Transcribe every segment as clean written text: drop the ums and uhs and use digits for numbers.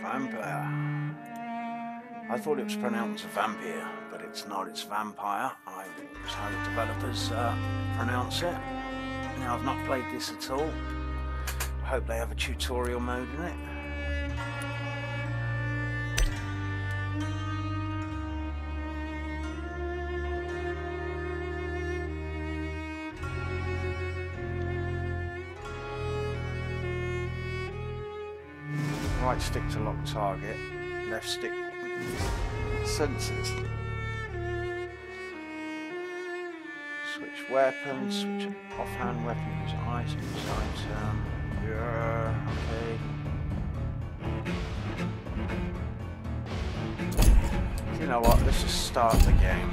Vampyr. I thought it was pronounced vampire, but it's not, it's vampire. That's how the developers pronounce it. Now, I've not played this at all. I hope they have a tutorial mode in it. Right stick to lock target, left stick senses. Switch weapon, switch offhand weapon, use items, item. Yeah, okay. You know what, let's just start the game.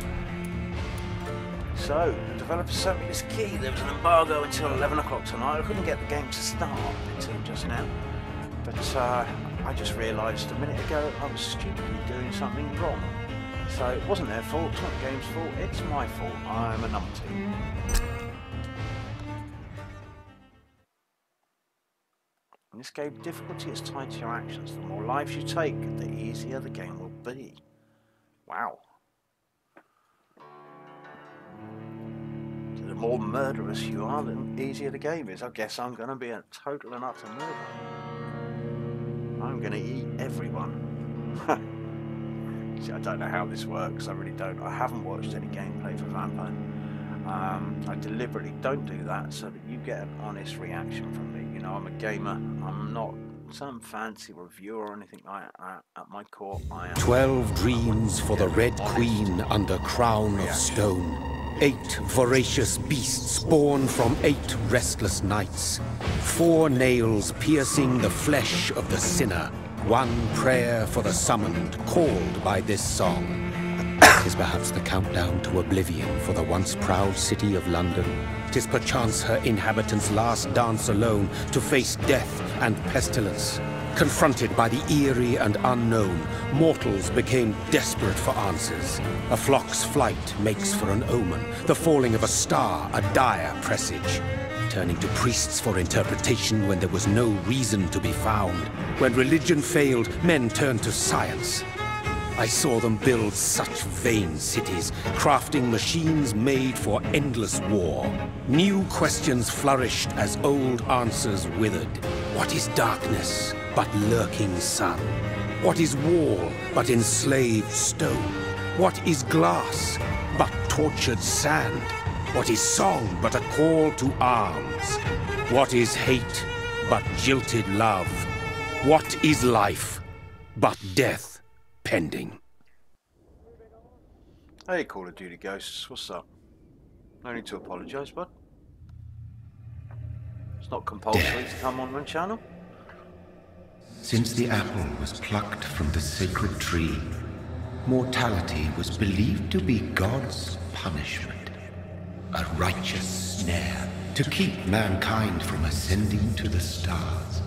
So, the developer sent me this key. There was an embargo until 11 o'clock tonight. I couldn't get the game to start until just now. But I just realised a minute ago I was stupidly doing something wrong. So it wasn't their fault, it's not the game's fault, it's my fault. I'm a numpty. In this game, difficulty is tied to your actions. The more lives you take, the easier the game will be. Wow. The more murderous you are, the easier the game is. I guess I'm going to be a total and utter murderer. I'm going to eat everyone. See, I don't know how this works, I really don't. I haven't watched any gameplay for Vampyr. I deliberately don't do that so that you get an honest reaction from me. You know, I'm a gamer, I'm not some fancy reviewer or anything like that. At my core, I am 12 dreams for the Red Queen under crown of stone. 8 voracious beasts born from 8 restless nights. 4 nails piercing the flesh of the sinner. 1 prayer for the summoned, called by this song. 'Tis perhaps the countdown to oblivion for the once proud city of London. 'Tis perchance her inhabitants' last dance alone to face death and pestilence. Confronted by the eerie and unknown, mortals became desperate for answers. A flock's flight makes for an omen, the falling of a star a dire presage. Turning to priests for interpretation when there was no reason to be found. When religion failed, men turned to science. I saw them build such vain cities, crafting machines made for endless war. New questions flourished as old answers withered. What is darkness but lurking sun? What is wall but enslaved stone? What is glass but tortured sand? What is song but a call to arms? What is hate but jilted love? What is life but death pending? Hey, Call of Duty Ghosts, what's up? No need to apologise, bud. It's not compulsory to come on my channel. Since the apple was plucked from the sacred tree, mortality was believed to be God's punishment. A righteous snare to keep mankind from ascending to the stars.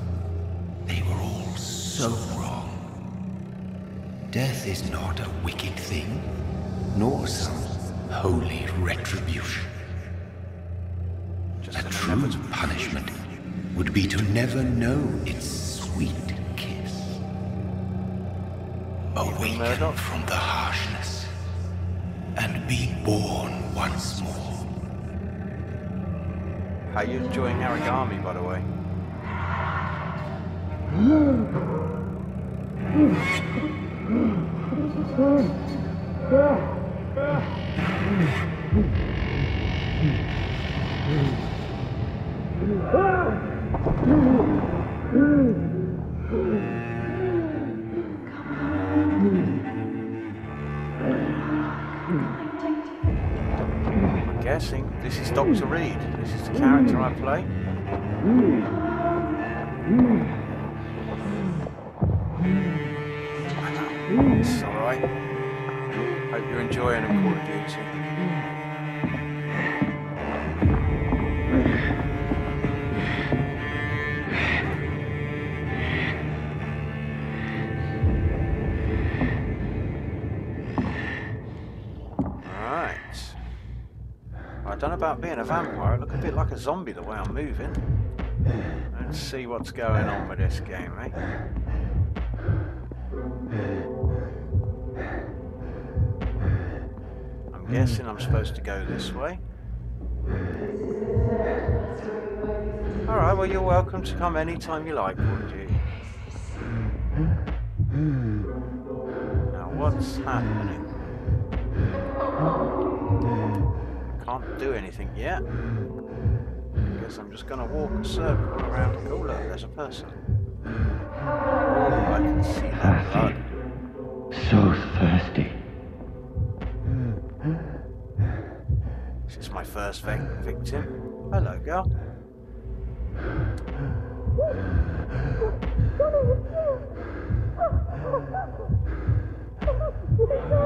They were all so wrong. Death is not a wicked thing, nor some holy retribution. A true punishment would be to never know its sweet kiss. Awaken from the harshness and be born once more. How you enjoying origami, by the way? I'm guessing this is Dr. Reid. This is the character I play. It's alright. Hope you're enjoying Call of Duty. I don't know about being a vampire, I look a bit like a zombie the way I'm moving. Let's see what's going on with this game, eh? guessing I'm supposed to go this way. Alright, well you're welcome to come anytime you like, would you? Now what's happening? Can't do anything yet. Guess I'm just gonna walk a circle around. Oh look, there's a person. Oh, I can see that blood. So thirsty. This is my first victim. Hello, girl.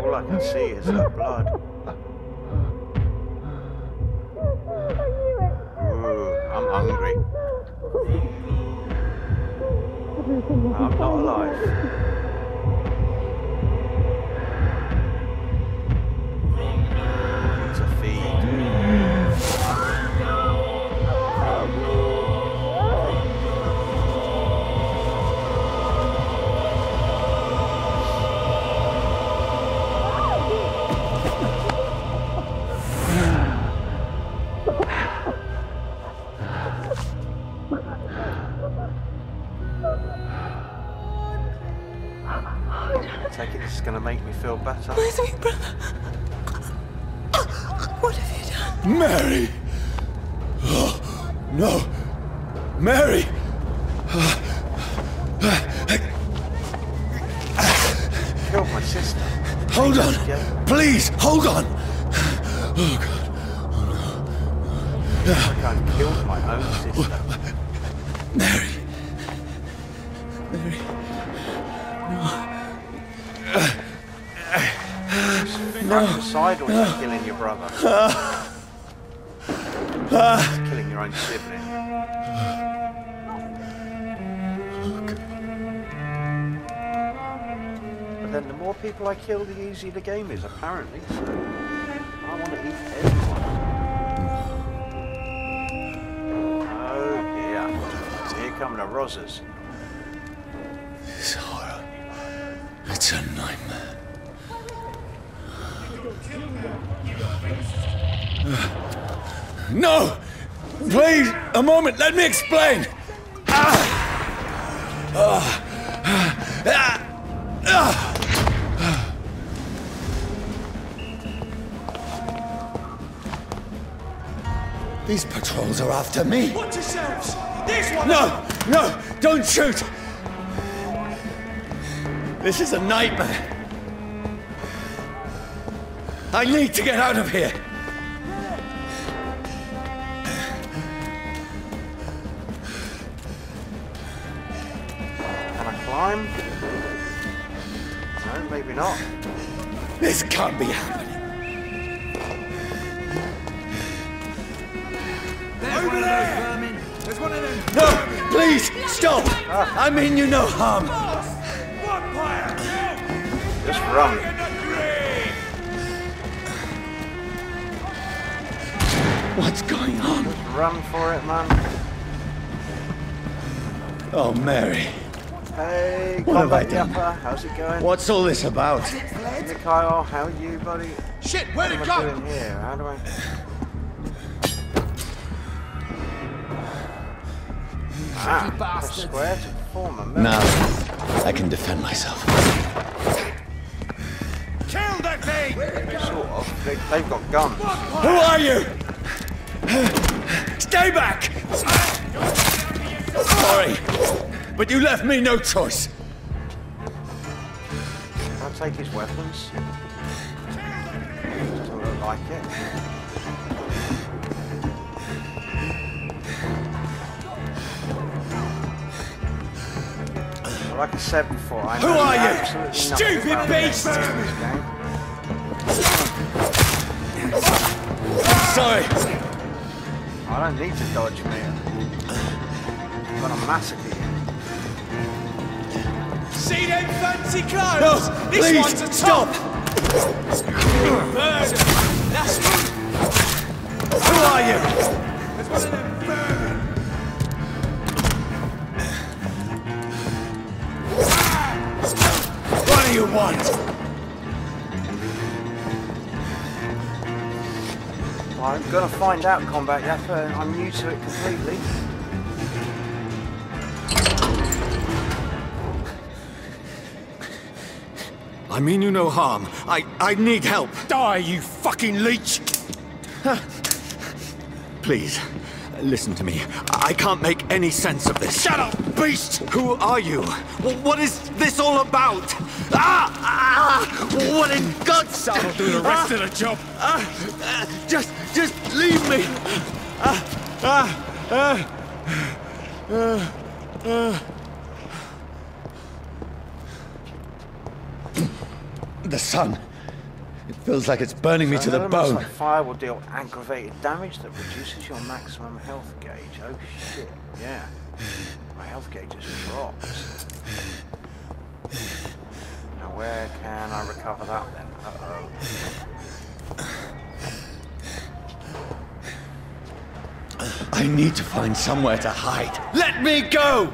All I can see is her blood. Ooh, I'm hungry. I'm not alive. Need to feed. Take it, this is going to make me feel better. My sweet brother. What have you done? Mary! Oh, no! Mary! Killed my sister. Hold on! Please, hold on! Oh, God. Like I've killed my own sister. Mary! Mary! Fratricidal is killing your brother. It's killing your own sibling. But then the more people I kill, the easier the game is, apparently. So I want to eat everyone. Oh dear. Here come the Rozzers. This horror. It's a nightmare. No! Please, a moment, let me explain! These patrols are after me! Watch yourselves! This one! No! No! Don't shoot! This is a nightmare! I need to get out of here! Can I climb? No, maybe not. This can't be happening! Over there! There's one of them! No! Please! Stop! I mean you no harm! Vampire! Just run. What's going on? Just run for it, man. Oh, Mary. Hey, What have I Combat done? Yapper, how's it going? What's all this about? Hey, Kyle, how are you, buddy? Shit, where'd What it am I go? doing here? How do I... press square to perform a move. Now, I can defend myself. Kill that thing! Sort of. They've got guns. Who are you? Stay back! Sorry, but you left me no choice. Can I take his weapons? Doesn't look like it. Well, like I said before, I Who know are you? absolutely nothing Stupid about beast! this game. Sorry. I don't need to dodge me. I'm gonna massacre you. See them fancy No, clothes? This please, one's a stop! top! Murder! That's one! Who are you? There's one of them vermin! What do you want? I'm gonna find out, Combat Yapper. I'm new to it completely. I mean you no harm. I need help. Die, you fucking leech! Please, listen to me. I can't make any sense of this. Shut up, beast! Who are you? What is this all about? What in God's name? I'll do the rest of the job. Just leave me. The sun. It feels like it's burning me to the bone. Like fire will deal aggravated damage that reduces your maximum health gauge. Oh shit, yeah. My health gauge has dropped. Now where can I recover that then? Uh-oh. I need to find somewhere to hide. Let me go!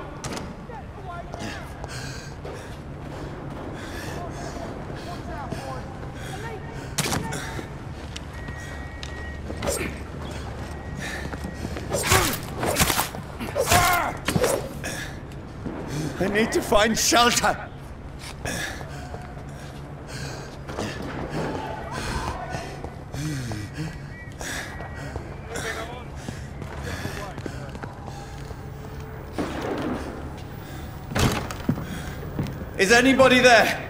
I need to find shelter. Is anybody there?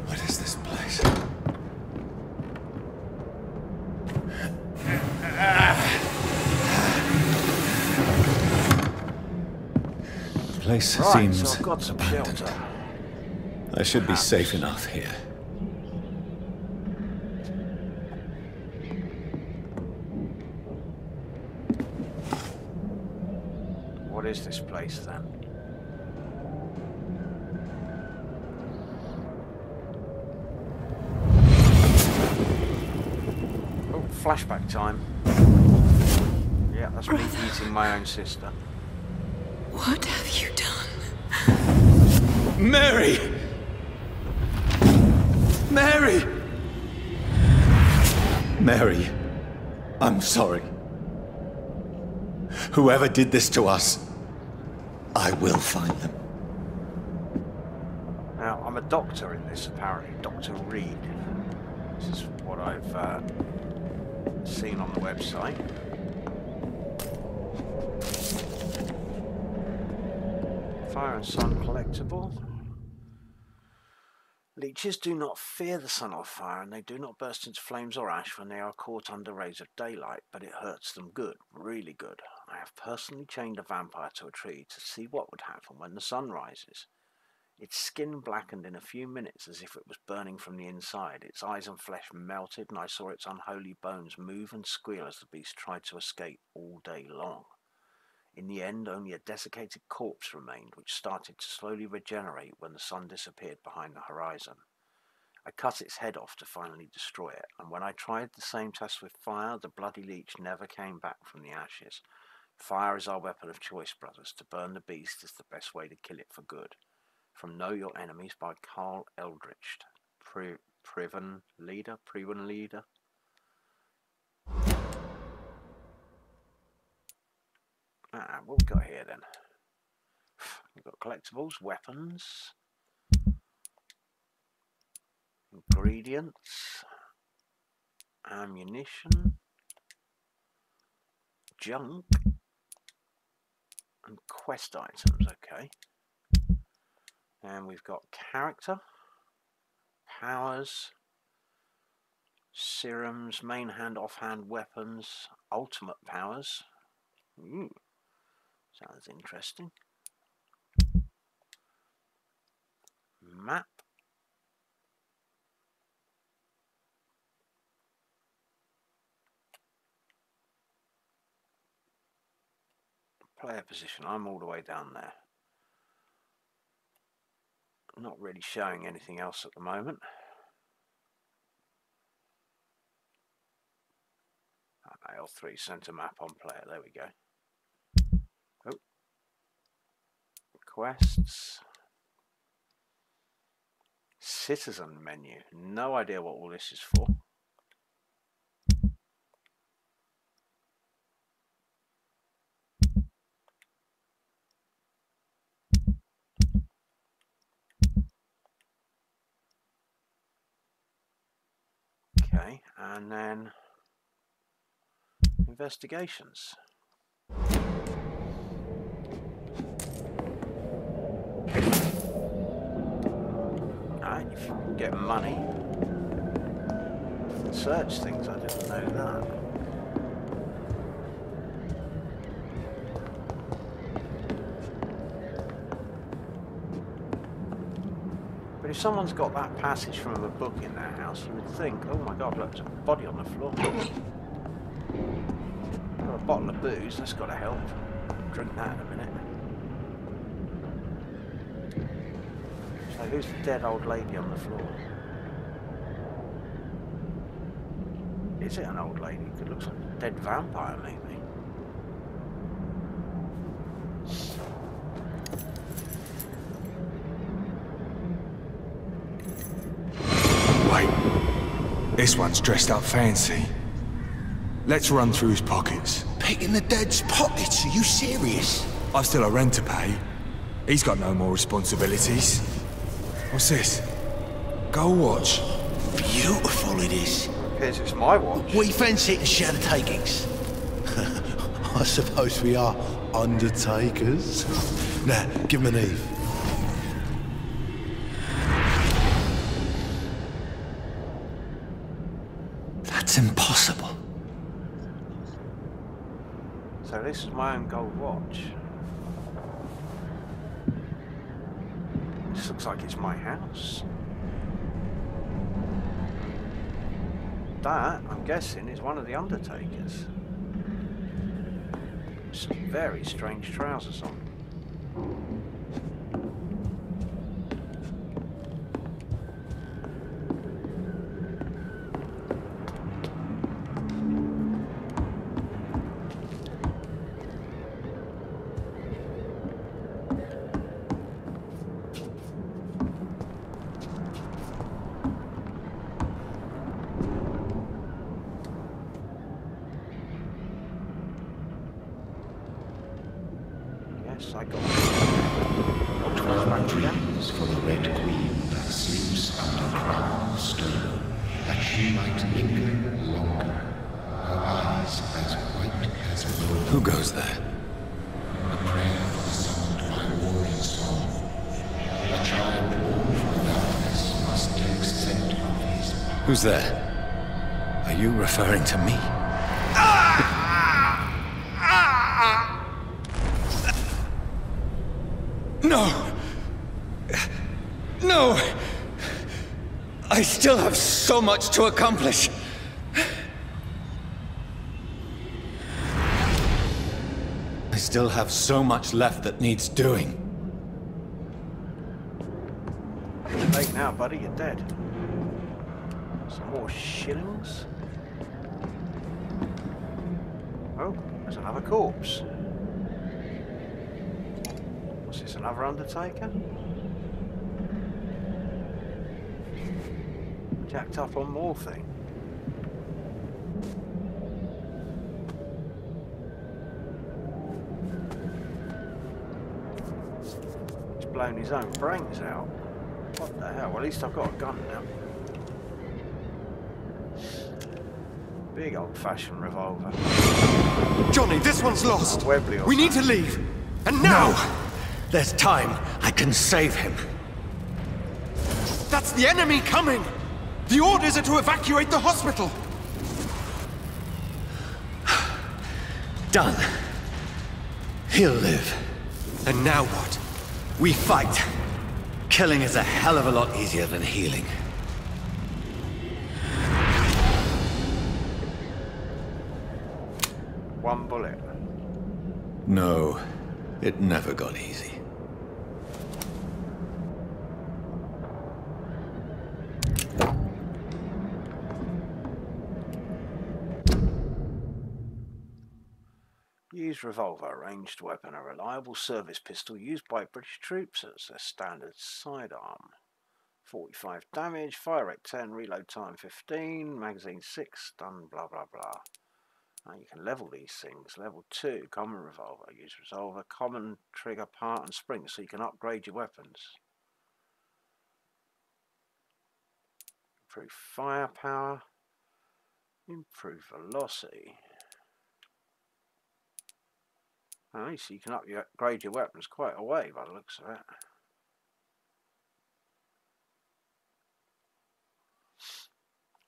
What is this place? The place seems so I've got some abandoned. shelter. I should be safe enough here. What is this place then? Oh, flashback time. Yeah, that's me eating my own sister. What have you done? Mary! Mary! Mary, I'm sorry. Whoever did this to us, I will find them. Now, I'm a doctor in this, apparently. Dr. Reid. This is what I've seen on the website. Fire and sun collectible. Leeches do not fear the sun or fire, and they do not burst into flames or ash when they are caught under rays of daylight, but it hurts them good, really good. I have personally chained a vampire to a tree to see what would happen when the sun rises. Its skin blackened in a few minutes as if it was burning from the inside. Its eyes and flesh melted, and I saw its unholy bones move and squeal as the beast tried to escape all day long. In the end, only a desiccated corpse remained, which started to slowly regenerate when the sun disappeared behind the horizon. I cut its head off to finally destroy it, and when I tried the same test with fire, the bloody leech never came back from the ashes. Fire is our weapon of choice, brothers. To burn the beast is the best way to kill it for good. From Know Your Enemies by Carl Eldritch. Priven Leader? What we got here then? We've got collectibles, weapons, ingredients, ammunition, junk, and quest items, okay. And we've got character, powers, serums, main hand, offhand weapons, ultimate powers. Ooh. Sounds interesting. Map. Player position. I'm all the way down there. Not really showing anything else at the moment. L3 center map on player. There we go. Oh. Quests. Citizen menu. No idea what all this is for. Okay, and then investigations. Alright, if you can get money, search things, I didn't know that. But if someone's got that passage from a book in their house, you would think, oh my god, look, there's a body on the floor. Got a bottle of booze, that's got to help. Drink that in a minute. So who's the dead old lady on the floor? Is it an old lady? It looks like a dead vampire, maybe. Wait. This one's dressed up fancy. Let's run through his pockets. Picking the dead's pockets? Are you serious? I've still a rent to pay. He's got no more responsibilities. What's this? Gold watch. Beautiful it is. Appears it's my watch. We fancy it and share the takings. I suppose we are undertakers. Now, give him an Eve. That's impossible. So this is my own gold watch. This looks like it's my house. That, I'm guessing, is one of the undertakers. Some very strange trousers on. Yes, I got it. Dreams for the Red Queen that sleeps under crown of stone, that she might linger longer, her eyes as white as wool. Who goes there? A prayer summoned by warrior song. A child born from darkness must take scent of his power. Who's there? Are you referring to me? No! No! I still have so much to accomplish. I still have so much left that needs doing. Too late now, buddy, you're dead. Some more shillings? Oh, there's another corpse. What's this, another undertaker? Jacked up on morphine. He's blown his own brains out. What the hell? Well, at least I've got a gun now. Big old-fashioned revolver. Johnny, this one's lost. Webley or We need to something. leave. And now! No. There's time. I can save him. That's the enemy coming! The orders are to evacuate the hospital! Done. He'll live. And now what? We fight. Killing is a hell of a lot easier than healing. One bullet. No, it never got easy. Use revolver, a ranged weapon, a reliable service pistol used by British troops as their standard sidearm. 45 damage, fire rate 10, reload time 15, magazine 6, stun, blah blah blah. Now you can level these things. Level 2, common revolver. Use revolver, common trigger part and spring so you can upgrade your weapons. Improve firepower. Improve velocity. Oh, so you can upgrade your weapons quite a way by the looks of it.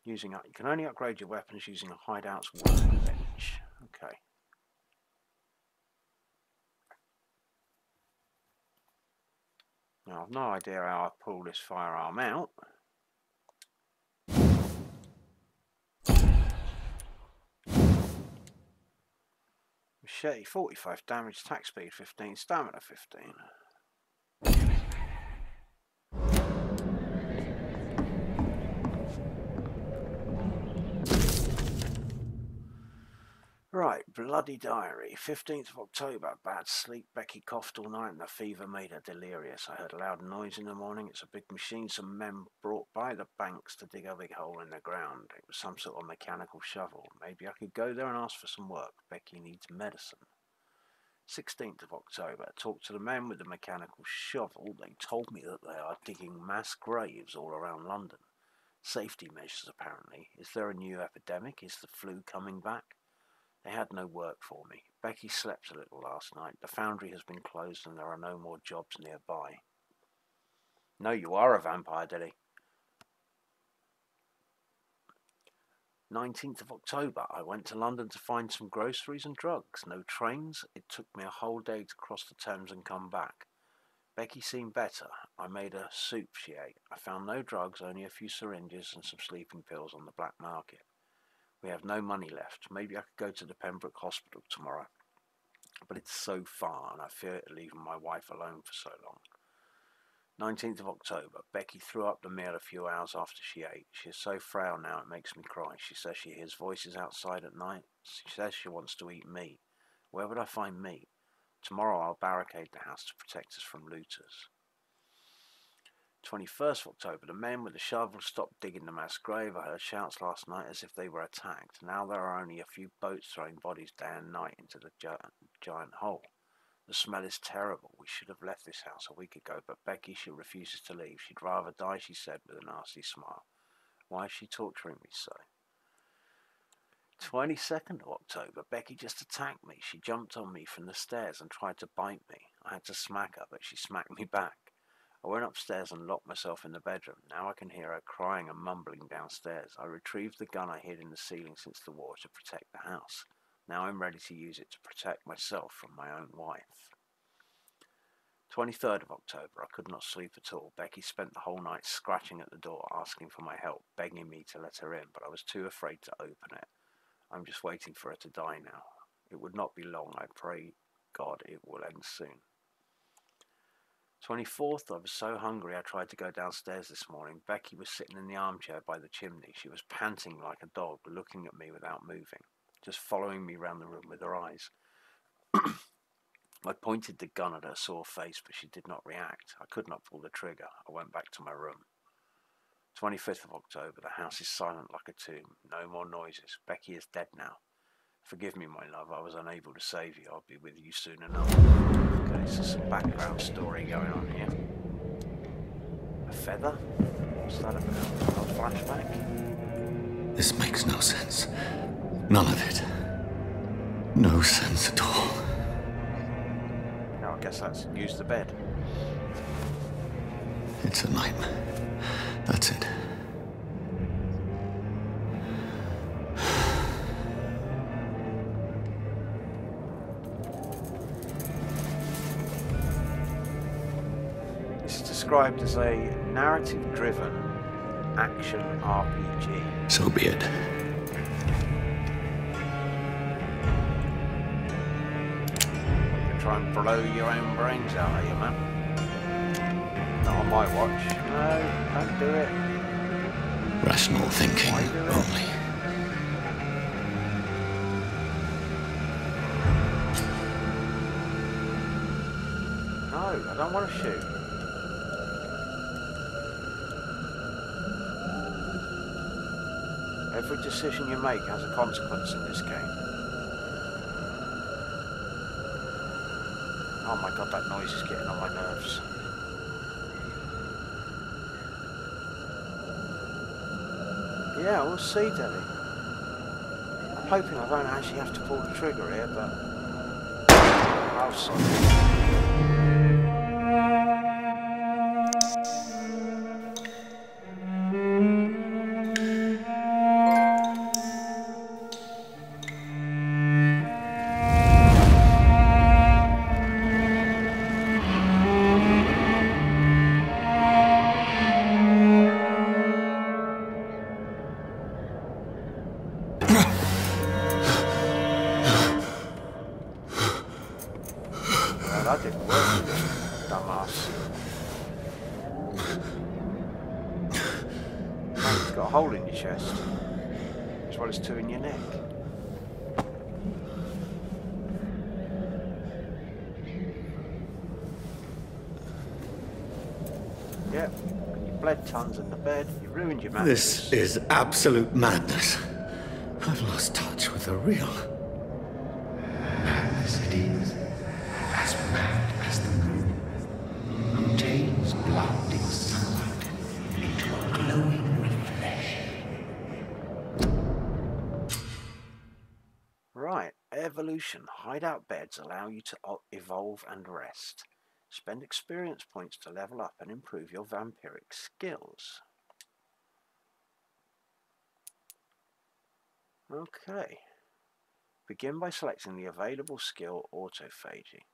You can only upgrade your weapons using a hideout's workbench. Okay. Now I've no idea how I pull this firearm out. Machete 45 damage, attack speed 15, stamina 15. Right, bloody diary. 15th of October, bad sleep. Becky coughed all night and the fever made her delirious. I heard a loud noise in the morning. It's a big machine some men brought by the banks to dig a big hole in the ground. It was some sort of mechanical shovel. Maybe I could go there and ask for some work. Becky needs medicine. 16th of October, talked to the men with the mechanical shovel. They told me that they are digging mass graves all around London. Safety measures, apparently. Is there a new epidemic? Is the flu coming back? They had no work for me. Becky slept a little last night. The foundry has been closed and there are no more jobs nearby. No, you are a vampire, Dilly. 19th of October, I went to London to find some groceries and drugs. No trains. It took me a whole day to cross the Thames and come back. Becky seemed better. I made her soup she ate. I found no drugs, only a few syringes and some sleeping pills on the black market. We have no money left. Maybe I could go to the Pembroke Hospital tomorrow. But it's so far and I fear leaving my wife alone for so long. 19th of October. Becky threw up the meal a few hours after she ate. She is so frail now it makes me cry. She says she hears voices outside at night. She says she wants to eat meat. Where would I find meat? Tomorrow I'll barricade the house to protect us from looters. 21st of October, the men with the shovel stopped digging the mass grave. I heard shouts last night as if they were attacked. Now there are only a few boats throwing bodies day and night into the giant hole. The smell is terrible. We should have left this house a week ago, but Becky, she refuses to leave. She'd rather die, she said with a nasty smile. Why is she torturing me so? 22nd of October, Becky just attacked me. She jumped on me from the stairs and tried to bite me. I had to smack her, but she smacked me back. I went upstairs and locked myself in the bedroom. Now I can hear her crying and mumbling downstairs. I retrieved the gun I hid in the ceiling since the war to protect the house. Now I'm ready to use it to protect myself from my own wife. 23rd of October, I could not sleep at all. Becky spent the whole night scratching at the door, asking for my help, begging me to let her in, but I was too afraid to open it. I'm just waiting for her to die now. It would not be long. I pray God it will end soon. 24th, I was so hungry I tried to go downstairs this morning. Becky was sitting in the armchair by the chimney. She was panting like a dog, looking at me without moving, just following me round the room with her eyes. I pointed the gun at her sore face, but she did not react. I could not pull the trigger. I went back to my room. 25th of October, the house is silent like a tomb. No more noises. Becky is dead now. Forgive me, my love, I was unable to save you. I'll be with you soon enough. Okay, so some background story going on here. A feather? What's that about? A flashback? This makes no sense. None of it. No sense at all. No, I guess that's use the bed. It's a nightmare. That's it. This is described as a narrative-driven action RPG. So be it. Try and blow your own brains out, are you, man? Not on my watch. No, don't do it. Rational thinking only. No, I don't want to shoot. Every decision you make has a consequence in this game. Oh my god, that noise is getting on my nerves. Yeah, we'll see, Debbie. hoping I don't actually have to pull the trigger here, but... Oh, sorry. That didn't work, did it? Dumbass. Oh, you've got a hole in your chest, as well as two in your neck. Yep, and you bled tons in the bed, you ruined your mattress. This is absolute madness. I've lost touch with the real. Madness it is, as mad as the moon, who takes blinding sunlight into a glowing reflection. Right, evolution. Hideout beds allow you to evolve and rest. Spend experience points to level up and improve your vampiric skills. Okay. Begin by selecting the available skill autophagy.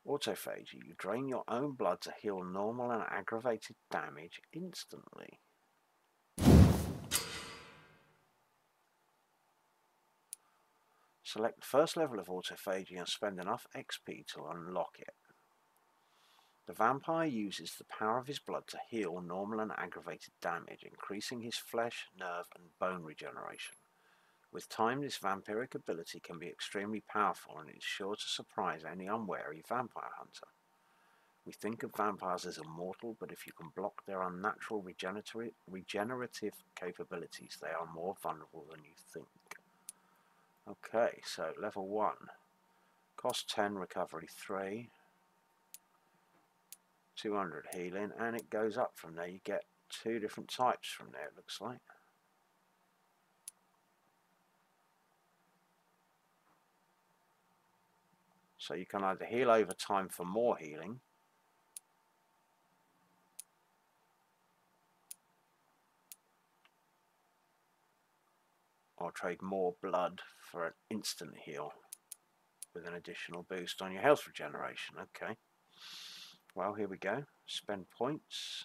Autophagy, you drain your own blood to heal normal and aggravated damage instantly. Select the first level of autophagy and spend enough XP to unlock it. The vampire uses the power of his blood to heal normal and aggravated damage, increasing his flesh, nerve and bone regeneration. With time, this vampiric ability can be extremely powerful and is sure to surprise any unwary vampire hunter. We think of vampires as immortal, but if you can block their unnatural regenerative capabilities, they are more vulnerable than you think. Okay, so level 1. Cost 10, recovery 3. 200 healing, and it goes up from there. You get 2 different types from there, it looks like. So you can either heal over time for more healing, or trade more blood for an instant heal with an additional boost on your health regeneration. Okay, well, here we go. Spend points.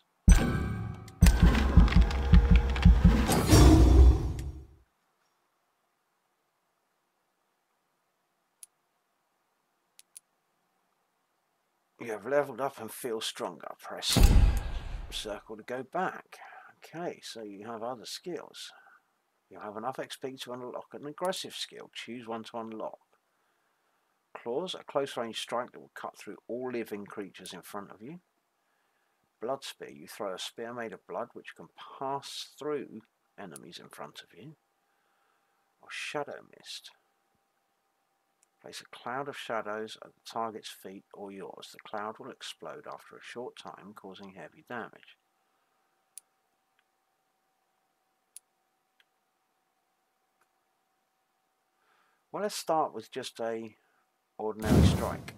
You have leveled up and feel stronger. Press circle to go back. Okay, so you have other skills. You have enough XP to unlock an aggressive skill. Choose one to unlock. Claws, a close range strike that will cut through all living creatures in front of you. Blood spear, you throw a spear made of blood which can pass through enemies in front of you. Or shadow mist. Place a cloud of shadows at the target's feet or yours. The cloud will explode after a short time, causing heavy damage. Well, let's start with just a ordinary strike.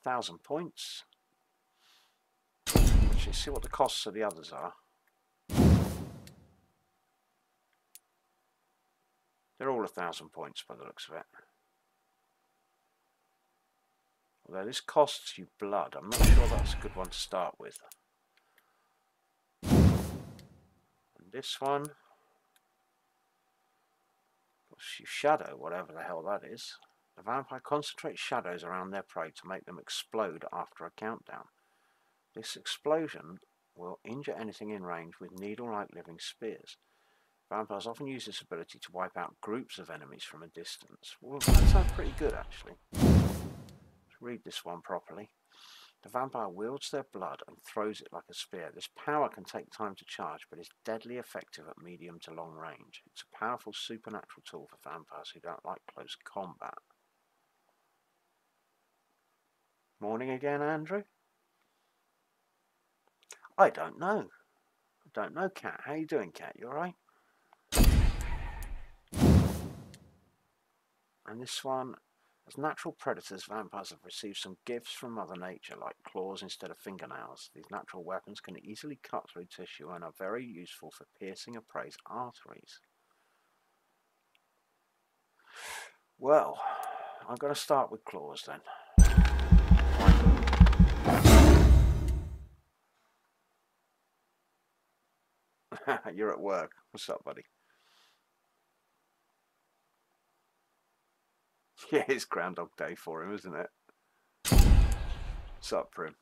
1,000 points. Actually, see what the costs of the others are. They're all 1,000 points by the looks of it. Although this costs you blood, I'm not sure that's a good one to start with. And this one costs you shadow, whatever the hell that is. The vampire concentrates shadows around their prey to make them explode after a countdown. This explosion will injure anything in range with needle-like living spears. Vampires often use this ability to wipe out groups of enemies from a distance. Well, that sounds pretty good, actually. Let's read this one properly. The vampire wields their blood and throws it like a spear. This power can take time to charge, but is deadly effective at medium to long range. It's a powerful supernatural tool for vampires who don't like close combat. Morning again, Andrew? I don't know. I don't know, Cat. How you doing, Cat? You alright? And this one, as natural predators, vampires have received some gifts from Mother Nature, like claws instead of fingernails. These natural weapons can easily cut through tissue and are very useful for piercing a prey's arteries. Well, I'm going to start with claws then. You're at work. What's up, buddy? Yeah, it's Groundhog Day for him, isn't it? What's up, Prim?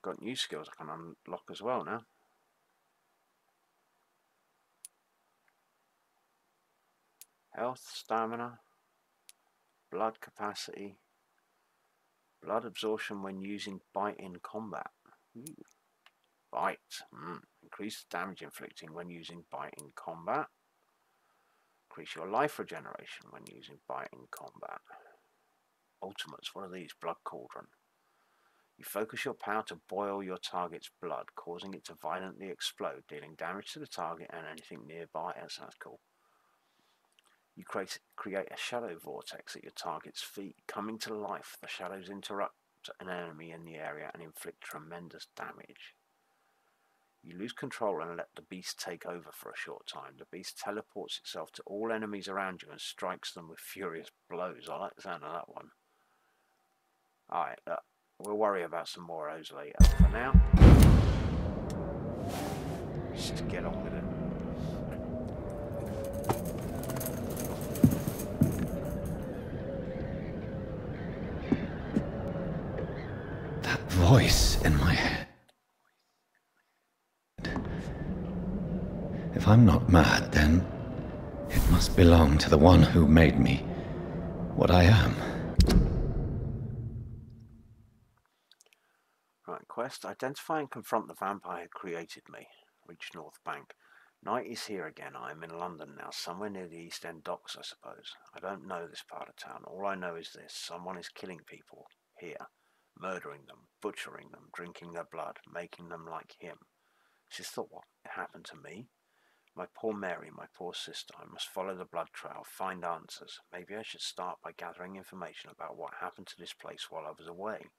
Got new skills I can unlock as well now. Health, stamina, blood capacity, blood absorption when using bite in combat. Ooh. Bite. Increase damage inflicting when using bite in combat. Increase your life regeneration when using bite in combat. Ultimates. What are these? Blood cauldron. You focus your power to boil your target's blood, causing it to violently explode, dealing damage to the target and anything nearby. That sounds cool. You create a shadow vortex at your target's feet. Coming to life, the shadows interrupt an enemy in the area and inflict tremendous damage. You lose control and let the beast take over for a short time. The beast teleports itself to all enemies around you and strikes them with furious blows. I like the sound of that one. Alright, we'll worry about some more of those later. For now, just get on with it. That voice in my head. If I'm not mad, then it must belong to the one who made me what I am. Right, quest. Identify and confront the vampire who created me. Reach North Bank. Night is here again. I am in London now, somewhere near the East End docks, I suppose. I don't know this part of town. All I know is this. Someone is killing people here. Murdering them, butchering them, drinking their blood, making them like him. Is this what happened to me? My poor Mary, my poor sister. I must follow the blood trail, find answers. Maybe I should start by gathering information about what happened to this place while I was away.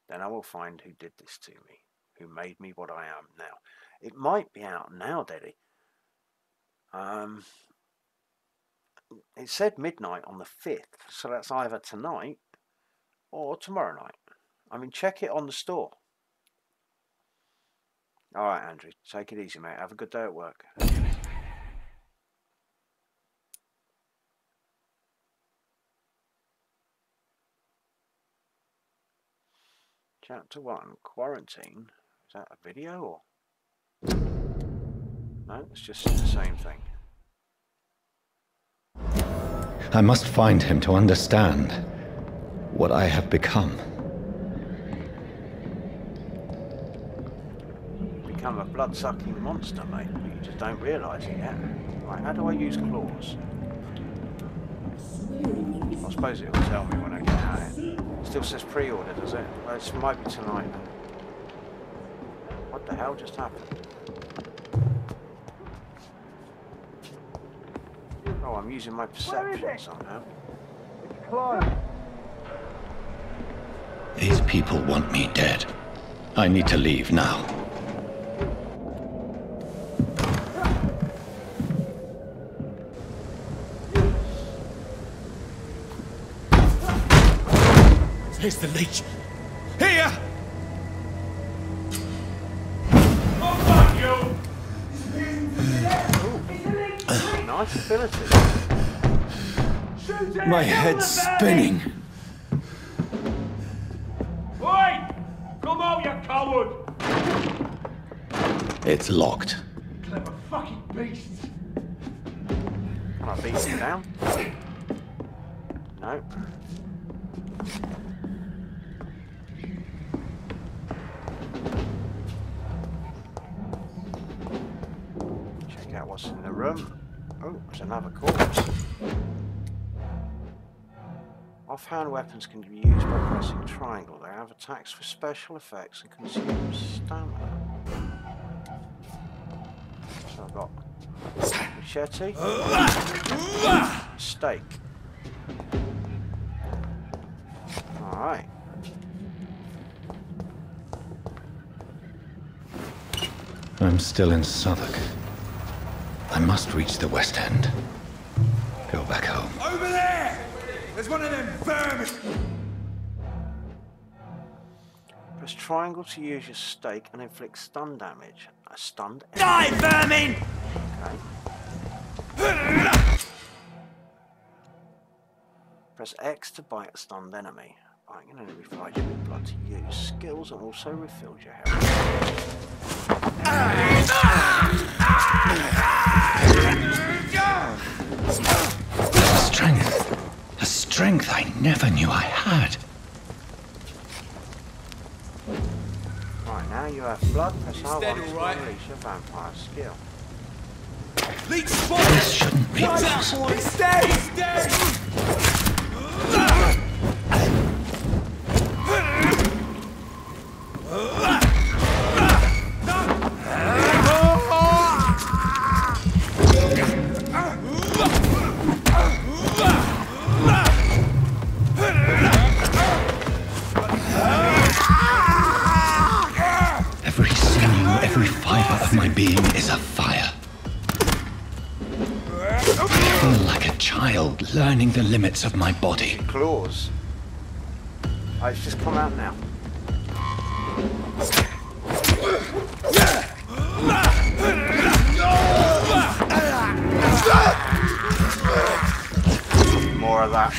Then I will find who did this to me, who made me what I am now. It might be out now, Daddy. It said midnight on the 5th, so that's either tonight or tomorrow night. I mean, check it on the store. Alright, Andrew, take it easy, mate. Have a good day at work. Chapter 1, Quarantine. Is that a video or? No, it's just the same thing. I must find him to understand what I have become. Become a blood-sucking monster, mate. You just don't realise it yet. Right, how do I use claws? I suppose it'll tell me when I get at it. Still says pre-order, does it? Well, it might be tonight. What the hell just happened? Oh, I'm using my perception somehow. It's closed. These people want me dead. I need to leave now. Here's the leech. Here! Nice ability. My head's spinning. Oi! Come out, you coward! It's locked. Clever fucking beasts. Can I beat him down? No. Check out what's in the room. Oh, there's another corpse. Offhand weapons can be used by pressing triangle. They have attacks for special effects and consume stamina. So I've got machete, stake. Alright. I'm still in Southwark. I must reach the West End. Go back home. Over there! There's one of them vermin! Press triangle to use your stake and inflict stun damage. A stunned Die, vermin! Okay. Press X to bite a stunned enemy. Biting an enemy provides you with blood to use. Skills and also refills your health. A strength I never knew I had. Right, now you have blood. Press R1 to unleash your vampire skill. This shouldn't be possible. Every sinew, every fiber of my being is afire. I feel like a child learning the limits of my body. Claws. Oh, it's just come out now. More of that.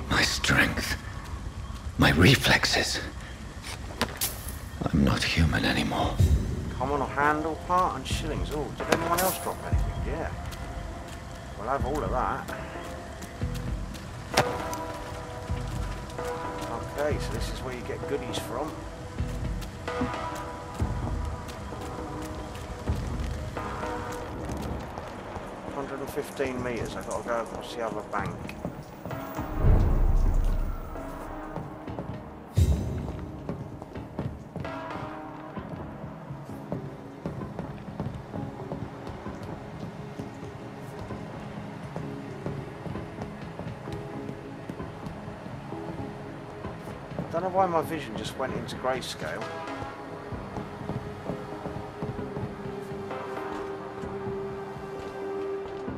My strength, my reflexes. I'm not human anymore. Common handle part and shillings. Oh, did anyone else drop anything? Yeah. We'll have all of that. Okay, so this is where you get goodies from. $115 meters. I've got to go across the other bank. I don't know why my vision just went into grayscale.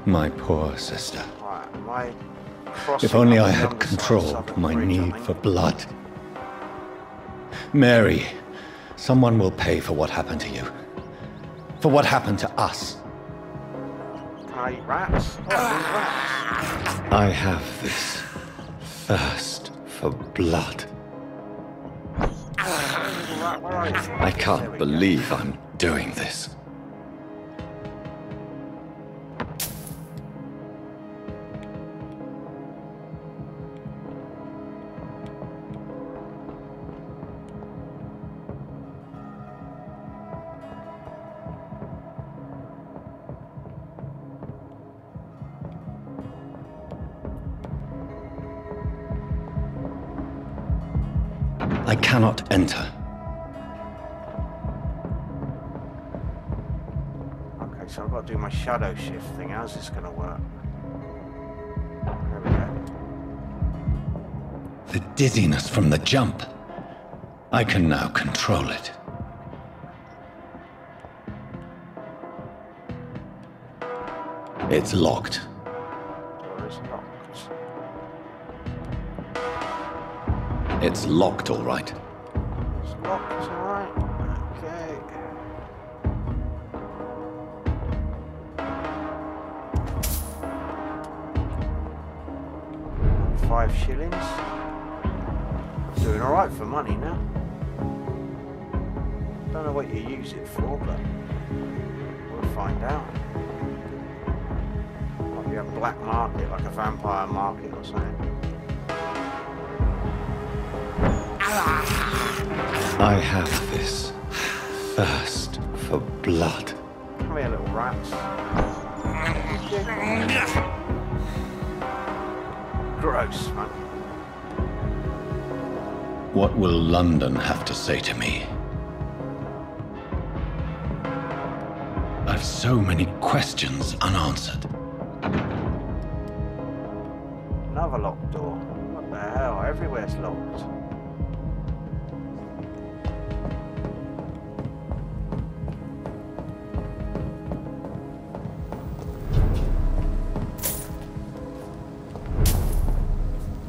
My poor sister. Right, am I crossing If only up I the had underside of controlled Southwark my Bridge, I need think? for blood. Mary, someone will pay for what happened to you. For what happened to us. Can I eat rats? Oh, I eat rats. I have this thirst for blood. Where are you? I There can't we go. believe I'm doing this. I cannot enter. Okay, so I've got to do my shadow shift thing. How's this going to work? There we go. The dizziness from the jump. I can now control it. It's locked. Door is locked. It's locked, all right. It's locked, alright. Okay. $5. Doing alright for money now. Don't know what you use it for, but we'll find out. Might be a black market, like a vampire market or something. I have this thirst for blood. Come here, little rats. Gross, man. What will London have to say to me? I've so many questions unanswered. Another locked door. What the hell? Everywhere's locked.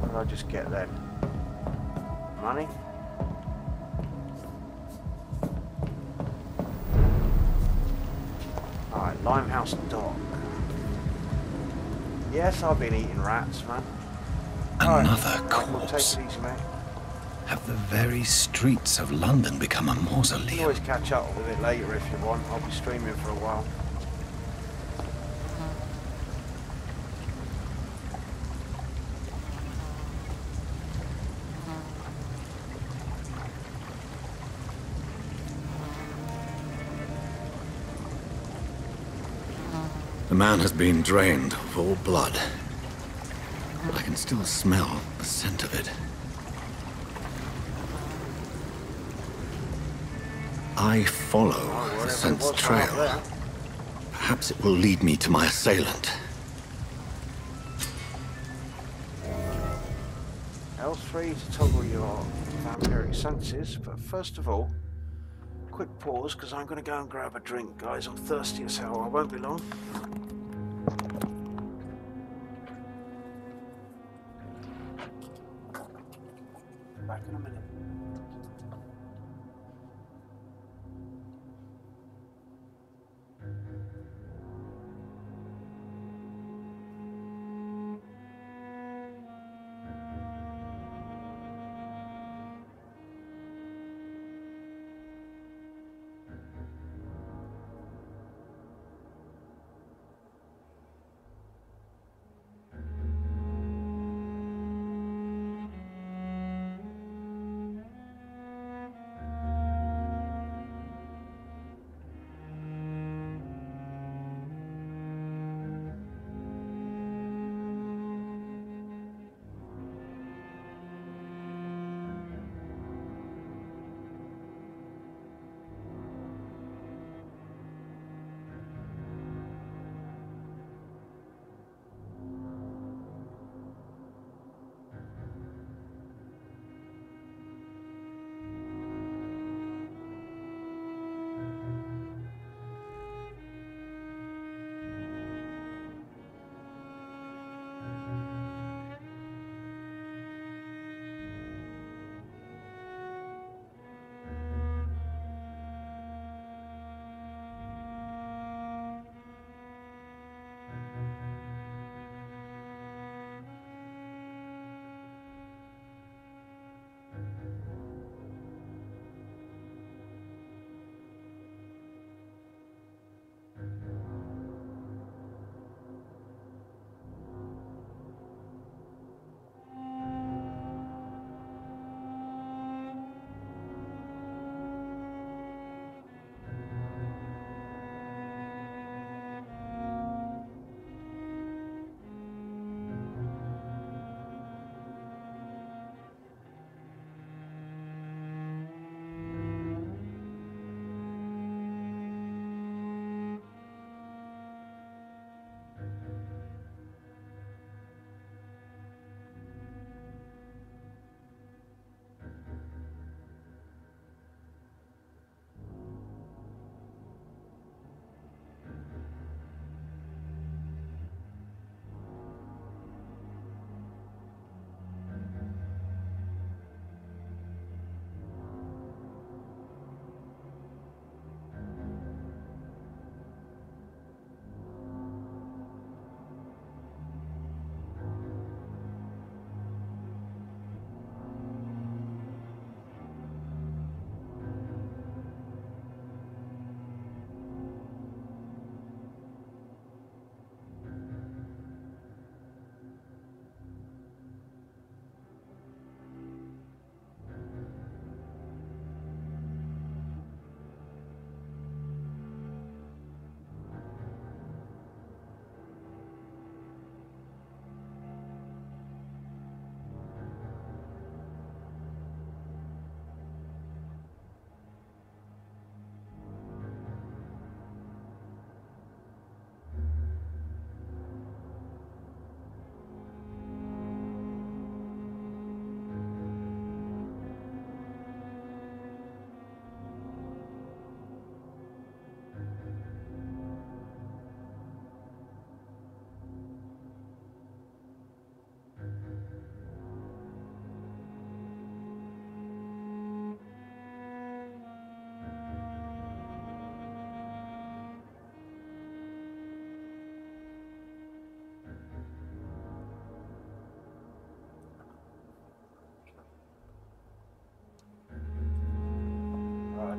What did I just get then? Money? Alright, Limehouse Dock. Yes, I've been eating rats, man. Another We'll corpse. take these, mate. Have the very streets of London become a You can mausoleum? always catch up with it later if you want. I'll be streaming for a while. The man has been drained of all blood, but I can still smell the scent of it. I follow the scent's trail. Perhaps it will lead me to my assailant. L3 to toggle your vampiric senses, but first of all, quick pause because I'm going to go and grab a drink, guys. I'm thirsty as hell. I won't be long. Back in a minute.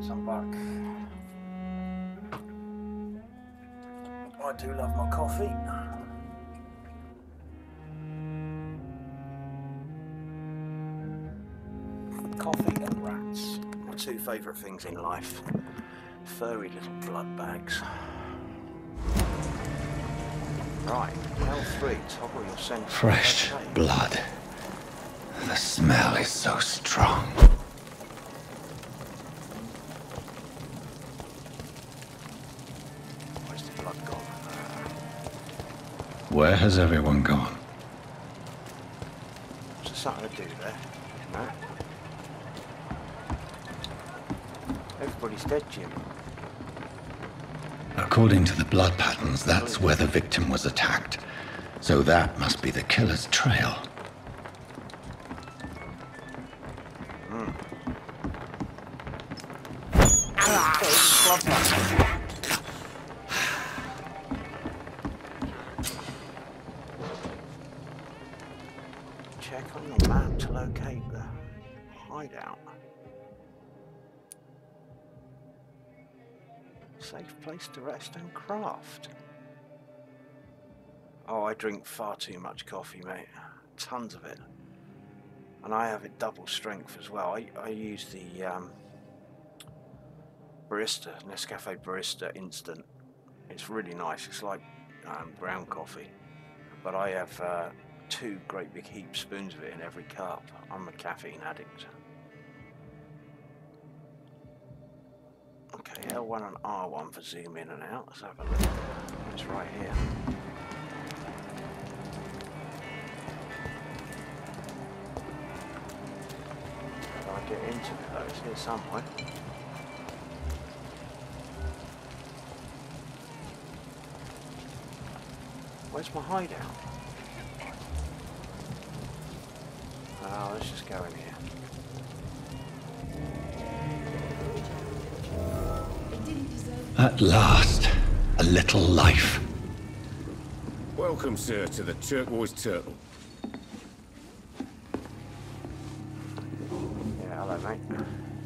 I'm back. I do love my coffee. Coffee and rats. My two favourite things in life. Furry little blood bags. Right, L3, toggle your sense. Fresh blood. The smell is so strong. Where's the blood gone? Where has everyone gone? Is there something to do there? No? Everybody's dead, Jim. According to the blood patterns, that's where the victim was attacked. So that must be the killer's trail. Check on your map to locate the hideout. Safe place to rest and craft. Oh, I drink far too much coffee, mate. Tons of it. And I have it double strength as well. I use the Barista, Nescafe Barista Instant. It's really nice. It's like brown coffee. But I have 2 great big heap spoons of it in every cup. I'm a caffeine addict. Okay, L1 and R1 for zoom in and out. Let's have a look. It's right here. How do I get into it though? It's here somewhere. Where's my hideout? Oh, let's just go in here. At last, a little life. Welcome, sir, to the Turquoise Turtle. Yeah, hello, mate.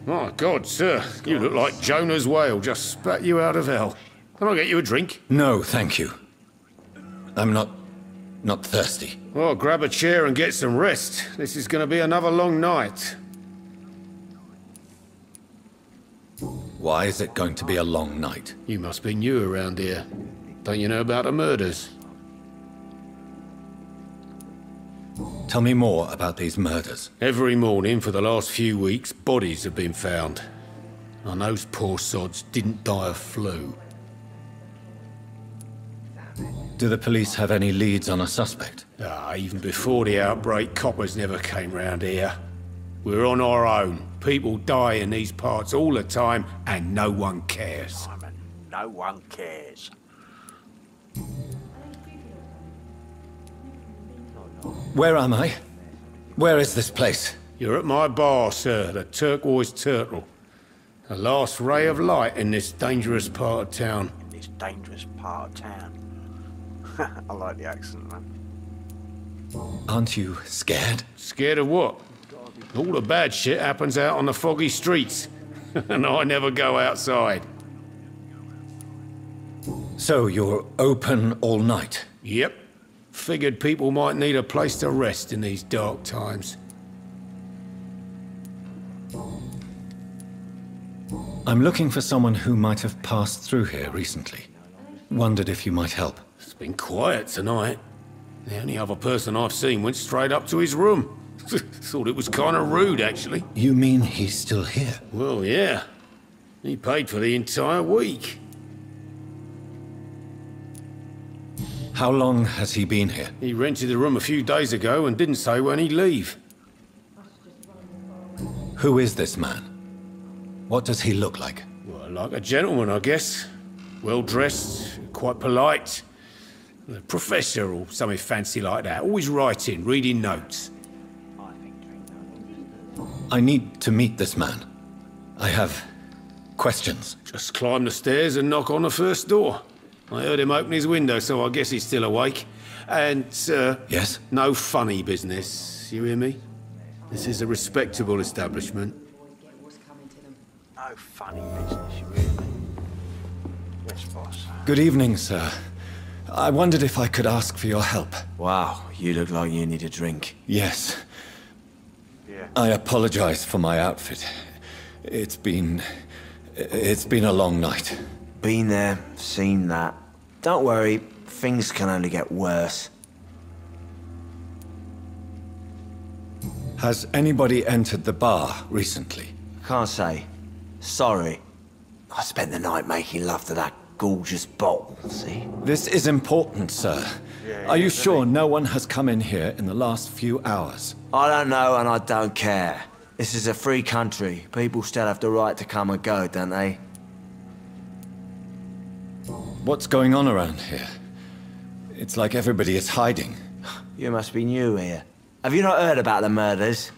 My God, sir, you look like Jonah's whale just spat you out of hell. Can I get you a drink? No, thank you. I'm not thirsty. Well, grab a chair and get some rest. This is going to be another long night. Why is it going to be a long night? You must be new around here. Don't you know about the murders? Tell me more about these murders. Every morning for the last few weeks, bodies have been found. And those poor sods didn't die of flu. Do the police have any leads on a suspect? Even before the outbreak, coppers never came round here. We're on our own. People die in these parts all the time, and no one cares. Simon, no one cares. Where am I? Where is this place? You're at my bar, sir, the Turquoise Turtle. The last ray of light in this dangerous part of town. This dangerous part of town. I like the accent, man. Aren't you scared? Scared of what? All the bad shit happens out on the foggy streets. And I never go outside. So you're open all night? Yep. Figured people might need a place to rest in these dark times. I'm looking for someone who might have passed through here recently. Wondered if you might help. It's been quiet tonight. The only other person I've seen went straight up to his room. Thought it was kind of rude, actually. You mean he's still here? Well, yeah. He paid for the entire week. How long has he been here? He rented the room a few days ago and didn't say when he'd leave. Who is this man? What does he look like? Well, like a gentleman, I guess. Well-dressed, quite polite. A professor or something fancy like that. Always writing, reading notes. I need to meet this man. I have questions. Just climb the stairs and knock on the first door. I heard him open his window, so I guess he's still awake. And, Yes? no funny business. You hear me? This is a respectable establishment. no funny business, you really. Yes, boss. Good evening, sir. I wondered if I could ask for your help. Wow, you look like you need a drink. Yes. Yeah. I apologize for my outfit. It's been a long night. Been there, seen that. Don't worry, things can only get worse. Has anybody entered the bar recently? Can't say. Sorry. I spent the night making love to that gorgeous bottle, see? This is important, sir. Are you sure no one has come in here in the last few hours? I don't know and I don't care. This is a free country. People still have the right to come and go, don't they? What's going on around here? It's like everybody is hiding. You must be new here. Have you not heard about the murders?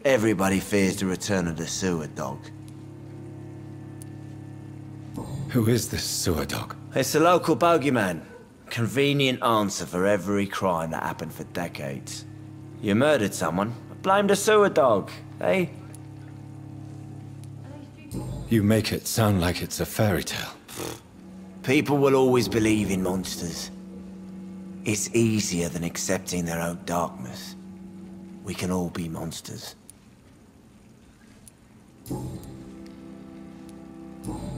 Everybody fears the return of the sewer dog. Who is this sewer dog? It's the local bogeyman. Convenient answer for every crime that happened for decades. You murdered someone, blame the sewer dog, eh? You make it sound like it's a fairy tale. People will always believe in monsters. It's easier than accepting their own darkness. We can all be monsters.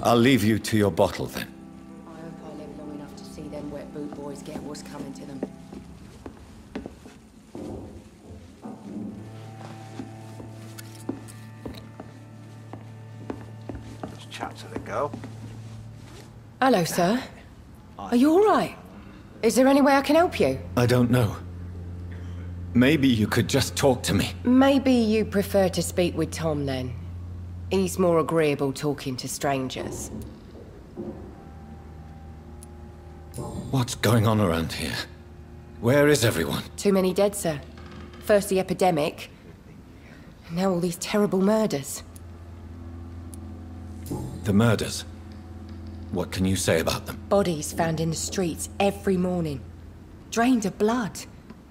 I'll leave you to your bottle then. I hope I live long enough to see them wet boot boys get what's coming to them. Let's chat to the girl. Hello, sir. Are you all right? Is there any way I can help you? I don't know. Maybe you could just talk to me. Maybe you prefer to speak with Tom, then. He's more agreeable talking to strangers. What's going on around here? Where is everyone? Too many dead, sir. First the epidemic, and now all these terrible murders. The murders. What can you say about them? Bodies found in the streets every morning. Drained of blood.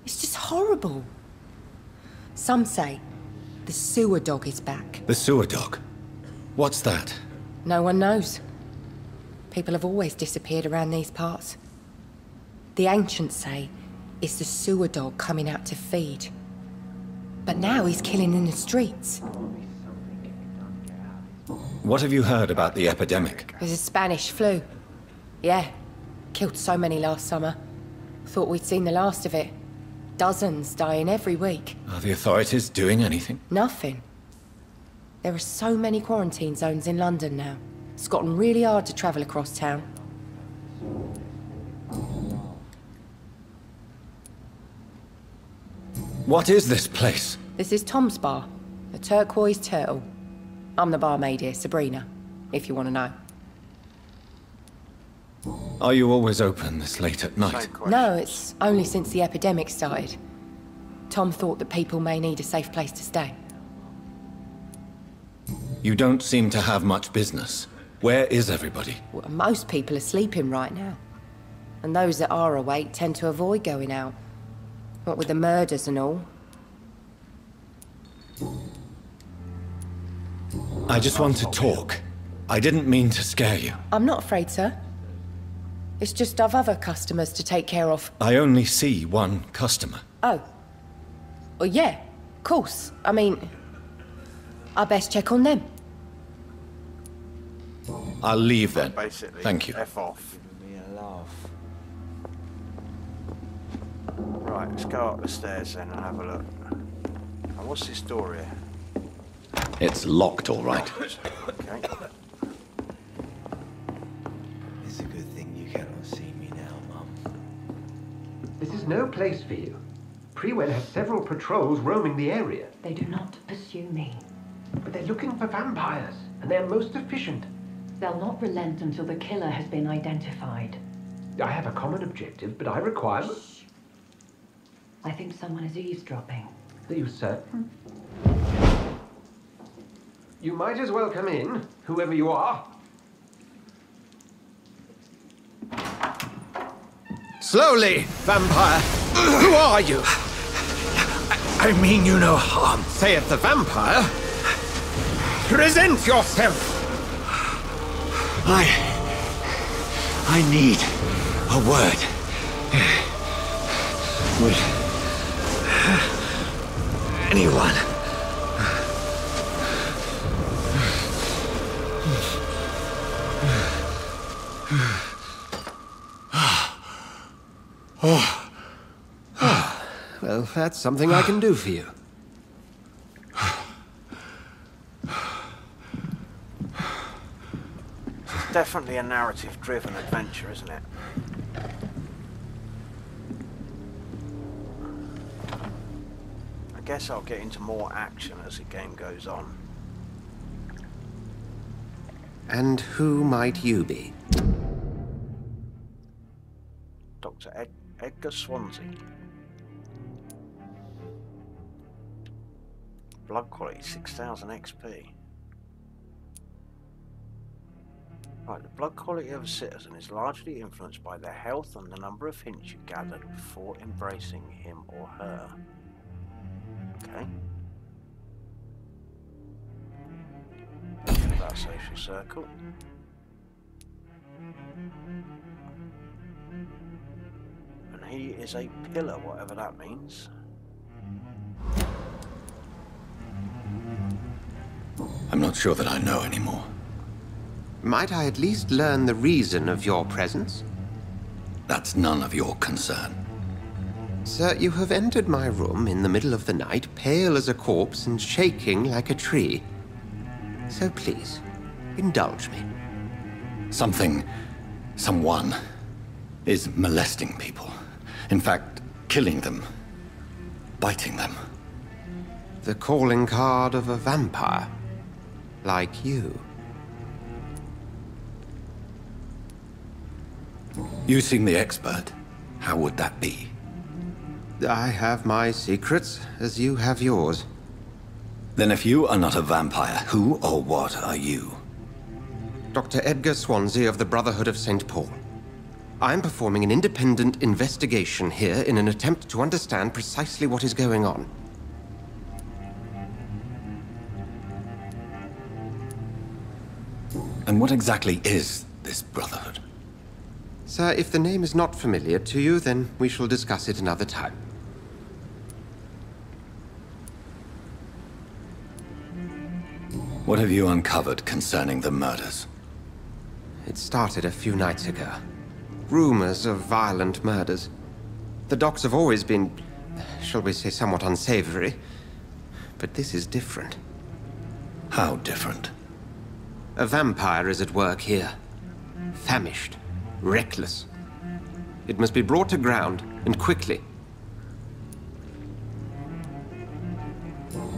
It's just horrible. Some say the sewer dog is back. The sewer dog? What's that? No one knows. People have always disappeared around these parts. The ancients say it's the sewer dog coming out to feed. But now he's killing in the streets. What have you heard about the epidemic? There's a Spanish flu. Yeah. Killed so many last summer. Thought we'd seen the last of it. Dozens dying every week. Are the authorities doing anything? Nothing. There are so many quarantine zones in London now. It's gotten really hard to travel across town. What is this place? This is Tom's bar, the Turquoise Turtle. I'm the barmaid here, Sabrina, if you want to know. Are you always open this late at night? No, it's only since the epidemic started. Tom thought that people may need a safe place to stay. You don't seem to have much business. Where is everybody? Well, most people are sleeping right now. And those that are awake tend to avoid going out. What with the murders and all. I just want to talk. I didn't mean to scare you. I'm not afraid, sir. It's just I've other customers to take care of. I only see one customer. Oh. Well, yeah, of course. I mean, I best check on them. I'll leave then. Basically, Thank you. F off. Give me a laugh. Right, let's go up the stairs then and have a look. And what's this door here? It's locked, all right. Okay. It's a good thing you cannot see me now, Mum. This is no place for you. Prewen has several patrols roaming the area. They do not pursue me. But they're looking for vampires, and they're most efficient. They'll not relent until the killer has been identified. I have a common objective, but I require... Shh. I think someone is eavesdropping. Are you certain? You might as well come in, whoever you are. Slowly, vampire! Who are you? I mean you no harm. Saith the vampire. Present yourself! I need a word. Would anyone? Well, that's something I can do for you. It's definitely a narrative-driven adventure, isn't it? I guess I'll get into more action as the game goes on. And who might you be? Dr. Edgar Swansea. Blood quality 6000 XP. Right, the blood quality of a citizen is largely influenced by their health and the number of hints you gathered before embracing him or her. Okay. That's our social circle. And he is a pillar, whatever that means. I'm not sure that I know anymore. Might I at least learn the reason of your presence? That's none of your concern. Sir, you have entered my room in the middle of the night, pale as a corpse and shaking like a tree. So please, indulge me. Someone is molesting people. In fact, killing them. Biting them. The calling card of a vampire. Like you. You seem the expert. How would that be? I have my secrets, as you have yours. Then if you are not a vampire, who or what are you? Dr. Edgar Swansea of the Brotherhood of St. Paul. I'm performing an independent investigation here in an attempt to understand precisely what is going on. And what exactly is this Brotherhood? Sir, if the name is not familiar to you, then we shall discuss it another time. What have you uncovered concerning the murders? It started a few nights ago. Rumors of violent murders. The docs have always been, shall we say, somewhat unsavory. But this is different. How different? A vampire is at work here. Famished. Reckless. It must be brought to ground, and quickly.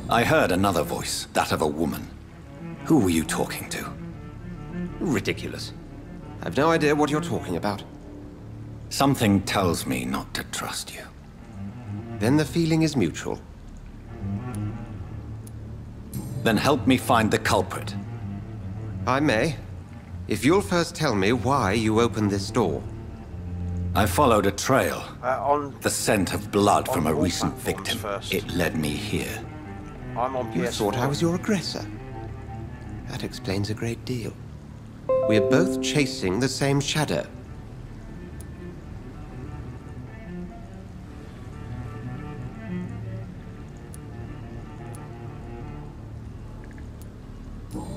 I heard another voice, that of a woman. Who were you talking to? Ridiculous. I've no idea what you're talking about. Something tells me not to trust you. Then the feeling is mutual. Then help me find the culprit. I may. If you'll first tell me why you opened this door. I followed a trail. On the scent of blood from a recent victim. First. It led me here. I'm on PS4. You thought I was your aggressor? That explains a great deal. We're both chasing the same shadow.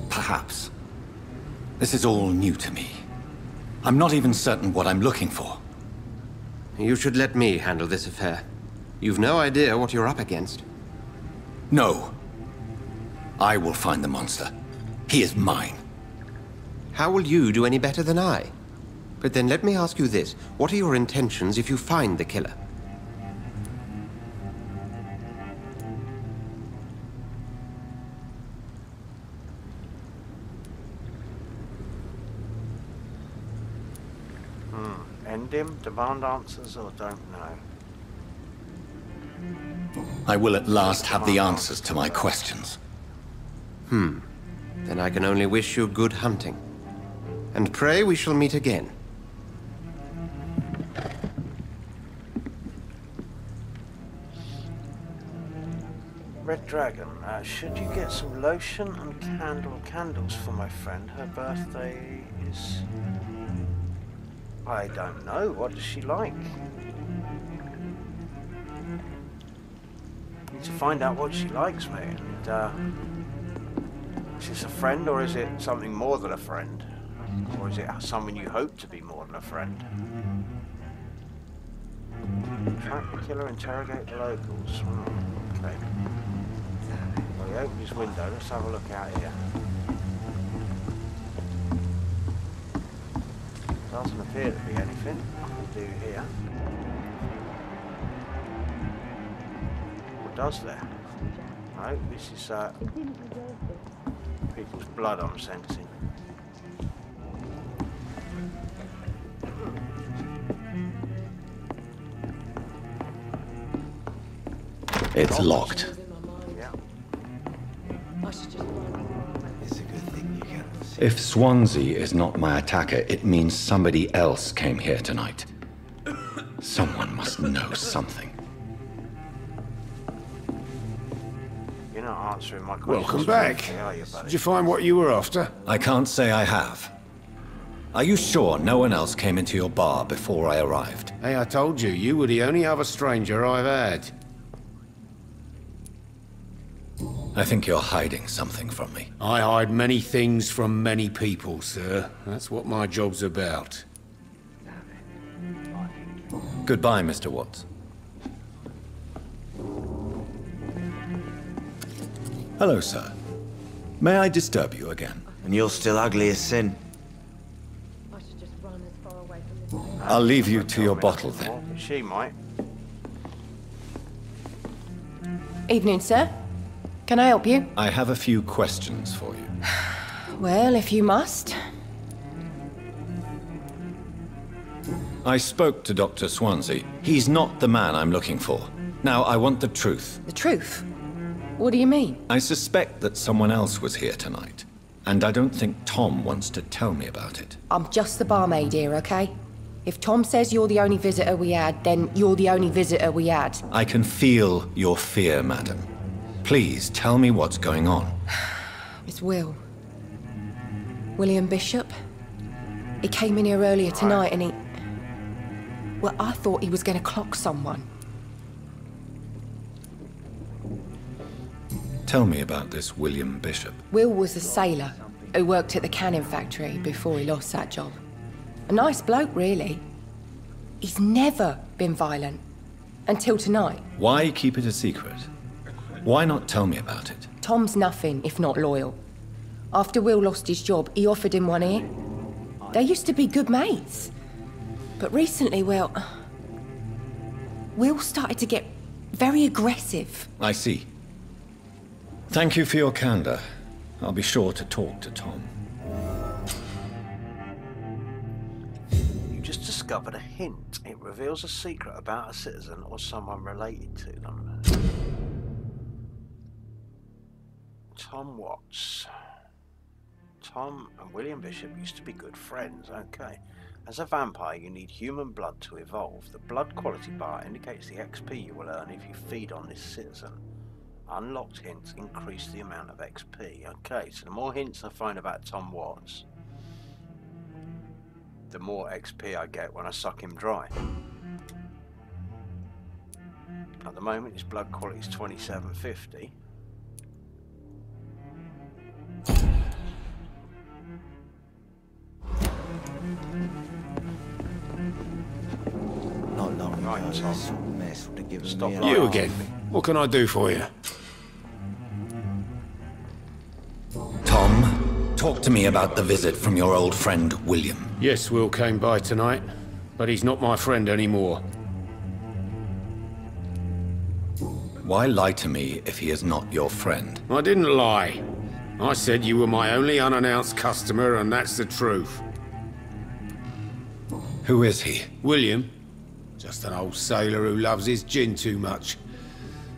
Perhaps. This is all new to me. I'm not even certain what I'm looking for. You should let me handle this affair. You've no idea what you're up against. No. I will find the monster. He is mine. How will you do any better than I? But then let me ask you this. What are your intentions if you find the killer? End him, demand answers, or don't know? I will at last have the answers to my questions. Then I can only wish you good hunting. And pray we shall meet again. Red Dragon, should you get some lotion and candles for my friend? Her birthday is is? I don't know. What does she like? Need to find out what she likes, mate. And, is this a friend, or is it something more than a friend? Or is it someone you hope to be more than a friend? Track the killer, interrogate the locals. Oh, okay. Well, he opened his window. Let's have a look out here. Doesn't appear to be anything I can do here. What does there? No, this is people's blood I'm sensing. It's locked. Yeah. If Swansea is not my attacker, it means somebody else came here tonight. Someone must know something. You're not answering my questions. Welcome back. Are you, buddy? Did you find what you were after? I can't say I have. Are you sure no one else came into your bar before I arrived? Hey, I told you, you were the only other stranger I've had. I think you're hiding something from me. I hide many things from many people, sir. That's what my job's about. Goodbye, Mr. Watts. Hello, sir. May I disturb you again? And you're still ugly as sin. I'll leave you to your bottle then. She might. Evening, sir. Can I help you? I have a few questions for you. Well, if you must. I spoke to Dr. Swansea. He's not the man I'm looking for. Now, I want the truth. The truth? What do you mean? I suspect that someone else was here tonight, and I don't think Tom wants to tell me about it. I'm just the barmaid here, okay? If Tom says you're the only visitor we had, then you're the only visitor we had. I can feel your fear, madam. Please tell me what's going on. It's Will. William Bishop. He came in here earlier tonight and he... Well, I thought he was going to clock someone. Tell me about this William Bishop. Will was a sailor who worked at the canning factory before he lost that job. A nice bloke, really. He's never been violent. Until tonight. Why keep it a secret? Why not tell me about it? Tom's nothing if not loyal. After Will lost his job, he offered him one here. They used to be good mates. But recently, well... Will started to get very aggressive. I see. Thank you for your candor. I'll be sure to talk to Tom. You just discovered a hint. It reveals a secret about a citizen or someone related to them. Tom Watts. Tom and William Bishop used to be good friends. Okay. As a vampire, you need human blood to evolve. The blood quality bar indicates the XP you will earn if you feed on this citizen. Unlocked hints increase the amount of XP. Okay, so the more hints I find about Tom Watts, the more XP I get when I suck him dry. At the moment, his blood quality is 2750. Not long Right, ago, Tom. this sort of mess would have given Stop me a lying. You again. What can I do for you? Tom, talk to me about the visit from your old friend, William. Yes, Will came by tonight, but he's not my friend anymore. Why lie to me if he is not your friend? I didn't lie. I said you were my only unannounced customer, and that's the truth. Who is he? William. Just an old sailor who loves his gin too much.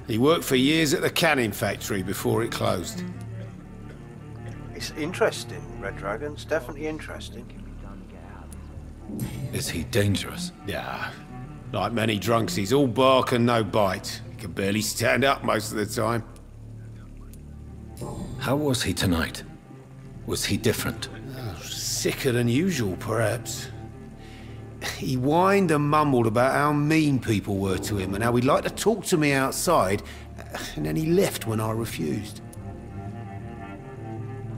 He worked for years at the canning factory before it closed. It's interesting, Red Dragon. It's definitely interesting. Is he dangerous? Yeah. Like many drunks, he's all bark and no bite. He can barely stand up most of the time. How was he tonight? Was he different? sicker than usual, perhaps. He whined and mumbled about how mean people were to him and how he'd like to talk to me outside, and then he left when I refused.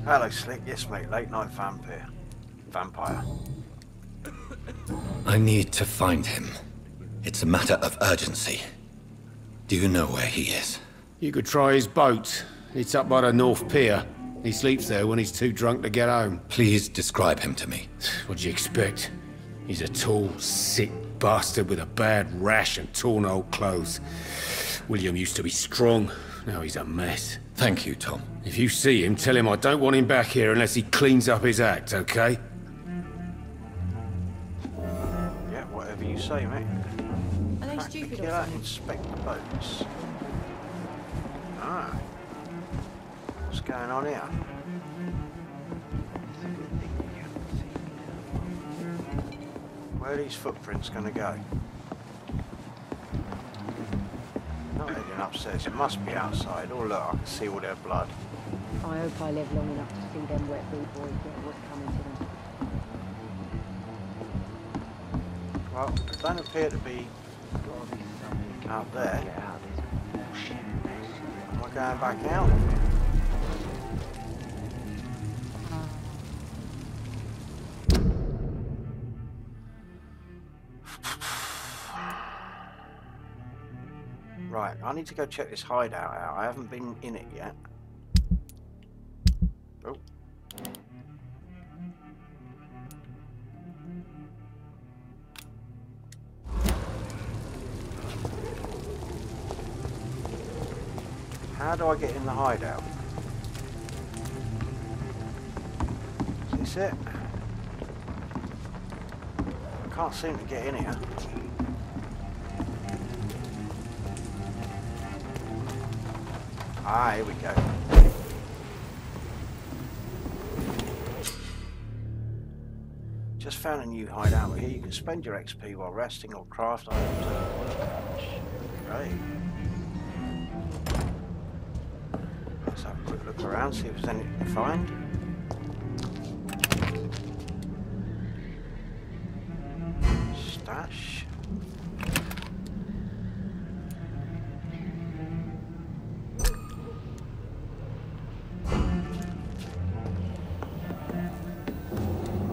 Hello, Slick. Yes, mate. Late night vampire. I need to find him. It's a matter of urgency. Do you know where he is? You could try his boat. It's up by the North Pier. He sleeps there when he's too drunk to get home. Please describe him to me. What'd you expect? He's a tall, sick bastard with a bad rash and torn old clothes. William used to be strong. Now he's a mess. Thank you, Tom. If you see him, tell him I don't want him back here unless he cleans up his act, okay? Yeah, whatever you say, mate. Are they stupid or Killer, something? inspect the boats. Ah. What's going on here? Where are these footprints going to go? Not heading upstairs, it must be outside. Oh look, I can see all their blood. I hope I live long enough to see them wet boot boys get what's coming to them. Well, they don't appear to be out there. Am I going back out? Right, I need to go check this hideout out. I haven't been in it yet. Oh. How do I get in the hideout? Is this it? I can't seem to get in here. Ah, here we go. Just found a new hideout here. You can spend your XP while resting or craft items at a workbench. Great. Let's have a quick look around, see if there's anything to find. Stash.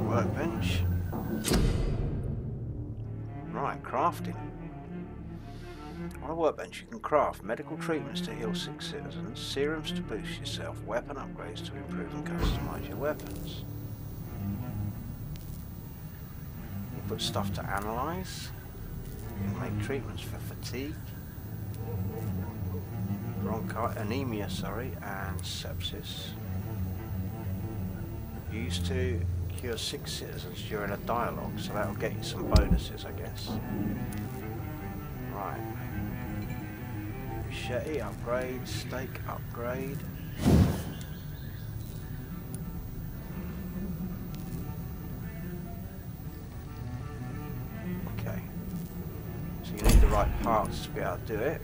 Workbench. Right, crafting. On a workbench you can craft medical treatments to heal sick citizens, serums to boost yourself, weapon upgrades to improve and customize your weapons. You put stuff to analyze. You can make treatments for fatigue, anemia, and sepsis. Used to cure sick citizens during a dialogue, so that'll get you some bonuses, I guess. Right. Machete upgrade, stake upgrade. Okay. So you need the right parts to be able to do it.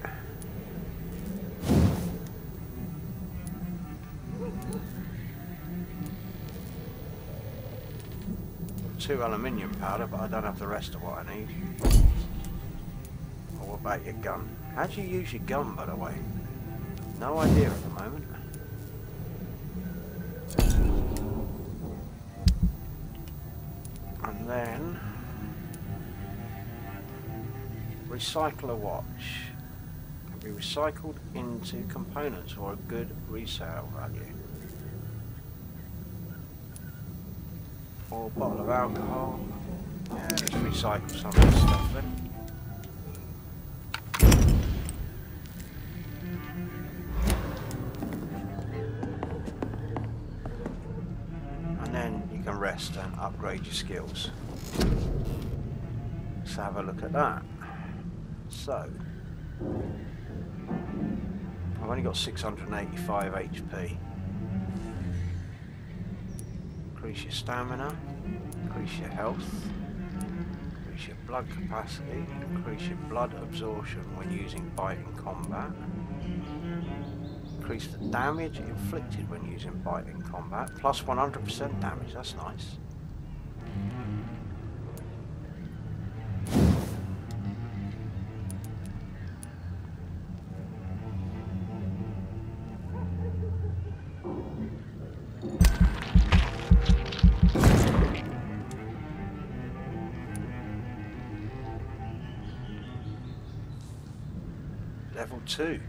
Two aluminium powder, but I don't have the rest of what I need. Or what about your gun? How do you use your gun, by the way? No idea at the moment. And then recycle a watch. Can be recycled into components or a good resale value. Or a bottle of alcohol. Yeah, let's recycle some of this stuff then. And then you can rest and upgrade your skills. Let's have a look at that. So, I've only got 685 HP. Increase your stamina, increase your health, increase your blood capacity, increase your blood absorption when using bite in combat, increase the damage inflicted when using bite in combat, plus 100% damage, that's nice. level 2.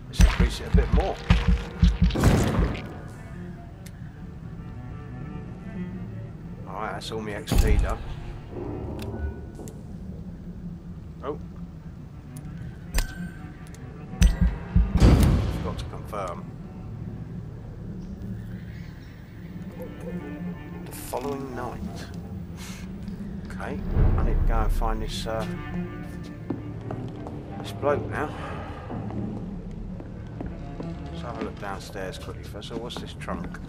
Let's increase it a bit more. Alright, that's all my XP done. Oh. Forgot to confirm. The following night. Okay, I need to go and find this this bloke now. Let's have a look downstairs quickly first. So what's this trunk?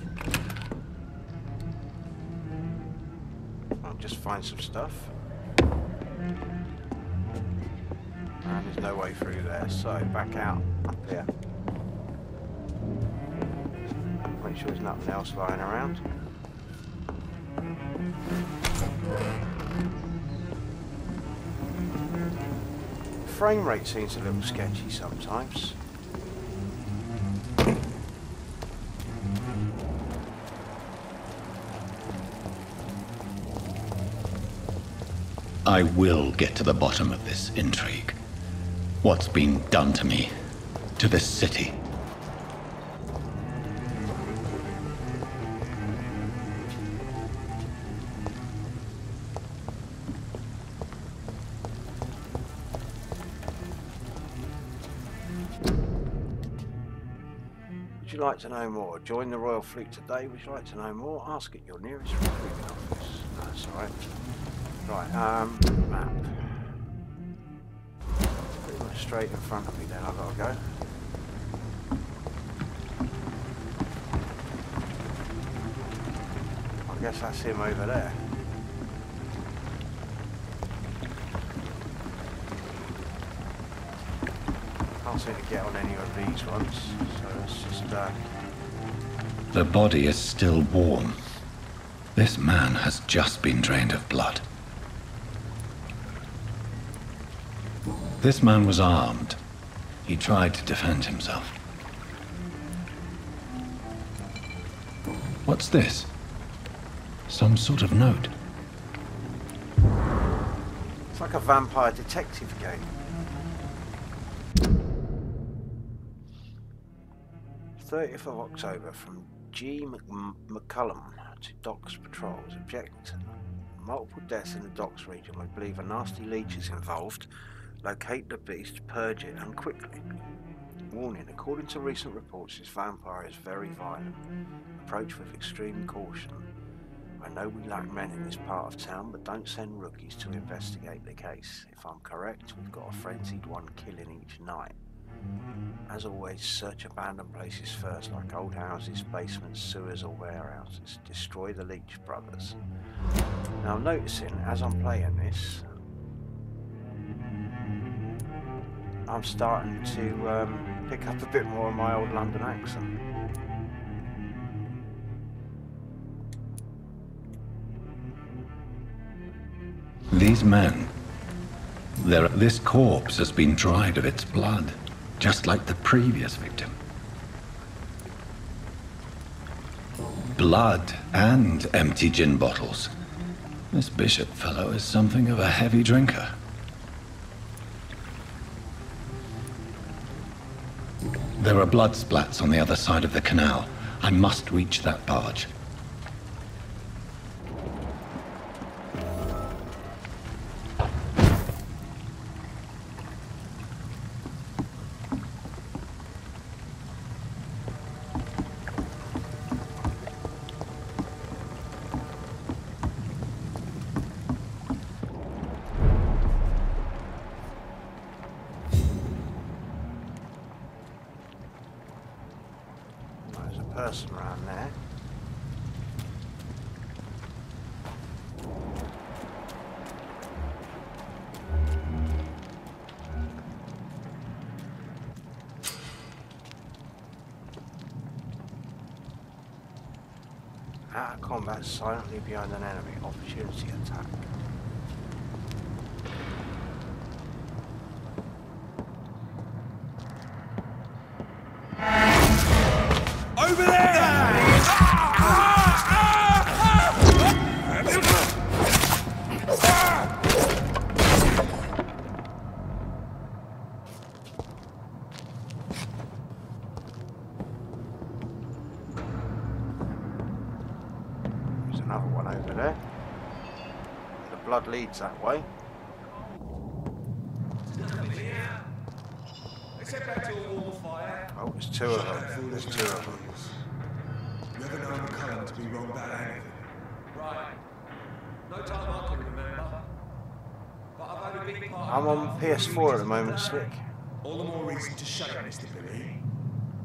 I'll just find some stuff. And there's no way through there, so back out up here. Make sure there's nothing else lying around. Frame rate seems a little sketchy sometimes. I will get to the bottom of this intrigue. What's been done to me, to this city. Would you like to know more? Join the Royal Fleet today. Would you like to know more? Ask at your nearest recruitment office. That's alright. Right, map. Pretty much straight in front of me then, I've got to go. I guess that's him over there. Can't seem to get on any of these ones, so let's just The body is still warm. This man has just been drained of blood. This man was armed. He tried to defend himself. What's this? Some sort of note. It's like a vampire detective game. 30th of October from G. McCullum to Doc's patrols. Object: multiple deaths in the Docks region. We believe a nasty leech is involved. Locate the beast, purge it, and quickly. Warning: according to recent reports, this vampire is very violent. Approach with extreme caution. I know we lack men in this part of town, but don't send rookies to investigate the case. If I'm correct, we've got a frenzied one killing each night. As always, search abandoned places first, like old houses, basements, sewers, or warehouses. Destroy the Leech brothers. Now, I'm noticing as I'm playing this, I'm starting to pick up a bit more of my old London accent. These men, this corpse has been dried of its blood, just like the previous victim. Blood and empty gin bottles. This Bishop fellow is something of a heavy drinker. There are blood splats on the other side of the canal. I must reach that barge. Person around there. Out of combat, silently behind an enemy. Opportunity attack. Over there! another one over there. The blood leads that way. Oh, there's two of them. There's two of them. Never known McCullum to be wrong about anything. Right. No time I can remember. But I've only been part I'm on PS4 at the moment, Slick. All the more reason to shut it, Mr. Billy.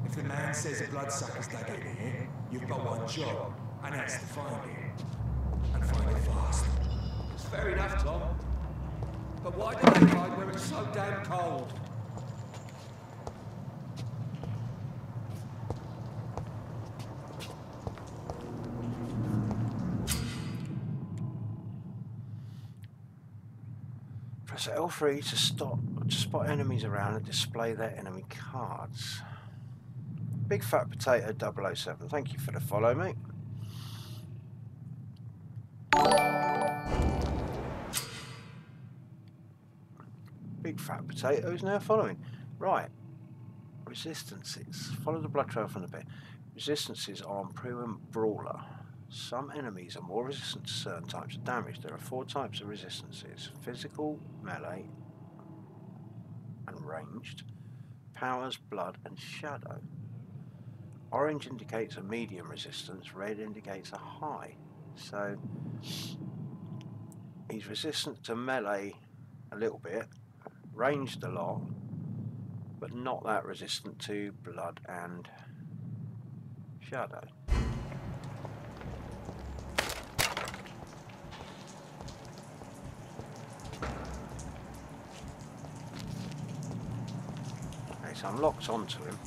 If the man says a bloodsucker's dug in here, you've got one job, and that's to find it. And find it fast. It's fair enough, Tom. But why do they hide where it's so damn cold? Press L3 to spot enemies around and display their enemy cards. Big Fat Potato 007, thank you for the follow, mate. Big Fat Potato is now following. Right. Resistances. Follow the blood trail from the bed. Resistances on Prue and Brawler. Some enemies are more resistant to certain types of damage. There are 4 types of resistances. Physical, melee, and ranged. Powers, blood, and shadow. Orange indicates a medium resistance. Red indicates a high. So, he's resistant to melee a little bit. Ranged a lot. But not that resistant to blood and shadow. So I'm locked onto him.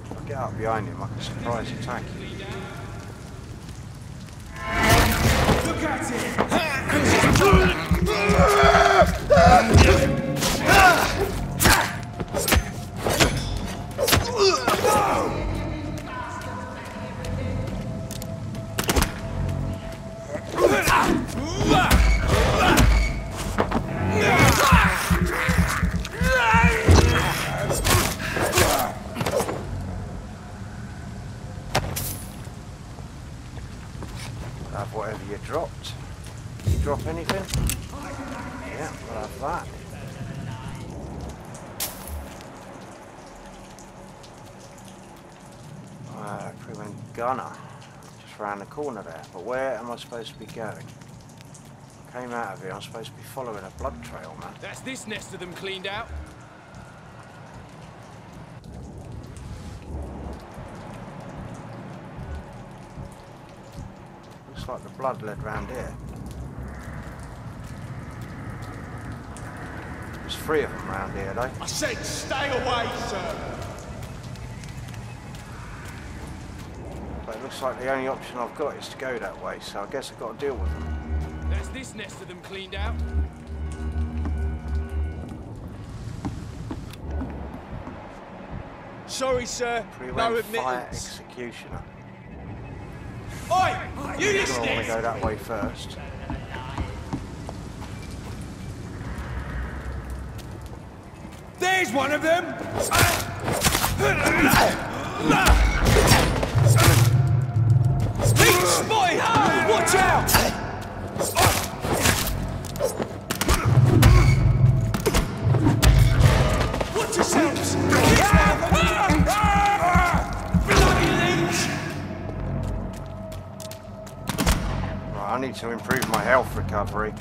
If I get up behind him, I can surprise attack him. Look at it! Have whatever you dropped. You drop anything? Yeah, we'll have that. Proven gunner. Just round the corner there. But where am I supposed to be going? Came out of here, I'm supposed to be following a blood trail, man. That's this nest of them cleaned out. Looks like the blood led round here. There's 3 of them round here, though. I said stay away, sir! But it looks like the only option I've got is to go that way, so I guess I've got to deal with them. There's this nest of them cleaned out. Sorry, sir. No Pre-went fire admittance. executioner. Oi! You I listening? want to go that way first. There's one of them! He's spotted! Watch out! Watch yourselves! Bloody leech! Right, I need to improve my health recovery.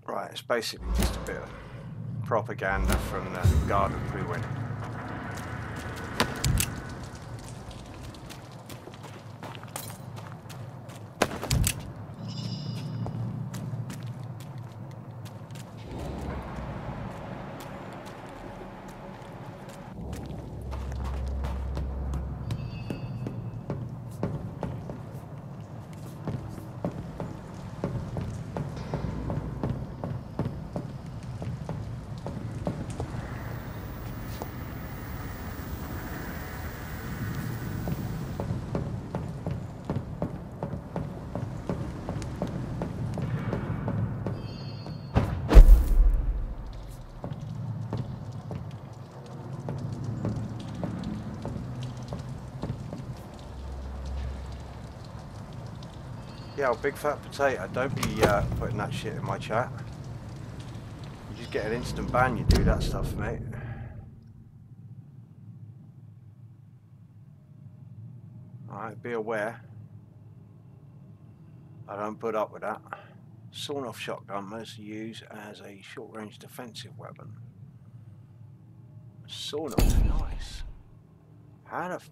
Right, it's basically just a bit of propaganda from the Guard of Pre-Win. Bloody hell, big fat potato. Don't be putting that shit in my chat. You just get an instant ban, you do that stuff, mate. Alright, be aware. I don't put up with that. Sawn-off shotgun mostly used as a short-range defensive weapon. Sawn-off, nice. How the f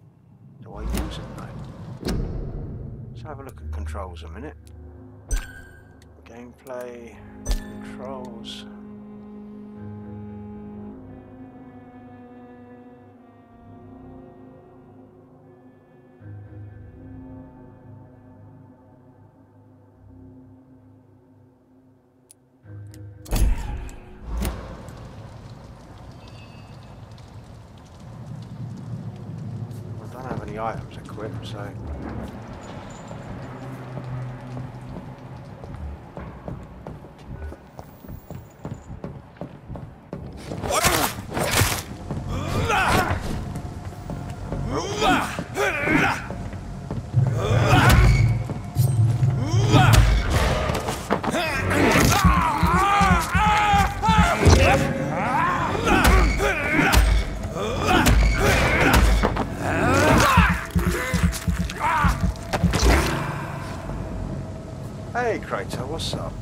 do I use it, mate? Let's have a look at controls a minute. Gameplay, controls. Items equipped, so hey Crater, what's up?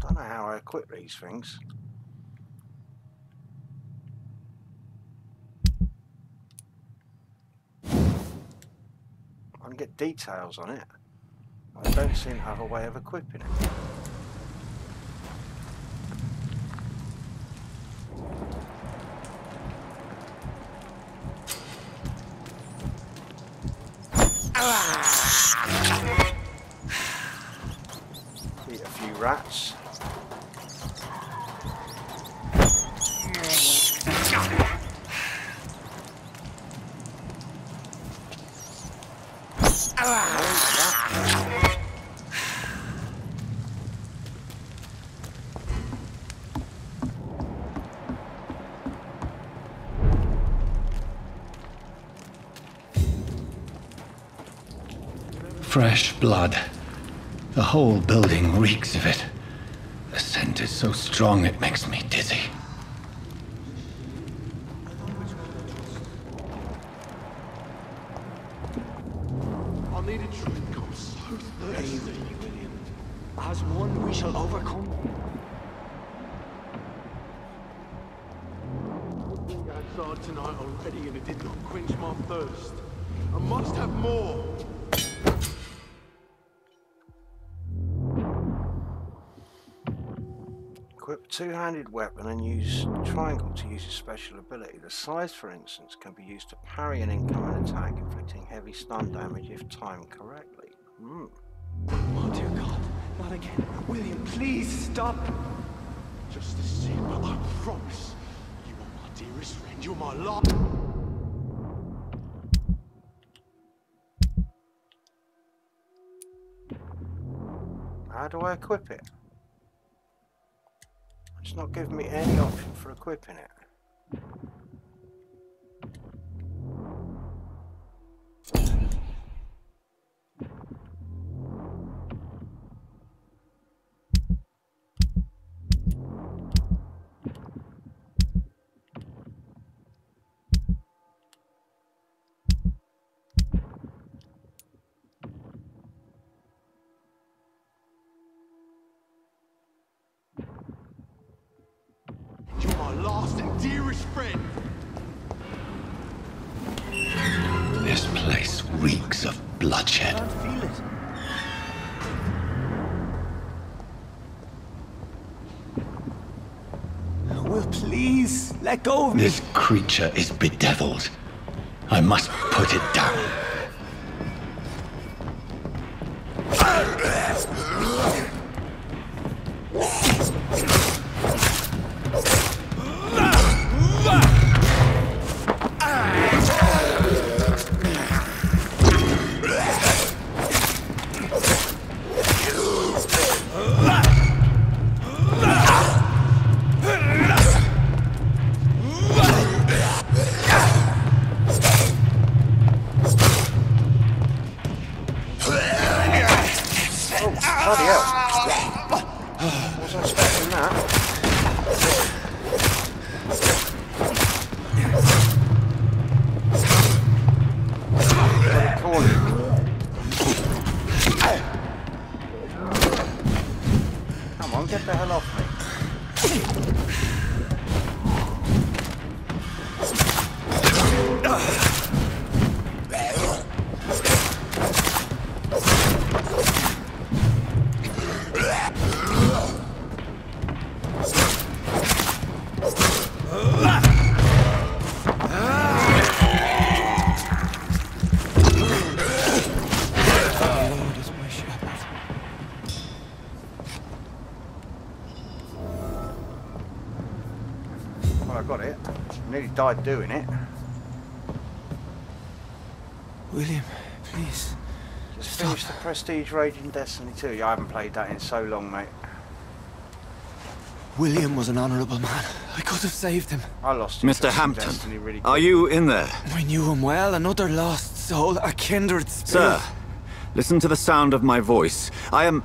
I don't know how I equip these things. I can get details on it. I don't seem to have a way of equipping it. Eat a few rats. Fresh blood. The whole building reeks of it. The scent is so strong it makes me dizzy. I need a drink. I'm so thirsty. As one, we shall overcome. Outside tonight already, and it did not quench my thirst. I must have more. Equip a two-handed weapon and use triangle to use a special ability. The size, for instance, can be used to parry an incoming attack, inflicting heavy stun damage if timed correctly. Oh dear God, not again. William, please stop. Just a sip, but I promise. You are my dearest friend, you're my love. How do I equip it? It's not giving me any option for equipping it. You're my last and dearest friend. This place reeks of bloodshed. I don't feel it. please, let go of me. This creature is bedeviled. I must put it down. Bloody hell. Wasn't expecting that. Come on, get the hell off me. Died doing it. William, please. Just finished the Prestige Raid in Destiny 2. I haven't played that in so long, mate. William was an honourable man. I could have saved him. I lost Mr. Hampton, really are you in there? I knew him well. Another lost soul, a kindred spirit. Sir, listen to the sound of my voice. I'm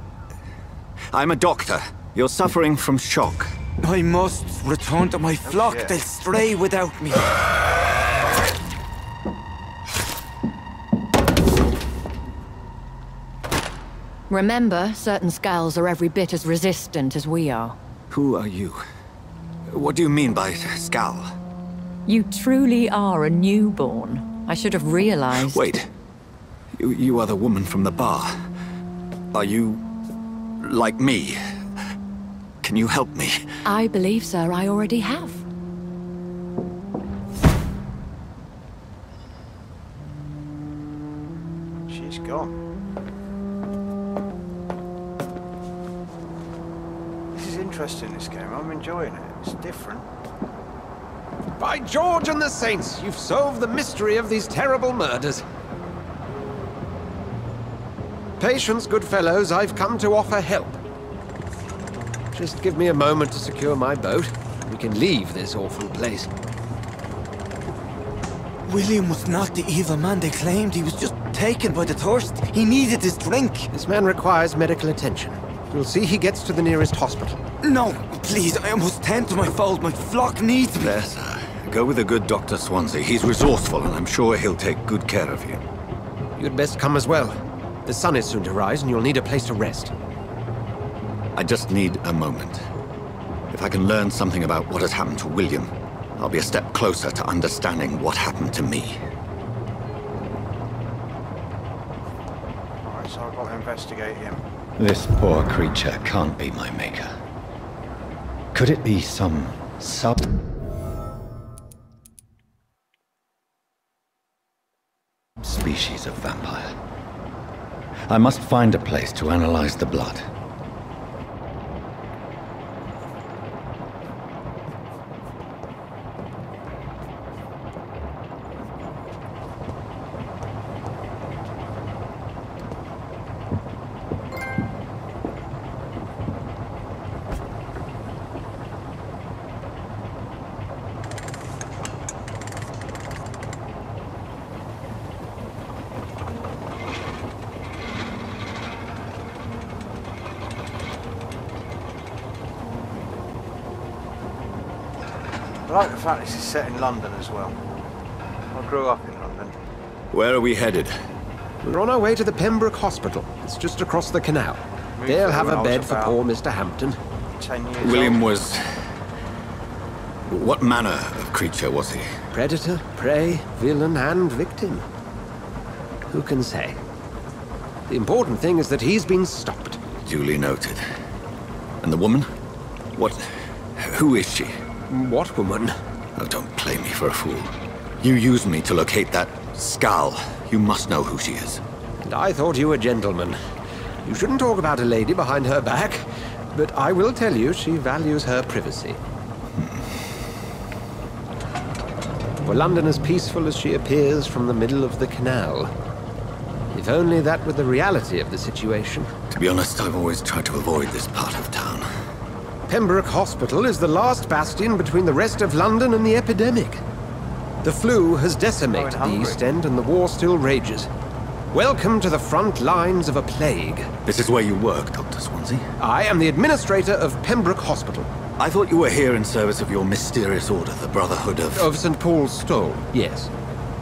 a doctor. You're suffering from shock. I must return to my flock. Yeah. They'll stray without me. Remember, certain skals are every bit as resistant as we are. Who are you? What do you mean by skal? You truly are a newborn. I should have realized. Wait. You are the woman from the bar. Are you like me? Can you help me? I believe, sir, I already have. She's gone. This is interesting, this game. I'm enjoying it. It's different. By George and the Saints, you've solved the mystery of these terrible murders. Patience, good fellows, I've come to offer help. Just give me a moment to secure my boat. We can leave this awful place. William was not the evil man they claimed. He was just taken by the thirst. He needed his drink. This man requires medical attention. We'll see he gets to the nearest hospital. No, please, I must tend to my fold. My flock needs me. There, sir. Go with the good Dr. Swansea. He's resourceful, and I'm sure he'll take good care of you. You'd best come as well. The sun is soon to rise, and you'll need a place to rest. I just need a moment. If I can learn something about what has happened to William, I'll be a step closer to understanding what happened to me. Alright, so I've got to investigate him. This poor creature can't be my maker. Could it be some species of vampire? I must find a place to analyze the blood. I like the fact this is set in London as well. I grew up in London. Where are we headed? We're on our way to the Pembroke Hospital. It's just across the canal. They'll have a bed for poor Mr. Hampton. 10 years William old. was... What manner of creature was he? Predator, prey, villain, and victim. Who can say? The important thing is that he's been stopped. Duly noted. And the woman? What... Who is she? What woman? Oh, don't play me for a fool. You used me to locate that skal. You must know who she is. And I thought you a gentleman. You shouldn't talk about a lady behind her back, but I will tell you she values her privacy. Were London as peaceful as she appears from the middle of the canal? If only that were the reality of the situation. To be honest, I've always tried to avoid this part of town. Pembroke Hospital is the last bastion between the rest of London and the epidemic. The flu has decimated the East End and the war still rages. Welcome to the front lines of a plague. This is where you work, Dr. Swansea? I am the administrator of Pembroke Hospital. I thought you were here in service of your mysterious order, the Brotherhood of... Of St. Paul's Stole, yes.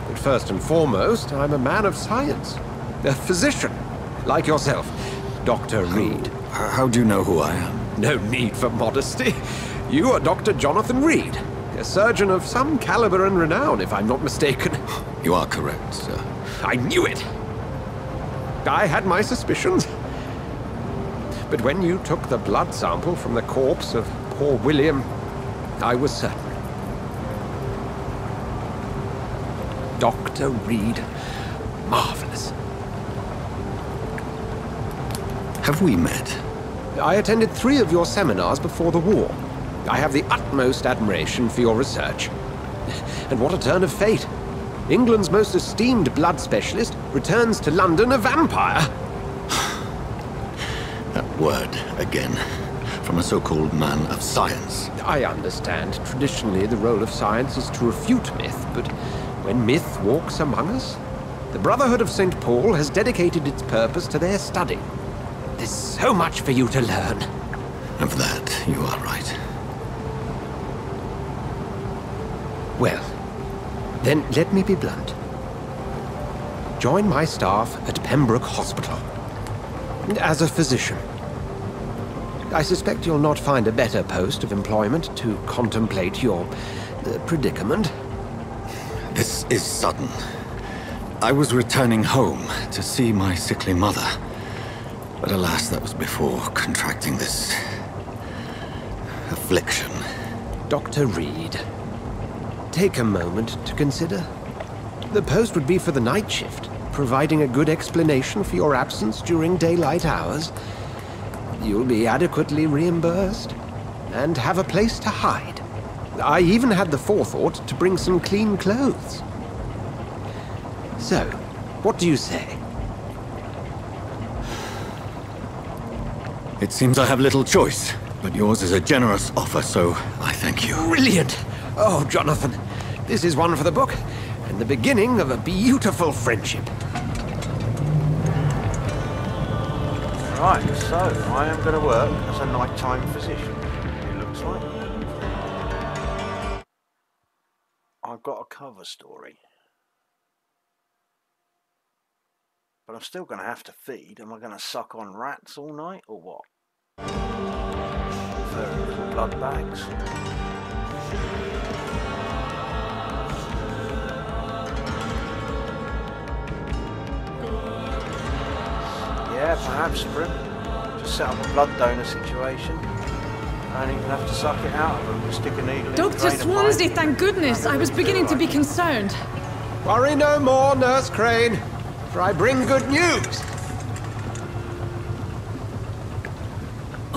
But first and foremost, I'm a man of science. A physician, like yourself, Dr. Reid. How do you know who I am? No need for modesty. You are Dr. Jonathan Reid, a surgeon of some caliber and renown, if I'm not mistaken. You are correct, sir. I knew it! I had my suspicions. But when you took the blood sample from the corpse of poor William, I was certain. Dr. Reid. Marvelous. Have we met? I attended 3 of your seminars before the war. I have the utmost admiration for your research. And what a turn of fate. England's most esteemed blood specialist returns to London a vampire. That word again. From a so-called man of science. I understand. Traditionally, the role of science is to refute myth, but when myth walks among us, the Brotherhood of St. Paul has dedicated its purpose to their study. There's so much for you to learn. Of that, you are right. Well, then let me be blunt. Join my staff at Pembroke Hospital. As a physician. I suspect you'll not find a better post of employment to contemplate your predicament. This is sudden. I was returning home to see my sickly mother. But alas, that was before contracting this... affliction. Dr. Reid, take a moment to consider. The post would be for the night shift, providing a good explanation for your absence during daylight hours. You'll be adequately reimbursed, and have a place to hide. I even had the forethought to bring some clean clothes. So, what do you say? It seems I have little choice, but yours is a generous offer, so I thank you. Brilliant! Oh, Jonathan, this is one for the book, and the beginning of a beautiful friendship. Right, so I am going to work as a nighttime physician, it looks like. I've got a cover story. But I'm still going to have to feed. Am I going to suck on rats all night, or what? Very little blood bags. Yeah, perhaps, Prim. Just set up a blood donor situation. I don't even have to suck it out of them. Stick a needle in. Dr. Swansea, thank goodness. I was beginning to be concerned. Worry no more, Nurse Crane, for I bring good news.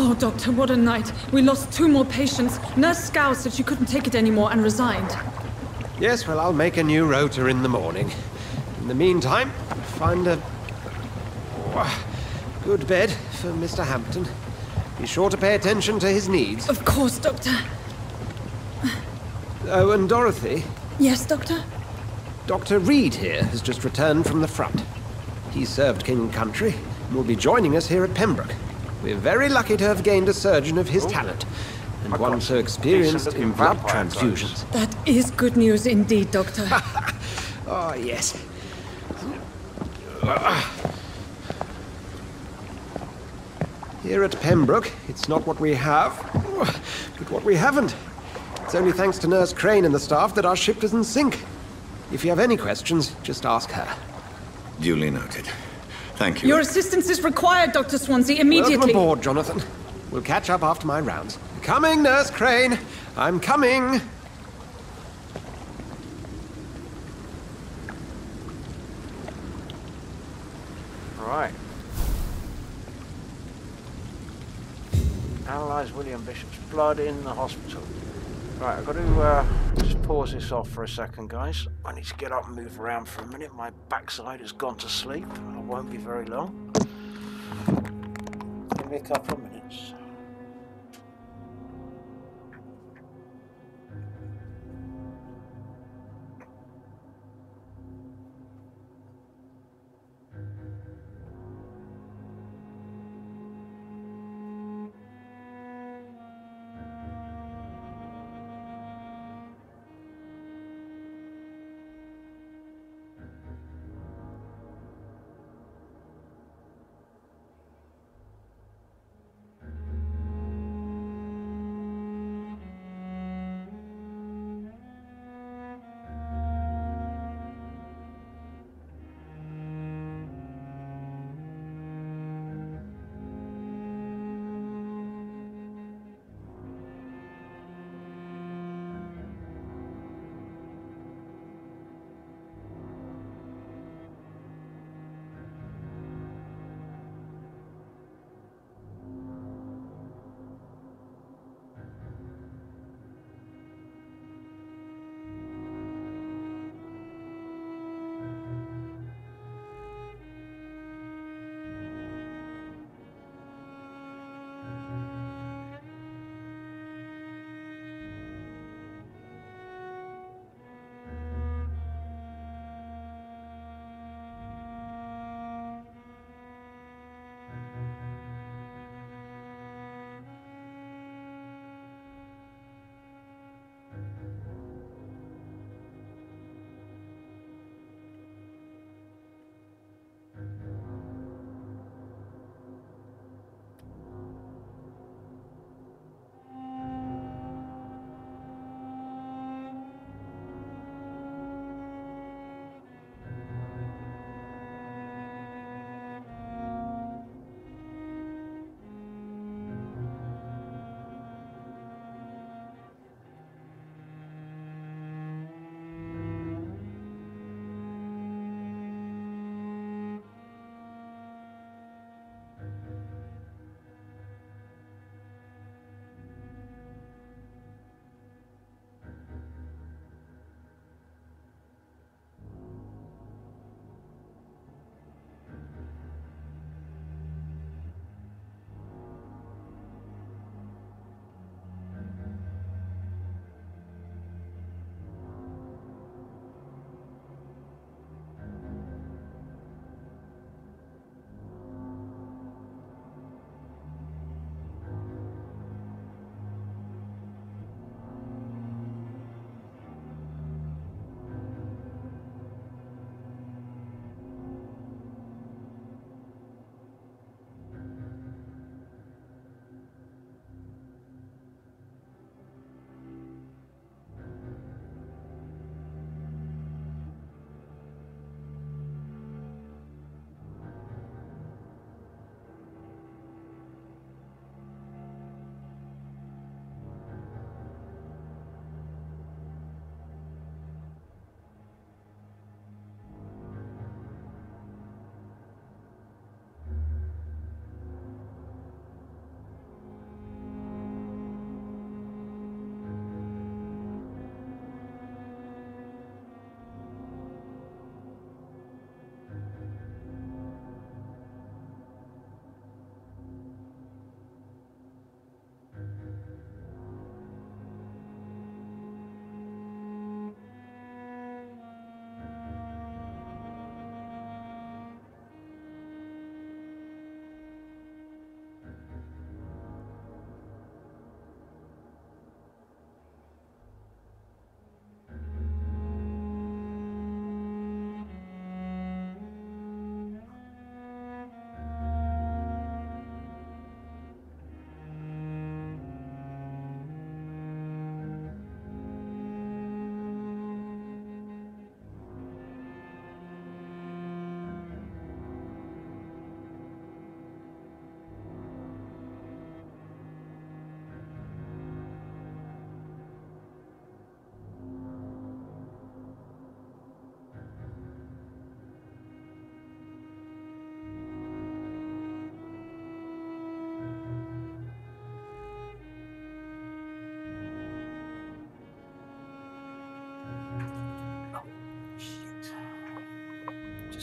Oh, Doctor, what a night. We lost 2 more patients. Nurse Skals said she couldn't take it anymore and resigned. Yes, well, I'll make a new rota in the morning. In the meantime, find a good bed for Mr. Hampton. Be sure to pay attention to his needs. Of course, Doctor. Oh, and Dorothy? Yes, Doctor? Dr. Reid here has just returned from the front. He served King and Country and will be joining us here at Pembroke. We're very lucky to have gained a surgeon of his talent, and one so experienced in blood transfusions. That is good news indeed, Doctor. Oh, yes. Here at Pembroke, it's not what we have, but what we haven't. It's only thanks to Nurse Crane and the staff that our ship doesn't sink. If you have any questions, just ask her. Duly noted. Thank you. Your assistance is required, Dr. Swansea, immediately. Welcome aboard, Jonathan. We'll catch up after my rounds. Coming, Nurse Crane. I'm coming! Right. Analyse William Bishop's blood in the hospital. Right, I've got to just pause this off for a second, guys. I need to get up and move around for a minute. My backside has gone to sleep. I won't be very long. Give me a couple of minutes.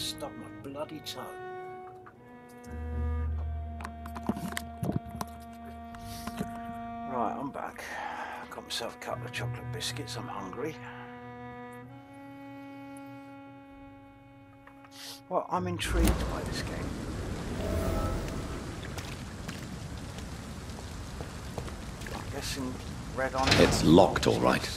Stub my bloody toe. Right, I'm back. Got myself a couple of chocolate biscuits. I'm hungry. Well, I'm intrigued by this game. I'm guessing red on it. It's locked, all right.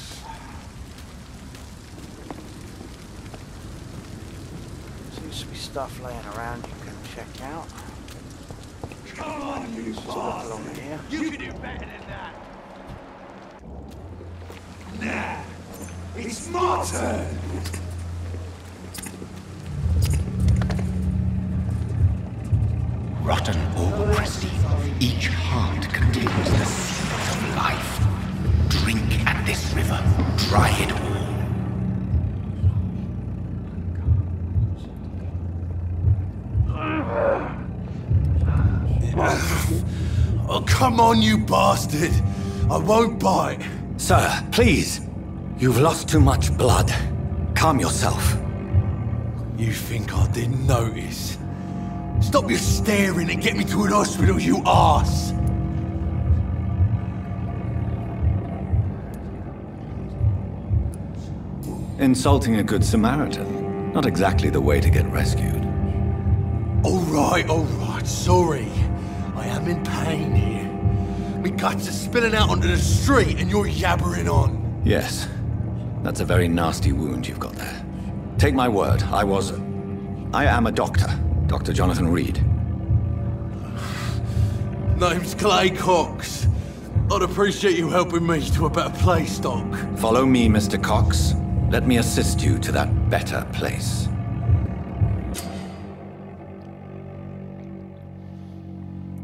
Seems to be stuff laying around you can check out. Come on, you bastard! Along here. You can do better than that. Nah, it's my turn. Rotten or pristine, each heart contains the secret of life. Drink at this river, try it all. Oh, come on, you bastard! I won't bite. Sir, please. You've lost too much blood. Calm yourself. You think I didn't notice? Stop your staring and get me to an hospital, you arse! Insulting a good Samaritan. Not exactly the way to get rescued. Alright, sorry. I am in pain here. Me guts are spilling out onto the street and you're yabbering on. Yes. That's a very nasty wound you've got there. Take my word, I am a doctor. Dr. Jonathan Reid. Name's Clay Cox. I'd appreciate you helping me to a better place, Doc. Follow me, Mr. Cox. Let me assist you to that better place.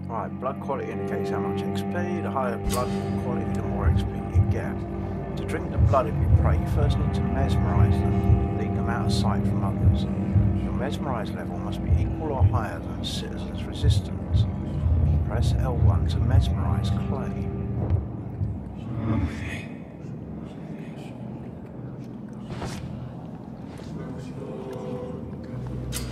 Right, blood quality indicates how much XP. The higher blood quality, the more XP you get. To drink the blood of your prey, you first need to mesmerise them, lead them out of sight from others. Your mesmerised level must be equal or higher than the citizen's resistance. Press L1 to mesmerise Clay.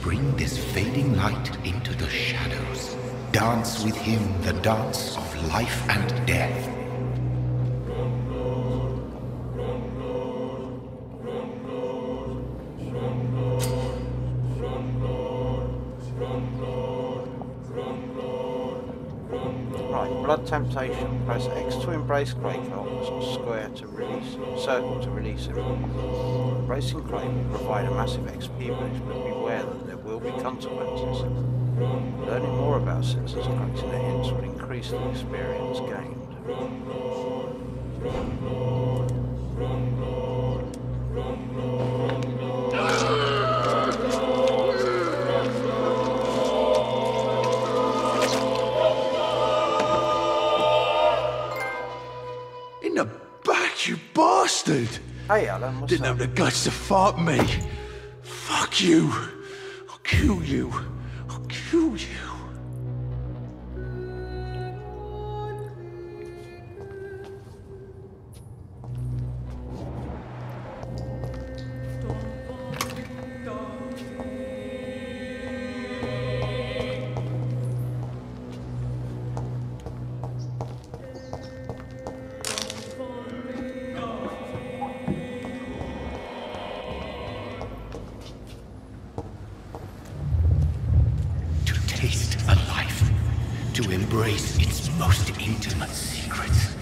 Bring this fading light into the shadows. Dance with him the dance of life and death. Blood temptation. Press X to embrace Clay Cox or square to release him. Circle to release him. Embracing Clay will provide a massive XP boost, but beware that there will be consequences. Learning more about citizens and collecting their hints will increase the experience gained. You bastard! Hey Alan, what's Didn't up? have the guts to fight me. Fuck you. I'll kill you. I'll kill you. Embrace its most intimate secrets.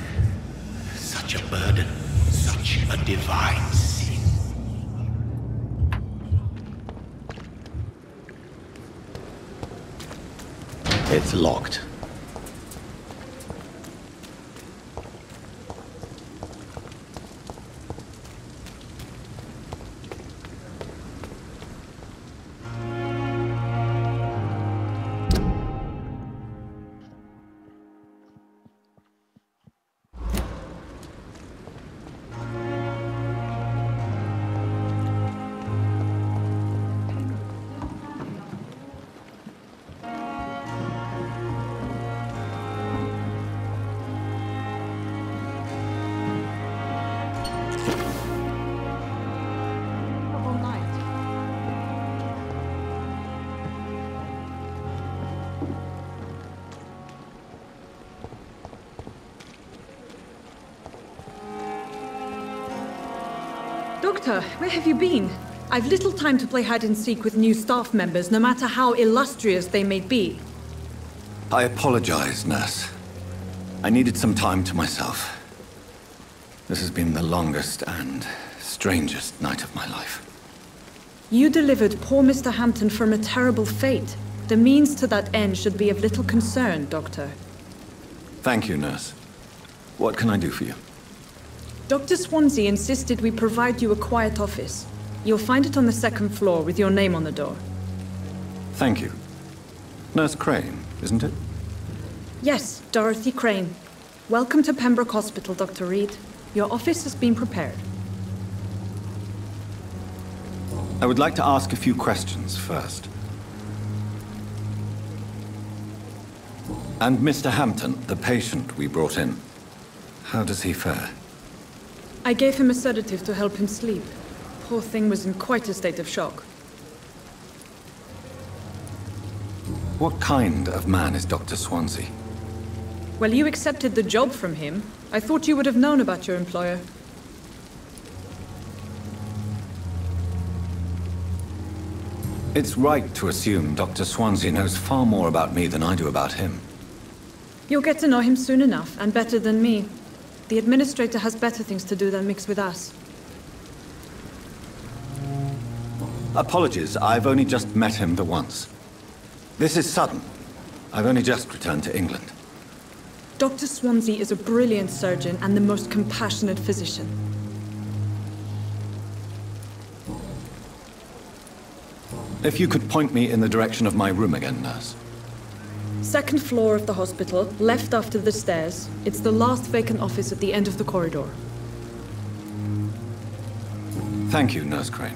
Such a burden, such a divine sin. It's locked. Doctor, where have you been? I've little time to play hide and seek with new staff members, no matter how illustrious they may be. I apologize, nurse. I needed some time to myself. This has been the longest and strangest night of my life. You delivered poor Mr. Hampton from a terrible fate. The means to that end should be of little concern, Doctor. Thank you, nurse. What can I do for you? Dr. Swansea insisted we provide you a quiet office. You'll find it on the second floor with your name on the door. Thank you. Nurse Crane, isn't it? Yes, Dorothy Crane. Welcome to Pembroke Hospital, Dr. Reid. Your office has been prepared. I would like to ask a few questions first. And Mr. Hampton, the patient we brought in, how does he fare? I gave him a sedative to help him sleep. Poor thing was in quite a state of shock. What kind of man is Dr. Swansea? Well, you accepted the job from him. I thought you would have known about your employer. It's right to assume Dr. Swansea knows far more about me than I do about him. You'll get to know him soon enough, and better than me. The administrator has better things to do than mix with us. Apologies, I've only just met him the once. This is sudden. I've only just returned to England. Dr. Swansea is a brilliant surgeon and the most compassionate physician. If you could point me in the direction of my room again, nurse. Second floor of the hospital, left after the stairs. It's the last vacant office at the end of the corridor. Thank you, Nurse Crane.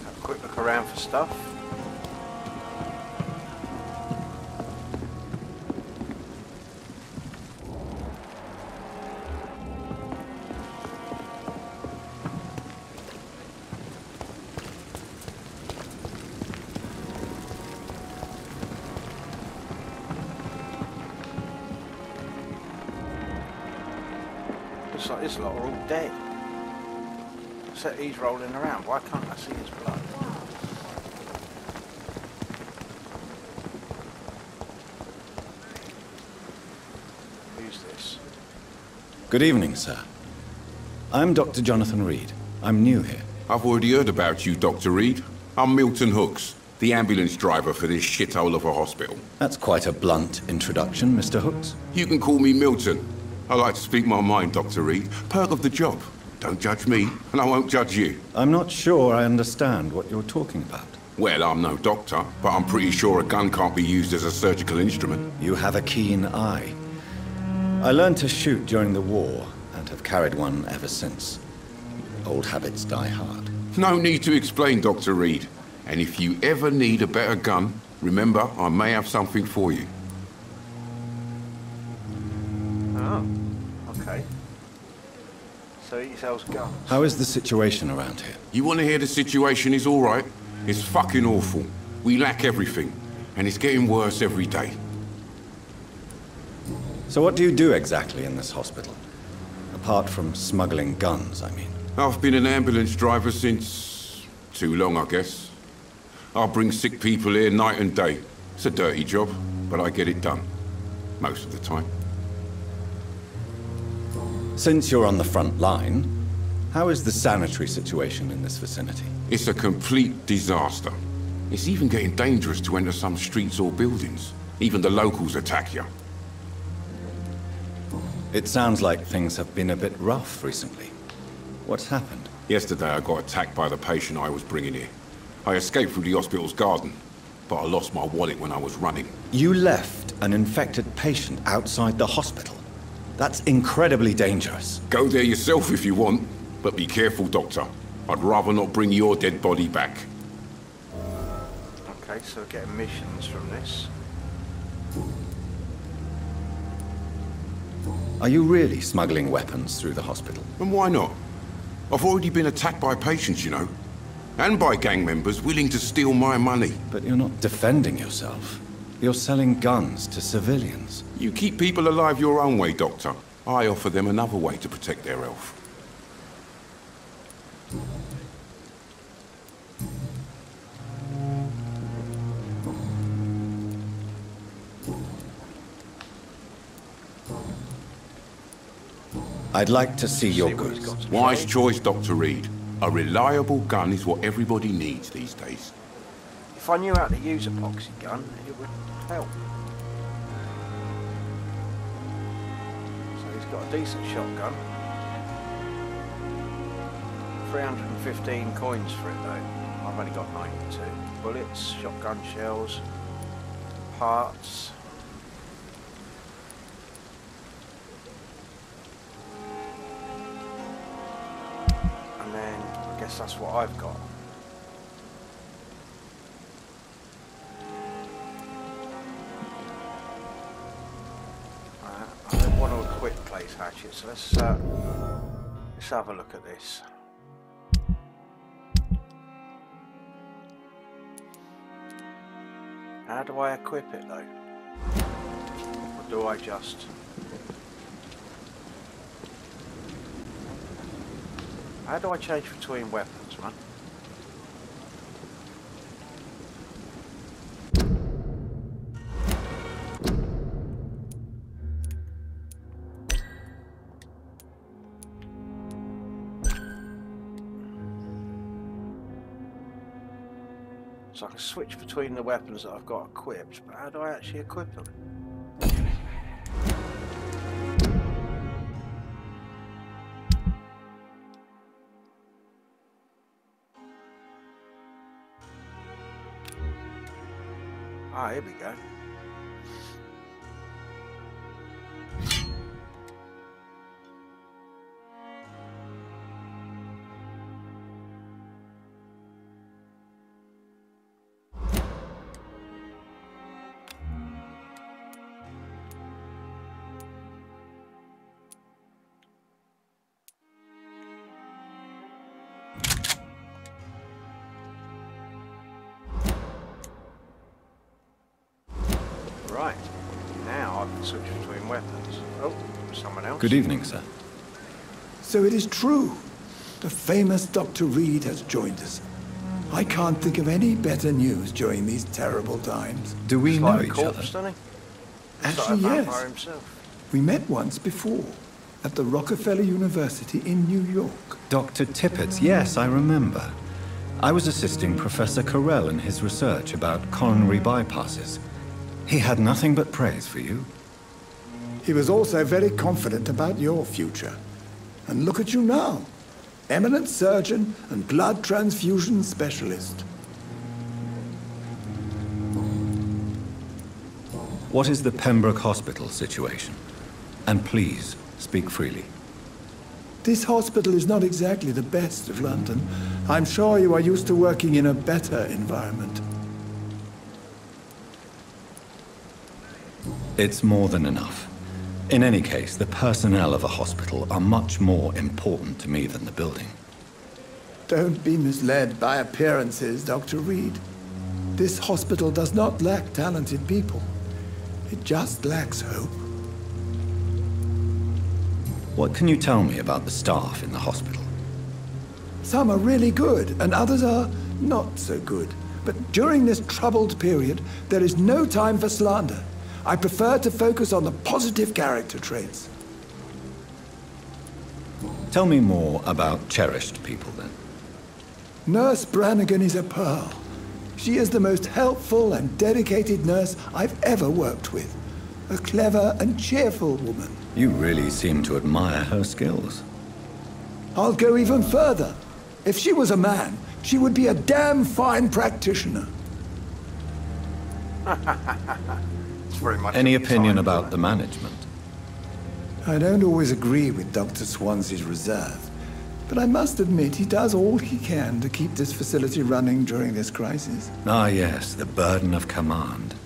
Have a quick look around for stuff. Looks like this lot are all dead. So he's rolling around. Why can't I see his blood? Who's this? Good evening, sir. I'm Dr. Jonathan Reid. I'm new here. I've already heard about you, Dr. Reid. I'm Milton Hooks, the ambulance driver for this shithole of a hospital. That's quite a blunt introduction, Mr. Hooks. You can call me Milton. I like to speak my mind, Dr. Reid. Perk of the job. Don't judge me, and I won't judge you. I'm not sure I understand what you're talking about. Well, I'm no doctor, but I'm pretty sure a gun can't be used as a surgical instrument. You have a keen eye. I learned to shoot during the war, and have carried one ever since. Old habits die hard. No need to explain, Dr. Reid. And if you ever need a better gun, remember, I may have something for you. Oh, okay. So he sells guns. How is the situation around here? You want to hear the situation is all right? It's fucking awful. We lack everything, and it's getting worse every day. So what do you do exactly in this hospital? Apart from smuggling guns, I mean. I've been an ambulance driver since... too long, I guess. I bring sick people here night and day. It's a dirty job, but I get it done. Most of the time. Since you're on the front line, how is the sanitary situation in this vicinity? It's a complete disaster. It's even getting dangerous to enter some streets or buildings. Even the locals attack you. It sounds like things have been a bit rough recently. What's happened? Yesterday I got attacked by the patient I was bringing here. I escaped through the hospital's garden, but I lost my wallet when I was running. You left an infected patient outside the hospital? That's incredibly dangerous. Go there yourself if you want, but be careful, Doctor. I'd rather not bring your dead body back. Okay, so we're getting missions from this. Are you really smuggling weapons through the hospital? And why not? I've already been attacked by patients, you know. And by gang members willing to steal my money. But you're not defending yourself. You're selling guns to civilians. You keep people alive your own way, Doctor. I offer them another way to protect their health. I'd like to see your goods. Wise choice, Dr. Reid. A reliable gun is what everybody needs these days. If I knew how to use a poxy gun, it would help. So he's got a decent shotgun. 315 coins for it though. I've only got 92. Bullets, shotgun shells, parts. And then I guess that's what I've got. I don't want to equip place hatchets, so let's have a look at this. How do I equip it though? Or do I just... How do I change between weapons, man? So I can switch between the weapons that I've got equipped, but how do I actually equip them? Ah, here we go. Right, now I can switch between weapons. Oh, someone else. Good evening, sir. So it is true. The famous Dr. Reid has joined us. I can't think of any better news during these terrible times. Do we It's know like a each corpse, other? doesn't he? Actually, like a yes. vampire himself. We met once before at the Rockefeller University in New York. Dr. Tippett, yes, I remember. I was assisting Professor Carell in his research about coronary bypasses. He had nothing but praise for you. He was also very confident about your future. And look at you now. Eminent surgeon and blood transfusion specialist. What is the Pembroke Hospital situation? And please, speak freely. This hospital is not exactly the best of London. I'm sure you are used to working in a better environment. It's more than enough. In any case, the personnel of a hospital are much more important to me than the building. Don't be misled by appearances, Dr. Reid. This hospital does not lack talented people. It just lacks hope. What can you tell me about the staff in the hospital? Some are really good, and others are not so good. But during this troubled period, there is no time for slander. I prefer to focus on the positive character traits. Tell me more about cherished people, then. Nurse Brannigan is a pearl. She is the most helpful and dedicated nurse I've ever worked with. A clever and cheerful woman. You really seem to admire her skills. I'll go even further. If she was a man, she would be a damn fine practitioner. Any opinion about the management? I don't always agree with Dr. Swansea's reserve, but I must admit he does all he can to keep this facility running during this crisis. Ah, yes, the burden of command.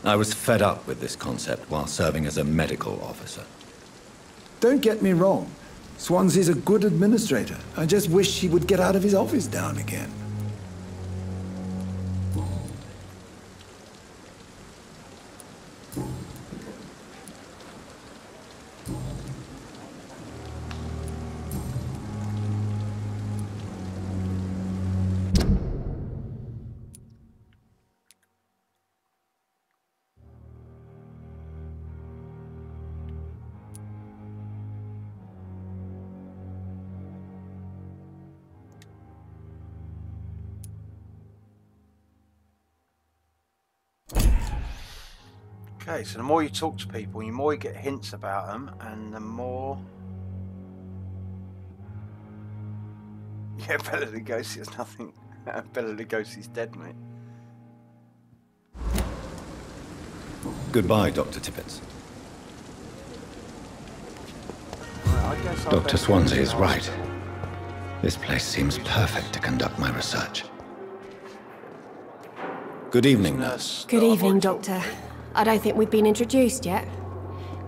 I was fed up with this concept while serving as a medical officer. Don't get me wrong. Swansea's a good administrator. I just wish he would get out of his office now and again. Okay, so the more you talk to people, the more you get hints about them, and the more... Yeah, Bela Lugosi's is nothing. Bela Lugosi's dead, mate. Goodbye, Dr. Tippett. Right, Dr. Swansea is right. This place seems perfect to conduct my research. Good evening, nurse. Good evening, Doctor. I don't think we've been introduced yet.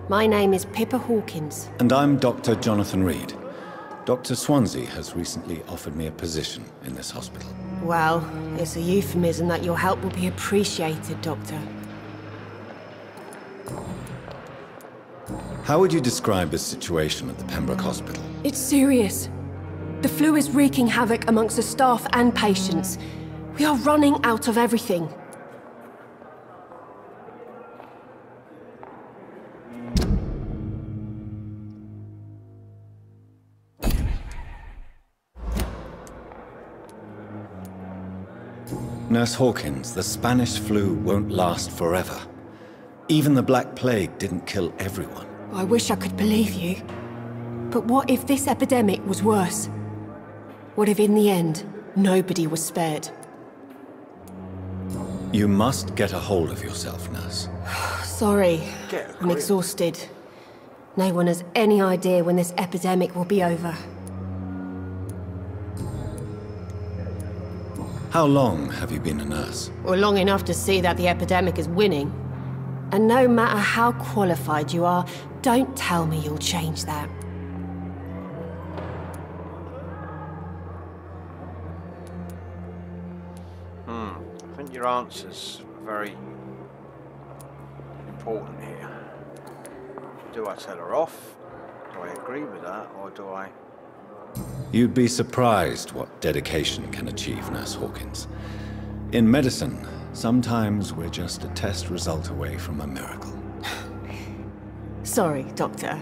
My name is Pippa Hawkins. And I'm Dr. Jonathan Reid. Dr. Swansea has recently offered me a position in this hospital. Well, it's a euphemism that your help will be appreciated, Doctor. How would you describe the situation at the Pembroke Hospital? It's serious. The flu is wreaking havoc amongst the staff and patients. We are running out of everything. Nurse Hawkins, the Spanish flu won't last forever. Even the Black Plague didn't kill everyone. I wish I could believe you. But what if this epidemic was worse? What if in the end, nobody was spared? You must get a hold of yourself, nurse. Sorry, I'm exhausted. No one has any idea when this epidemic will be over. How long have you been a nurse? Well, long enough to see that the epidemic is winning. And no matter how qualified you are, don't tell me you'll change that. I think your answer's very important here. Do I tell her off? Do I agree with that, or do I... You'd be surprised what dedication can achieve, Nurse Hawkins. In medicine, sometimes we're just a test result away from a miracle. Sorry, Doctor.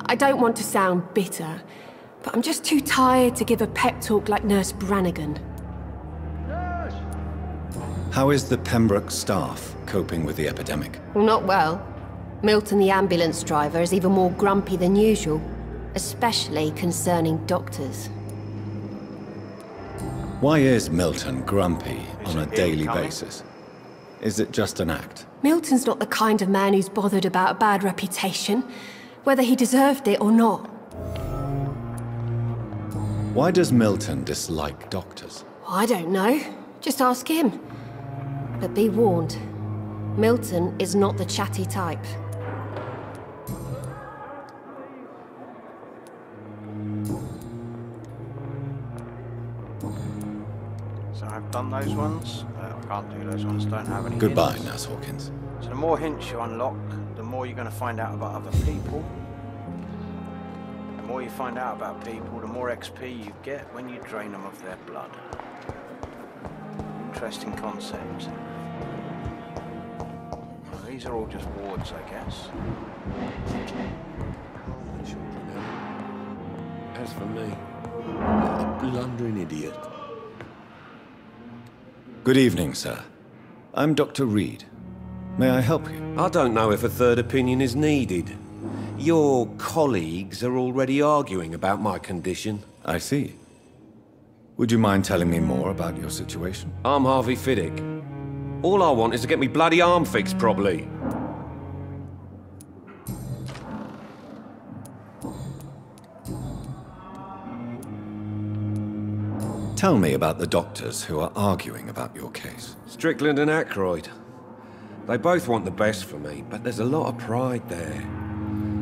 I don't want to sound bitter, but I'm just too tired to give a pep talk like Nurse Brannigan. How is the Pembroke staff coping with the epidemic? Well, not well. Milton, the ambulance driver, is even more grumpy than usual, especially concerning doctors. Why is Milton grumpy on a daily basis? Is it just an act? Milton's not the kind of man who's bothered about a bad reputation, whether he deserved it or not. Why does Milton dislike doctors? I don't know. Just ask him. But be warned, Milton is not the chatty type. So I've done those ones. I can't do those ones, don't have any Goodbye, hints. Nurse Hawkins. So the more hints you unlock, the more you're going to find out about other people. The more you find out about people, the more XP you get when you drain them of their blood. Interesting concept. Well, these are all just wards, I guess. As for me, a blundering idiot. Good evening, sir. I'm Dr. Reid. May I help you? I don't know if a third opinion is needed. Your colleagues are already arguing about my condition. I see. Would you mind telling me more about your situation? I'm Harvey Fiddick. All I want is to get me bloody arm fixed properly. Tell me about the doctors who are arguing about your case. Strickland and Aykroyd. They both want the best for me, but there's a lot of pride there.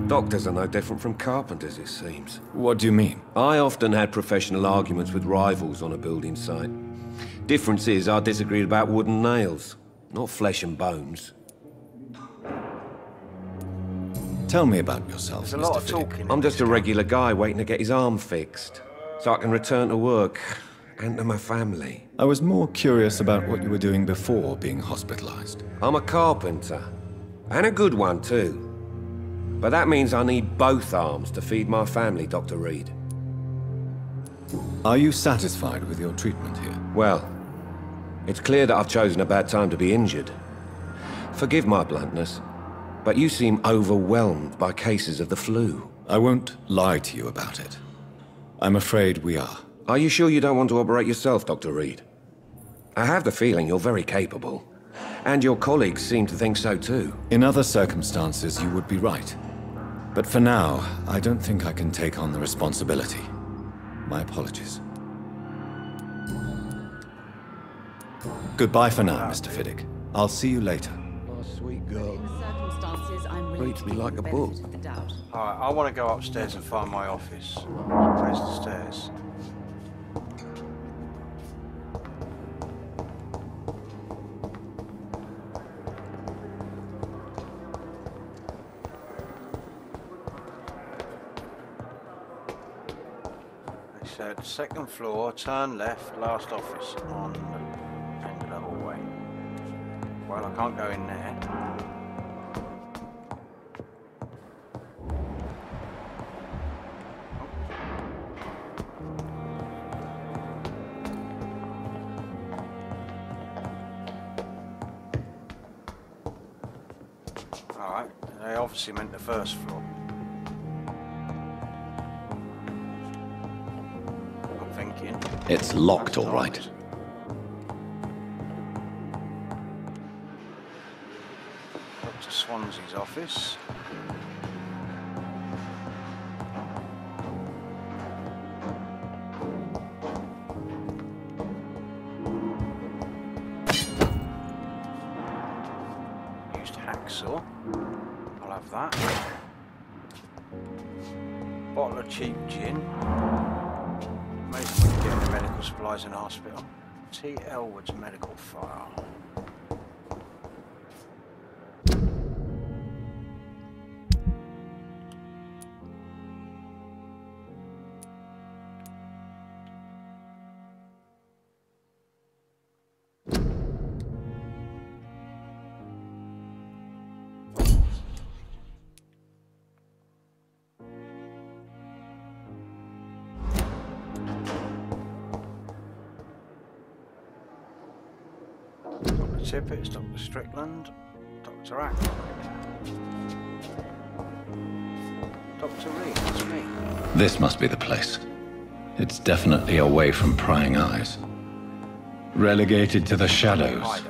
Doctors are no different from carpenters, it seems. What do you mean? I often had professional arguments with rivals on a building site. Difference is, I disagreed about wooden nails, not flesh and bones. Tell me about yourself, There's a lot of talking. I'm just a regular guy waiting to get his arm fixed, so I can return to work and to my family. I was more curious about what you were doing before being hospitalized. I'm a carpenter, and a good one too. But that means I need both arms to feed my family, Dr. Reid. Are you satisfied with your treatment here? Well, it's clear that I've chosen a bad time to be injured. Forgive my bluntness, but you seem overwhelmed by cases of the flu. I won't lie to you about it. I'm afraid we are. Are you sure you don't want to operate yourself, Dr. Reid? I have the feeling you're very capable. And your colleagues seem to think so too. In other circumstances, you would be right. But for now, I don't think I can take on the responsibility. My apologies. Goodbye for now, Mr. Fiddick. I'll see you later. Oh, sweet girl. In the circumstances, I'm willing Reads to me give like you a the book. benefit of the doubt. Alright, I want to go upstairs and find my office. Where's the stairs? They said second floor, turn left, last office on the end of the hallway. Well, I can't go in there. Alright, they obviously meant the first floor. I'm thinking. It's locked, all right. Dr. Swansea's office. Used hacksaw. I'll have that. Bottle of cheap gin. Amazing when you get the medical supplies in a hospital. T. Elwood's medical file. Tippett, Dr. Strickland, Dr. Ackroyd. Dr. Reid, it's me. This must be the place. It's definitely away from prying eyes. Relegated to the shadows.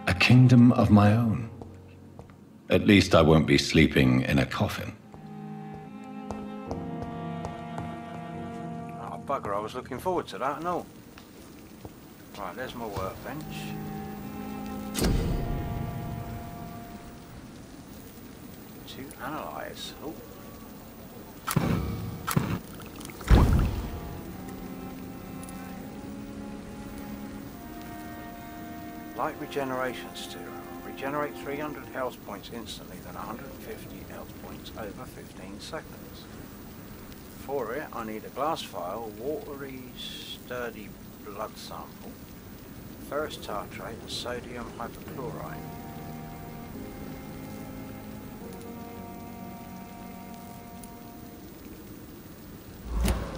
A kingdom of my own. At least I won't be sleeping in a coffin. Oh, bugger, I was looking forward to that and all. Right, there's my workbench. To analyse. Oh. Light regeneration serum. Regenerate 300 health points instantly, then 150 health points over 15 seconds. For it, I need a glass vial, watery, sturdy blood sample, ferrous tartrate, and sodium hypochlorite.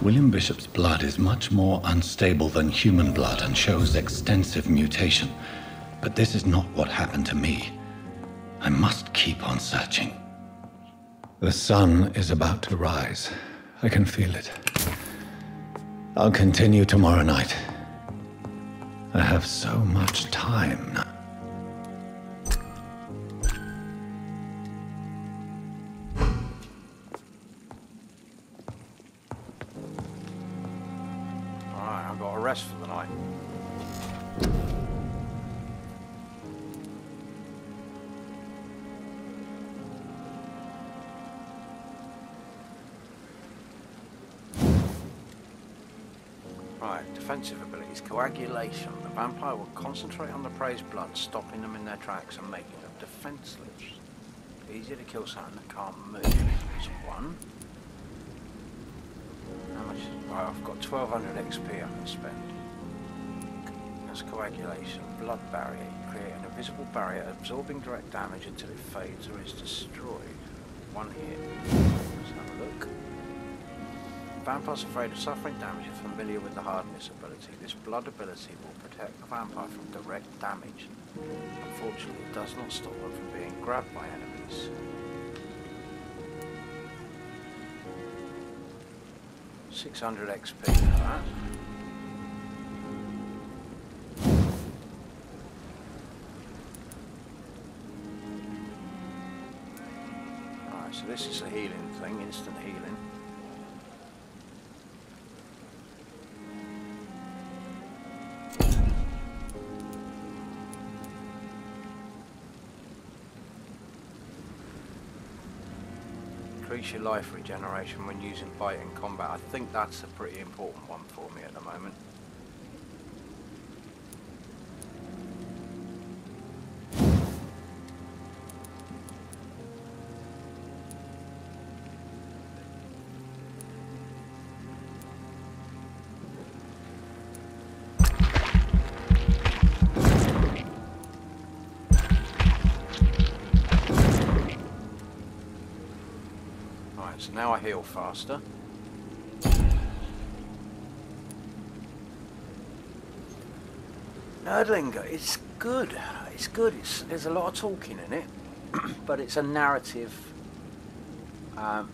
William Bishop's blood is much more unstable than human blood and shows extensive mutation. But this is not what happened to me. I must keep on searching. The sun is about to rise. I can feel it. I'll continue tomorrow night. I have so much time now. Alright, I've got a rest for the night. Right, defensive abilities. Coagulation. The vampire will concentrate on the prey's blood, stopping them in their tracks and making them defenseless. Easier to kill something that can't move. Is one. How much? Right, I've got 1200 XP I can spend. That's coagulation. Blood barrier. You create an invisible barrier absorbing direct damage until it fades or is destroyed. One hit. Let's have a look. Vampires afraid of suffering damage are familiar with the hardness ability. This blood ability will protect the vampire from direct damage. Unfortunately, it does not stop them from being grabbed by enemies. $600 XP for that. Alright, so this is a healing thing, instant healing. Increase your life regeneration when using bite in combat. I think that's a pretty important one for me at the moment. So now I heal faster. Nerdlinger, it's good. It's good. There's a lot of talking in it, but it's a narrative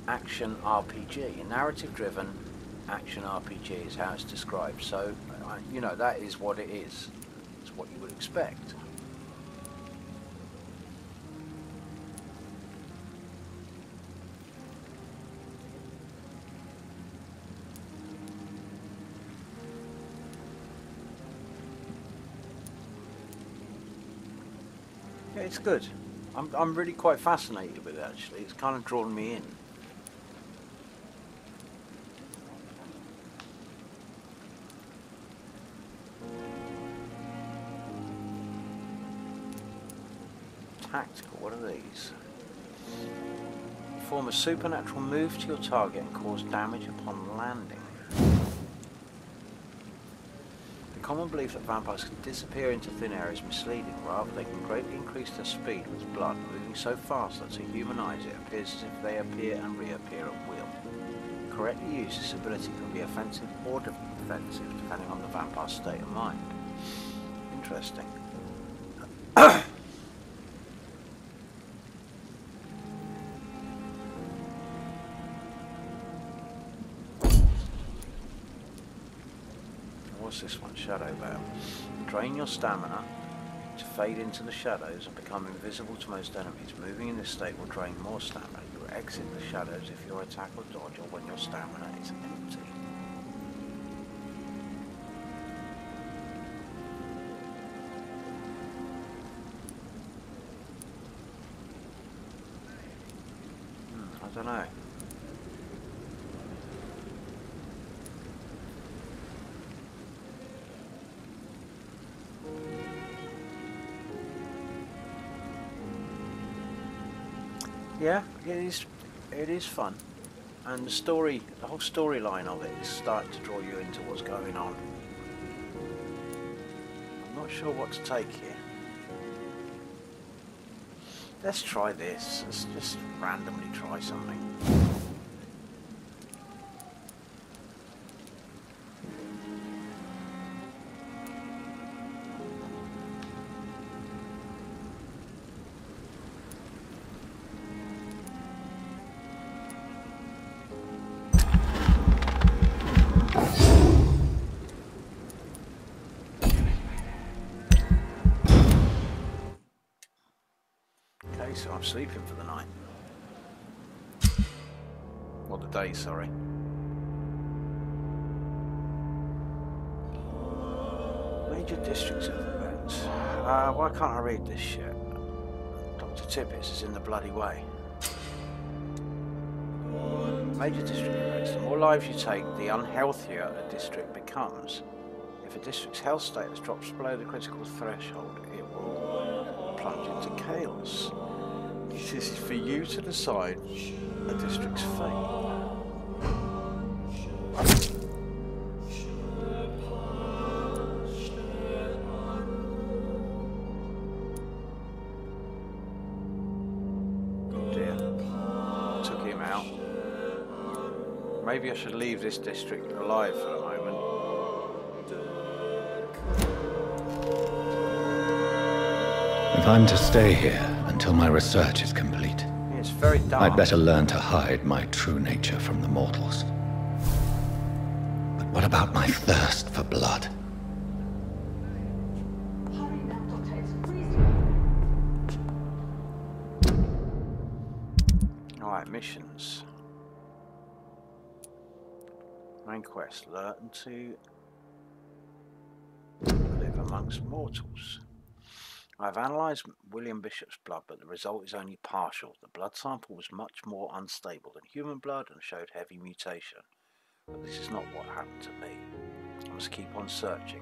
action RPG. A narrative-driven action RPG is how it's described. So, you know, that is what it is. It's what you would expect. Yeah, it's good. I'm really quite fascinated with it, actually. It's kind of drawn me in. Tactical, what are these? Perform a supernatural move to your target and cause damage upon landing. The common belief that vampires can disappear into thin air is misleading. Rather, they can greatly increase their speed with blood, moving so fast that to human eyes it appears as if they appear and reappear at will. Correctly used, this ability can be offensive or defensive depending on the vampire's state of mind. Interesting. What's this one? Shadow Veil. Drain your stamina to fade into the shadows and become invisible to most enemies. Moving in this state will drain more stamina. You will exit the shadows if your attack or dodge or when your stamina is empty. I don't know. Yeah, it is fun, and the whole storyline of it is starting to draw you into what's going on. I'm not sure what to take here. Let's try this. Let's just randomly try something. So I'm sleeping for the night. Or the day, sorry. Major districts of events. Why can't I read this shit? Dr. Tippis is in the bloody way. Major district events. The more lives you take, the unhealthier a district becomes. If a district's health status drops below the critical threshold, it will plunge into chaos. This is for you to decide a district's fate. Oh dear. Took him out. Maybe I should leave this district alive for the moment. If I'm to stay here until my research is complete, It's very dark. I'd better learn to hide my true nature from the mortals. But what about my thirst for blood? Alright, missions. Main quest, learn to live amongst mortals. I've analysed William Bishop's blood, but the result is only partial. The blood sample was much more unstable than human blood and showed heavy mutation. But this is not what happened to me. I must keep on searching.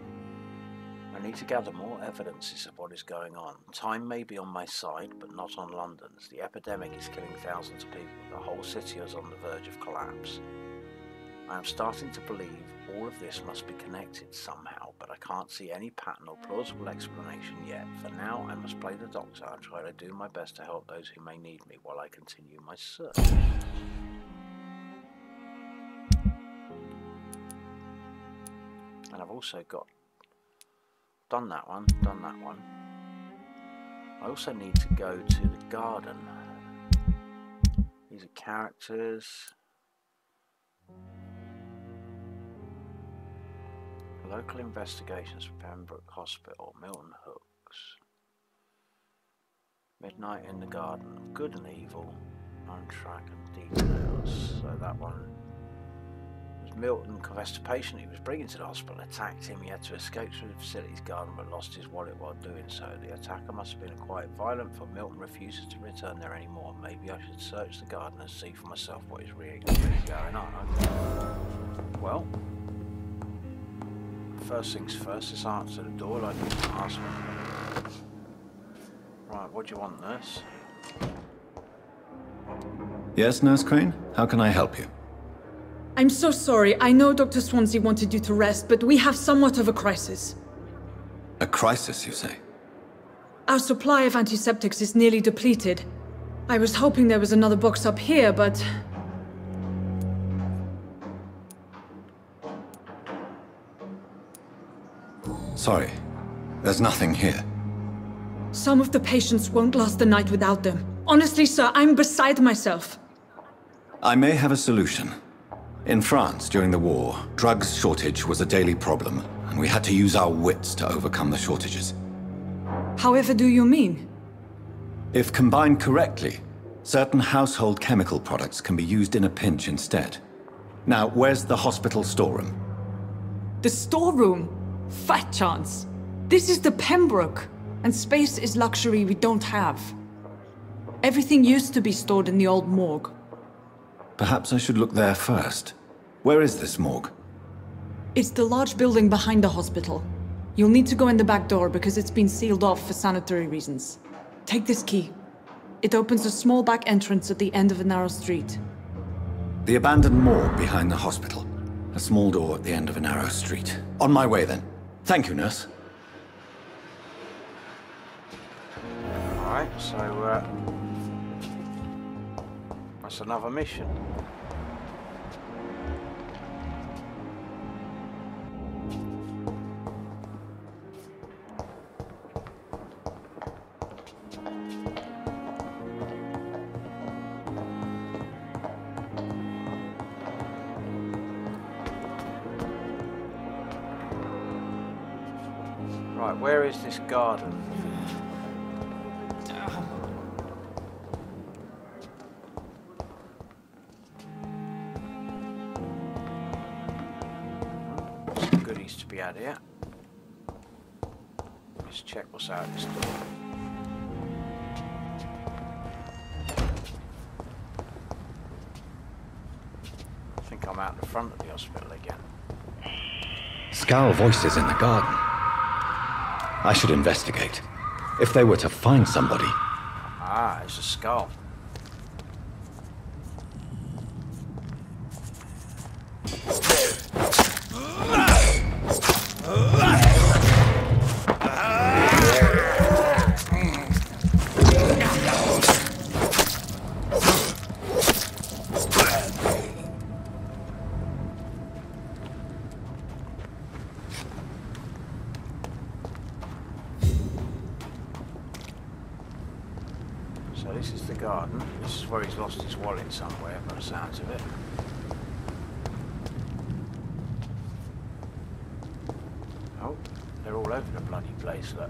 I need to gather more evidences of what is going on. Time may be on my side, but not on London's. The epidemic is killing thousands of people. The whole city is on the verge of collapse. I am starting to believe all of this must be connected somehow, but I can't see any pattern or plausible explanation yet. For now, I must play the Doctor and try to do my best to help those who may need me while I continue my search. And I've also done that one. I also need to go to the garden. These are characters. Local investigations for Pembroke Hospital, Milton Hooks. Midnight in the Garden of Good and Evil, on track and details. So that one was Milton confessed a patient he was bringing to the hospital, attacked him. He had to escape through the facility's garden but lost his wallet while doing so. The attacker must have been quite violent, for Milton refuses to return there anymore. Maybe I should search the garden and see for myself what is really going on. Okay. Well, first things first, let's answer the door like you asked me. Right, what do you want, nurse? Yes, Nurse Crane? How can I help you? I'm so sorry. I know Dr. Swansea wanted you to rest, but we have somewhat of a crisis. A crisis, you say? Our supply of antiseptics is nearly depleted. I was hoping there was another box up here, but... Sorry, there's nothing here. Some of the patients won't last the night without them. Honestly, sir, I'm beside myself. I may have a solution. In France, during the war, drugs shortage was a daily problem, and we had to use our wits to overcome the shortages. However do you mean? If combined correctly, certain household chemical products can be used in a pinch instead. Now, where's the hospital storeroom? The storeroom? Fat chance. This is the Pembroke, and space is luxury we don't have. Everything used to be stored in the old morgue. Perhaps I should look there first. Where is this morgue? It's the large building behind the hospital. You'll need to go in the back door because it's been sealed off for sanitary reasons. Take this key. It opens a small back entrance at the end of a narrow street. The abandoned morgue behind the hospital. A small door at the end of a narrow street. On my way then. Thank you, nurse. Alright, so that's another mission. Right, where is this garden? Some goodies to be had here. Let's check what's out this door. I think I'm out the front of the hospital again. Skal voices in the garden. I should investigate. If they were to find somebody... Ah, it's a skull. So this is the garden. This is where he's lost his wallet somewhere, by the sounds of it. Oh, they're all over the bloody place, look.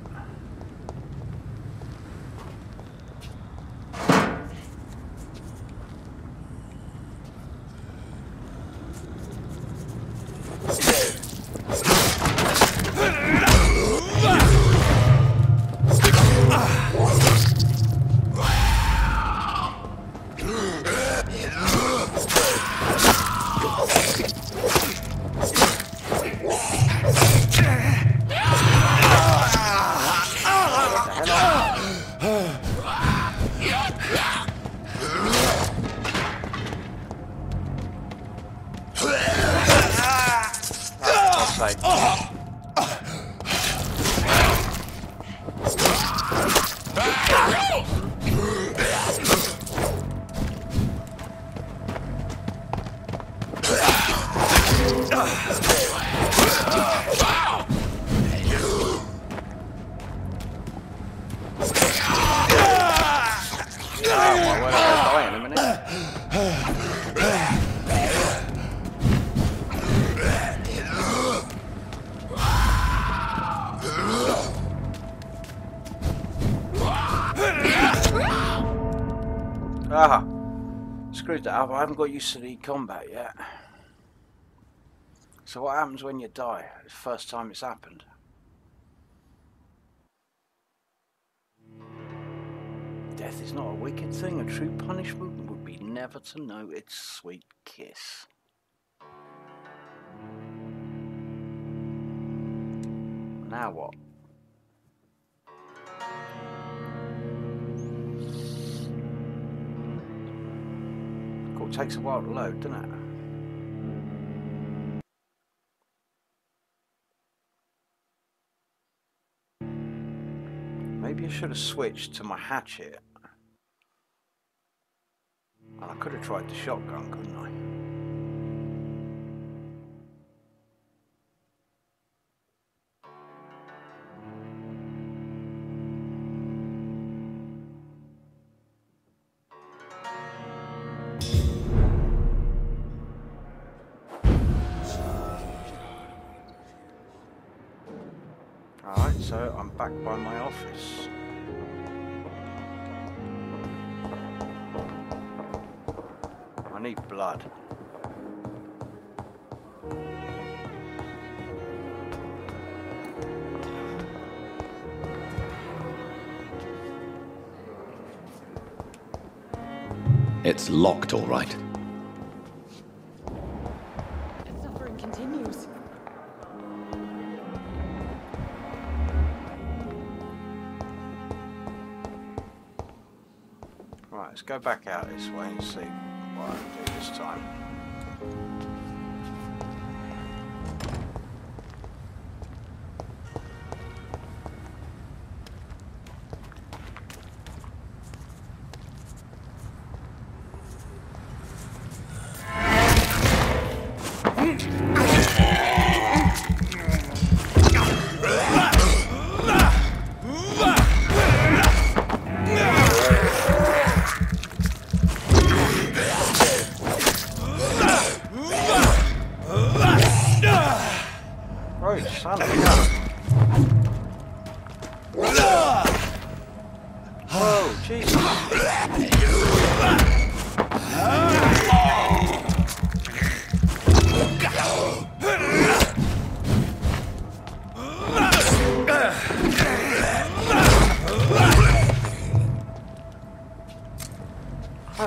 Ah, screwed that up. I haven't got used to the combat yet. So what happens when you die? It's the first time it's happened. Death is not a wicked thing. A true punishment would be never to know its sweet kiss. Now what? It takes a while to load, doesn't it? Maybe I should have switched to my hatchet. And I could have tried the shotgun, couldn't I? So I'm back by my office. I need blood. It's locked, all right. The suffering continues. Right, let's go back out this way and see what I can do this time.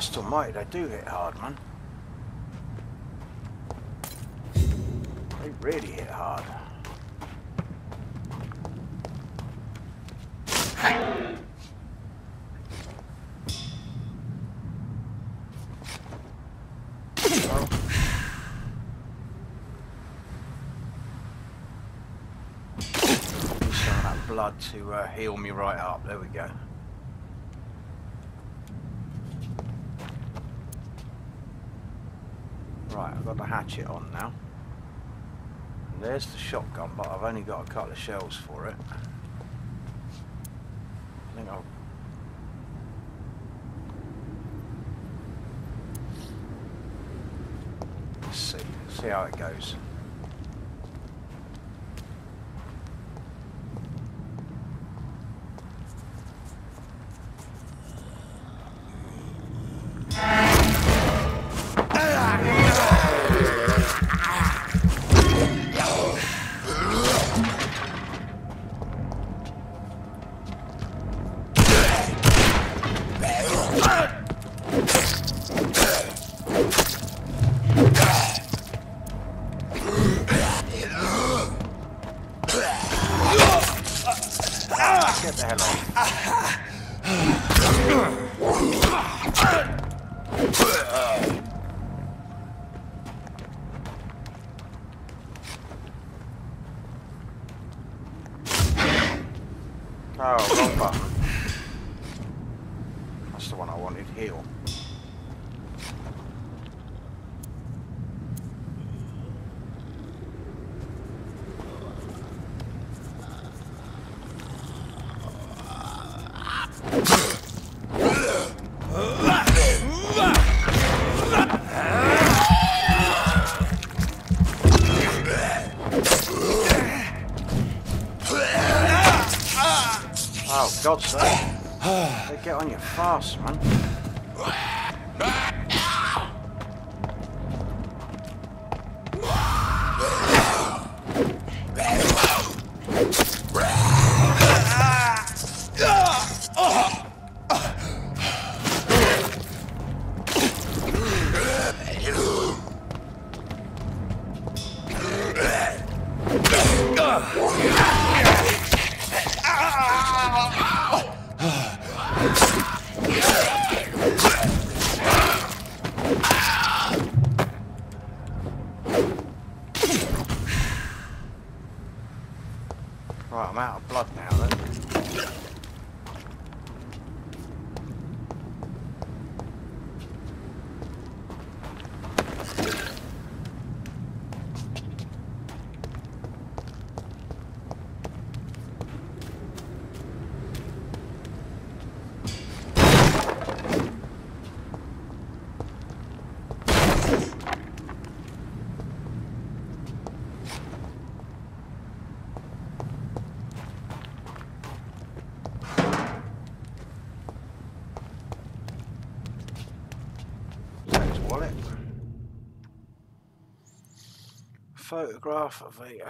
Christ almighty, they do hit hard, man. They really hit hard. Blood to heal me right up. There we go. Right, I've got the hatchet on now. And there's the shotgun, but I've only got a couple of shells for it. I think I'll Let's see how it goes. Get the hell off. Oh, wrong button. That's the one I wanted, heal. Oh, God's sake. They get on you fast, man. Right, I'm out of blood now then.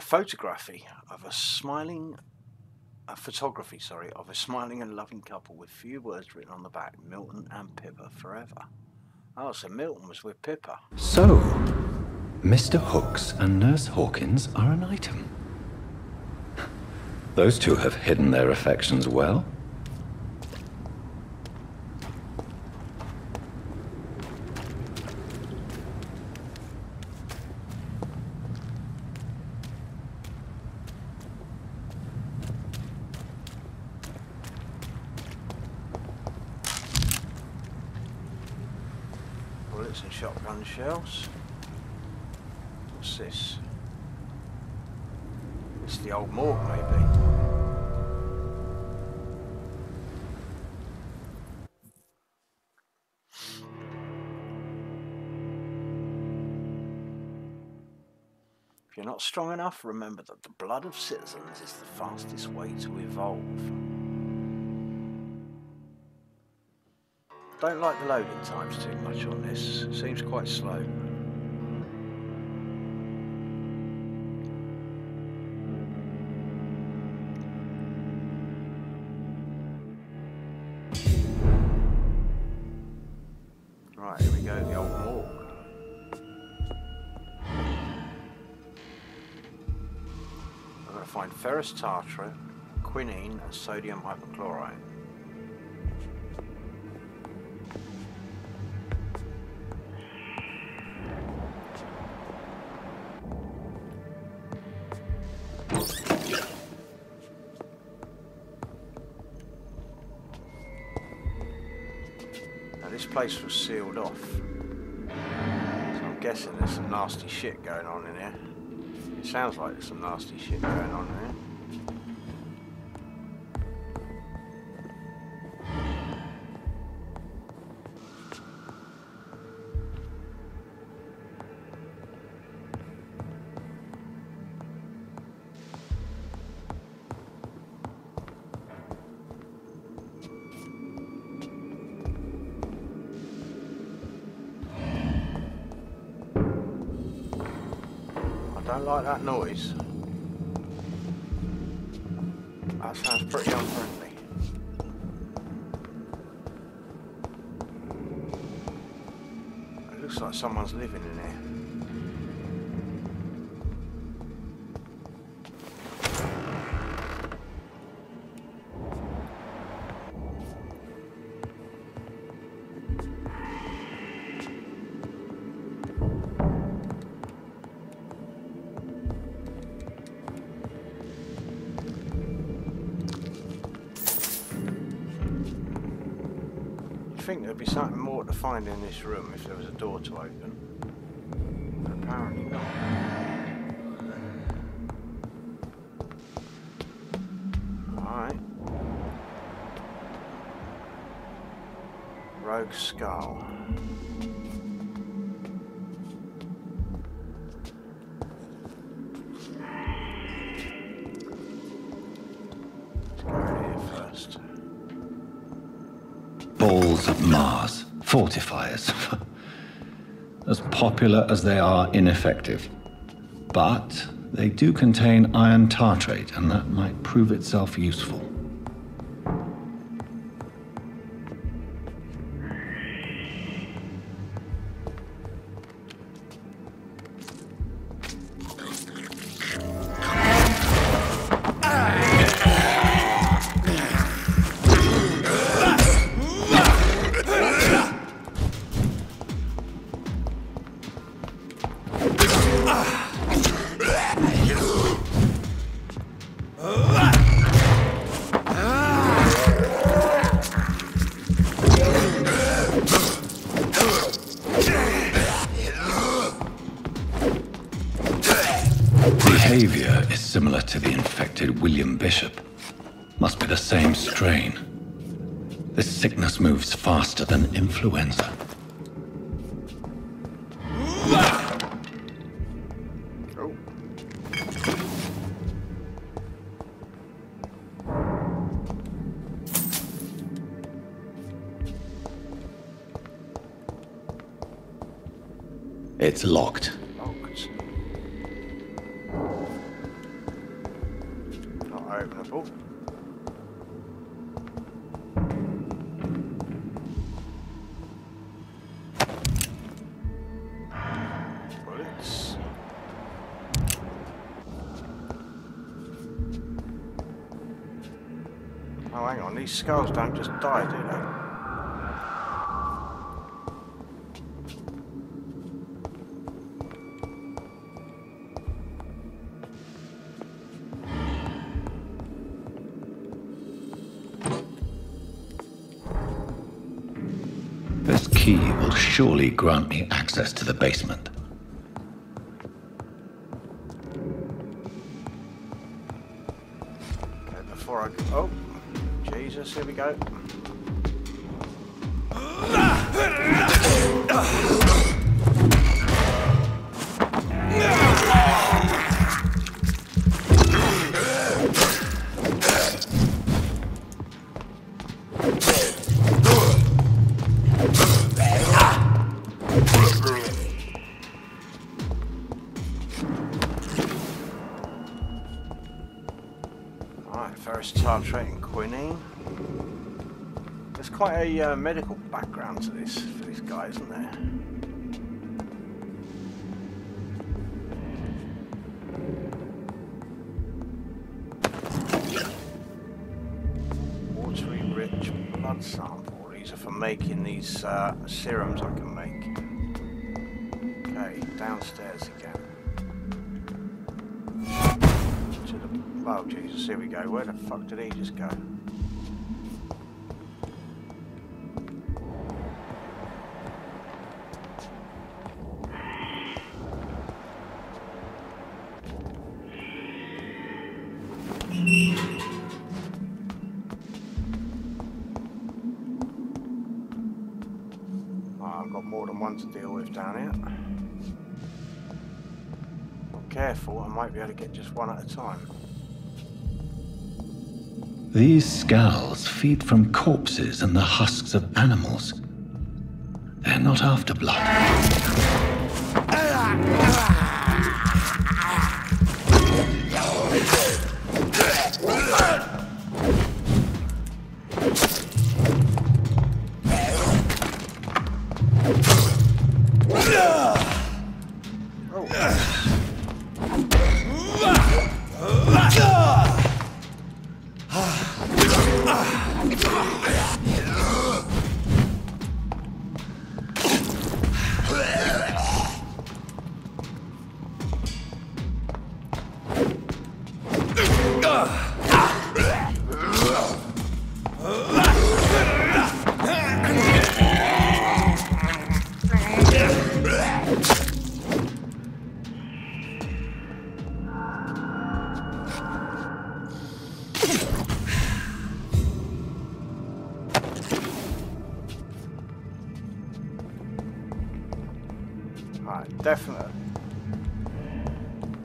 Photography of a smiling and loving couple with few words written on the back. Milton and Pippa forever. Oh, so Milton was with Pippa. So, Mr. Hooks and Nurse Hawkins are an item. Those two have hidden their affections well. Bullets and shotgun shells. What's this? It's the old morgue, maybe. If you're not strong enough, remember that the blood of citizens is the fastest way to evolve. Don't like the loading times too much on this. Seems quite slow. Right, here we go, the old morgue. I'm going to find ferrous tartrate, quinine and sodium hypochlorite. This place was sealed off, so I'm guessing there's some nasty shit going on in here. It sounds like there's some nasty shit going on in here. Don't like that noise. That sounds pretty unfriendly. It looks like someone's living in here. I think there'd be something more to find in this room if there was a door to open. But apparently not. Alright. Rogue skull. Let's go in here first. Balls of Mars, fortifiers. As popular as they are ineffective. But they do contain iron tartrate, and that might prove itself useful. Behavior is similar to the infected William Bishop. Must be the same strain. This sickness moves faster than influenza. It's locked. Not openable. Bullets. Oh, hang on. These skulls don't just die, do they? This key will surely grant me access to the basement. Okay, before I go... Oh, Jesus, here we go. Alright, ferrous tartrate and quinine. There's quite a medical background to this for these guys, isn't there? Watery rich blood sample. These are for making these serums I can make. Okay, downstairs again. To the... Oh Jesus, here we go. Where the fuck did he just go? I've got more than one to deal with down here. Be careful, I might be able to get just one at a time. These skals feed from corpses and the husks of animals. They're not after blood.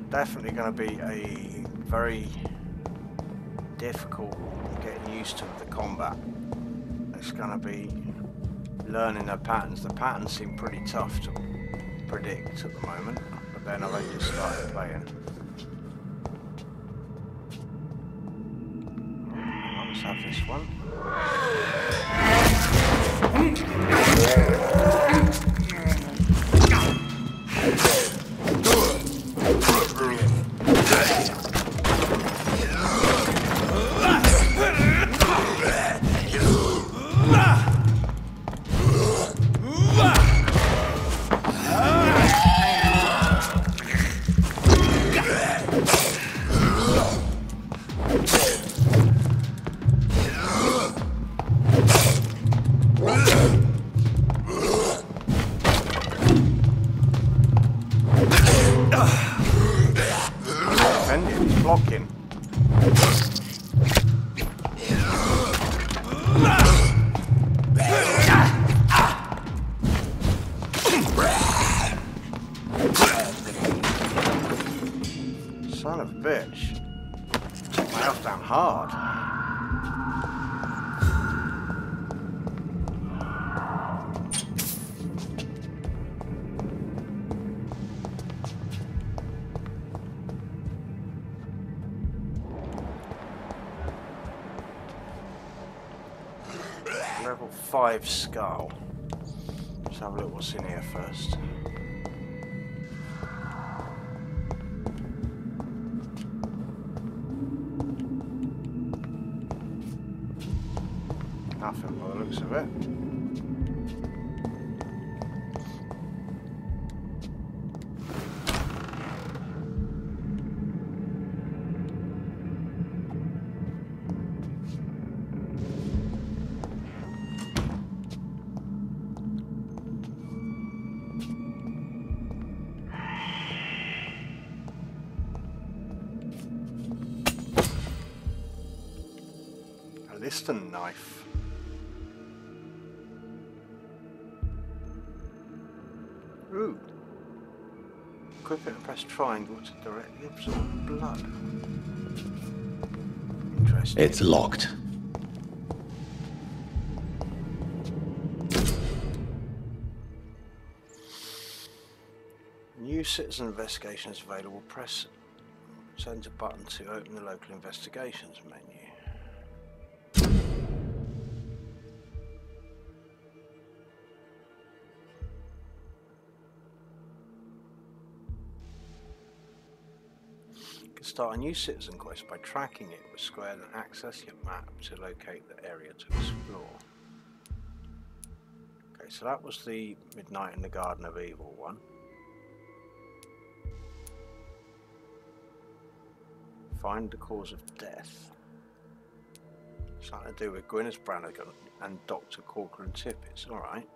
Definitely going to be a very difficult getting used to the combat. It's going to be learning the patterns. The patterns seem pretty tough to predict at the moment, but then I've only just started playing. Let's have this one. Blocking. Son of a bitch. Took my health down hard. Level 5 skull. Let's have a look what's in here first. Nothing by the looks of it. Liston knife. Ooh. Equip it and press triangle to directly absorb blood. Interesting. It's locked. New citizen investigation is available. Press center button to open the local investigations menu. Start a new citizen quest by tracking it with square, then access your map to locate the area to explore. Okay, so that was the Midnight in the Garden of Evil one. Find the cause of death. Something to do with Gwyneth Brannigan and Dr. Corker and Tippets, alright.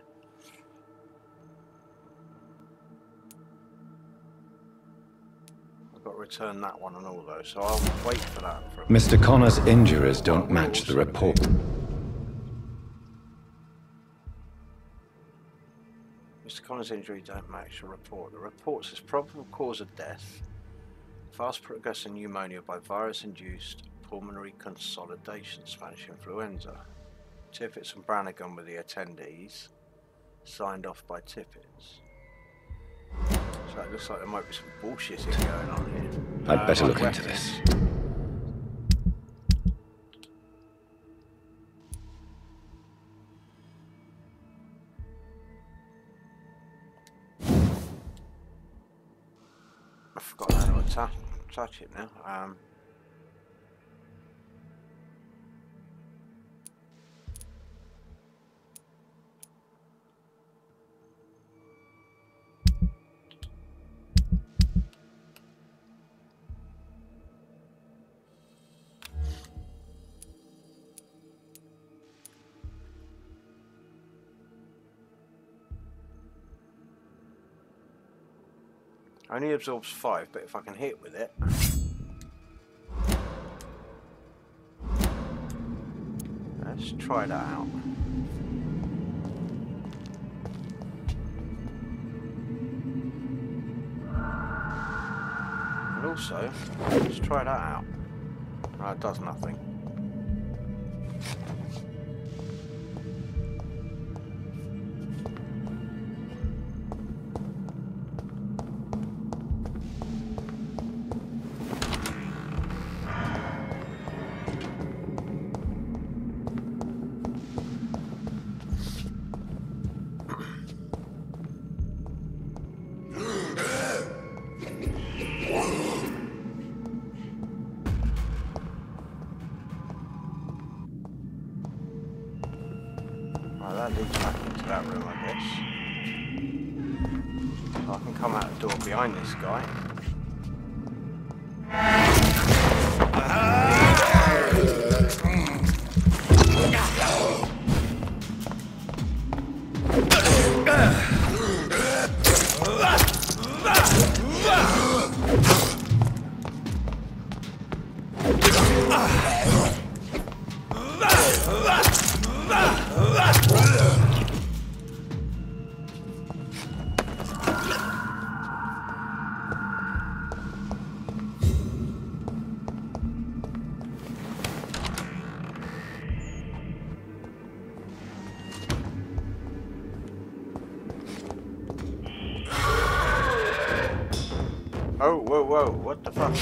Got to return that one and all those, so I'll wait for that for a minute. Mr. Connor's injuries don't match the report. Mr. Connor's injury don't match the report. The report says probable cause of death. Fast progressing pneumonia by virus-induced pulmonary consolidation, Spanish influenza. Tippets and Brannigan were the attendees. Signed off by Tippets. So it looks like there might be some bullshitting going on here. I'd better look into this. I forgot how to touch it now. Only absorbs 5, but if I can hit with it. Let's try that out. And also, let's try that out. No, it does nothing. That leads back into that room, I guess. So I can come out the door behind this guy. Oh, whoa, whoa, what the fuck?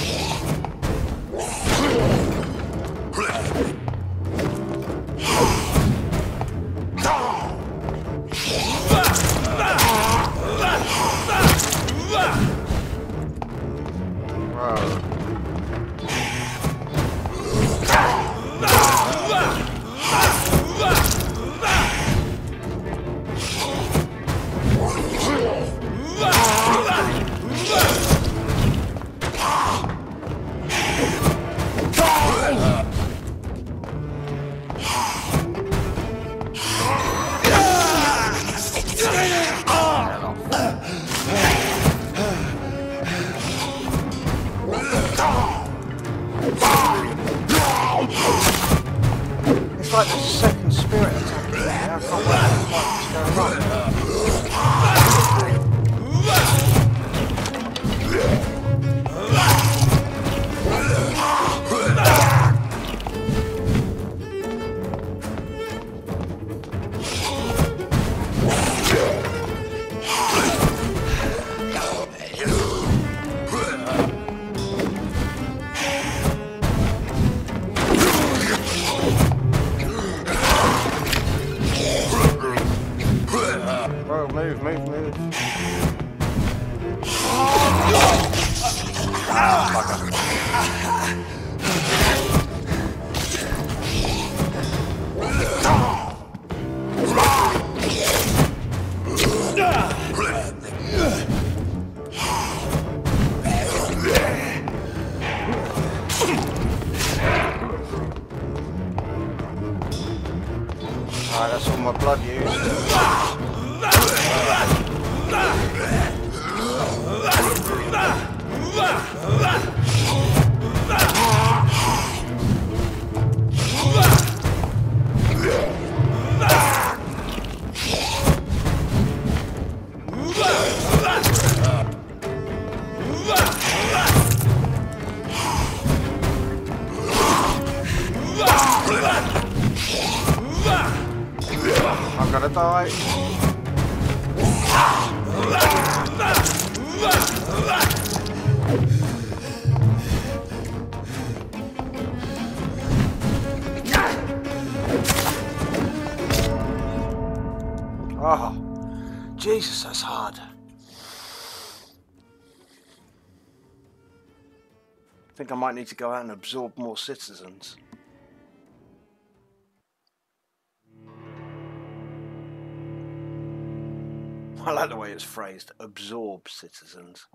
It's like the second spirit attack. I can't wait what's going on. Move. Alright, that's all my blood used. I'm gonna die. Oh, Jesus, that's hard. think I might need to go out and absorb more citizens. I like the way it's phrased, absorb citizens.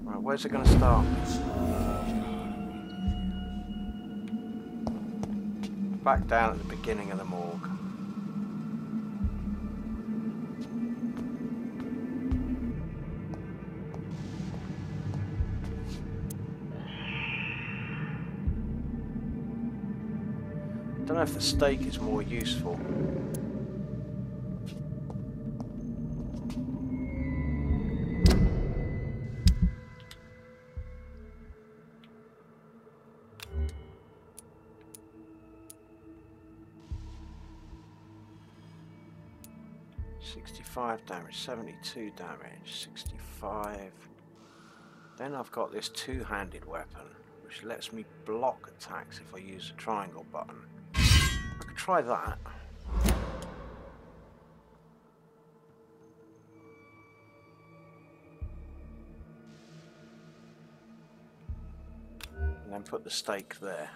Right, where's it going to start? Back down at the beginning of the morgue. Don't know if the stake is more useful. Damage, 72 damage, 65. Then I've got this two-handed weapon, which lets me block attacks if I use the triangle button. I could try that. And then put the stake there.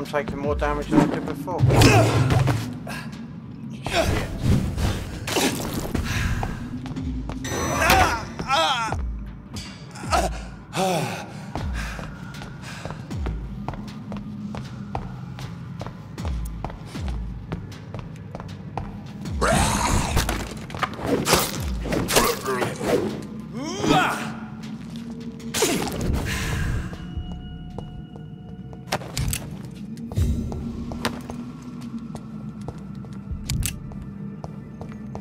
Taking more damage than I did before.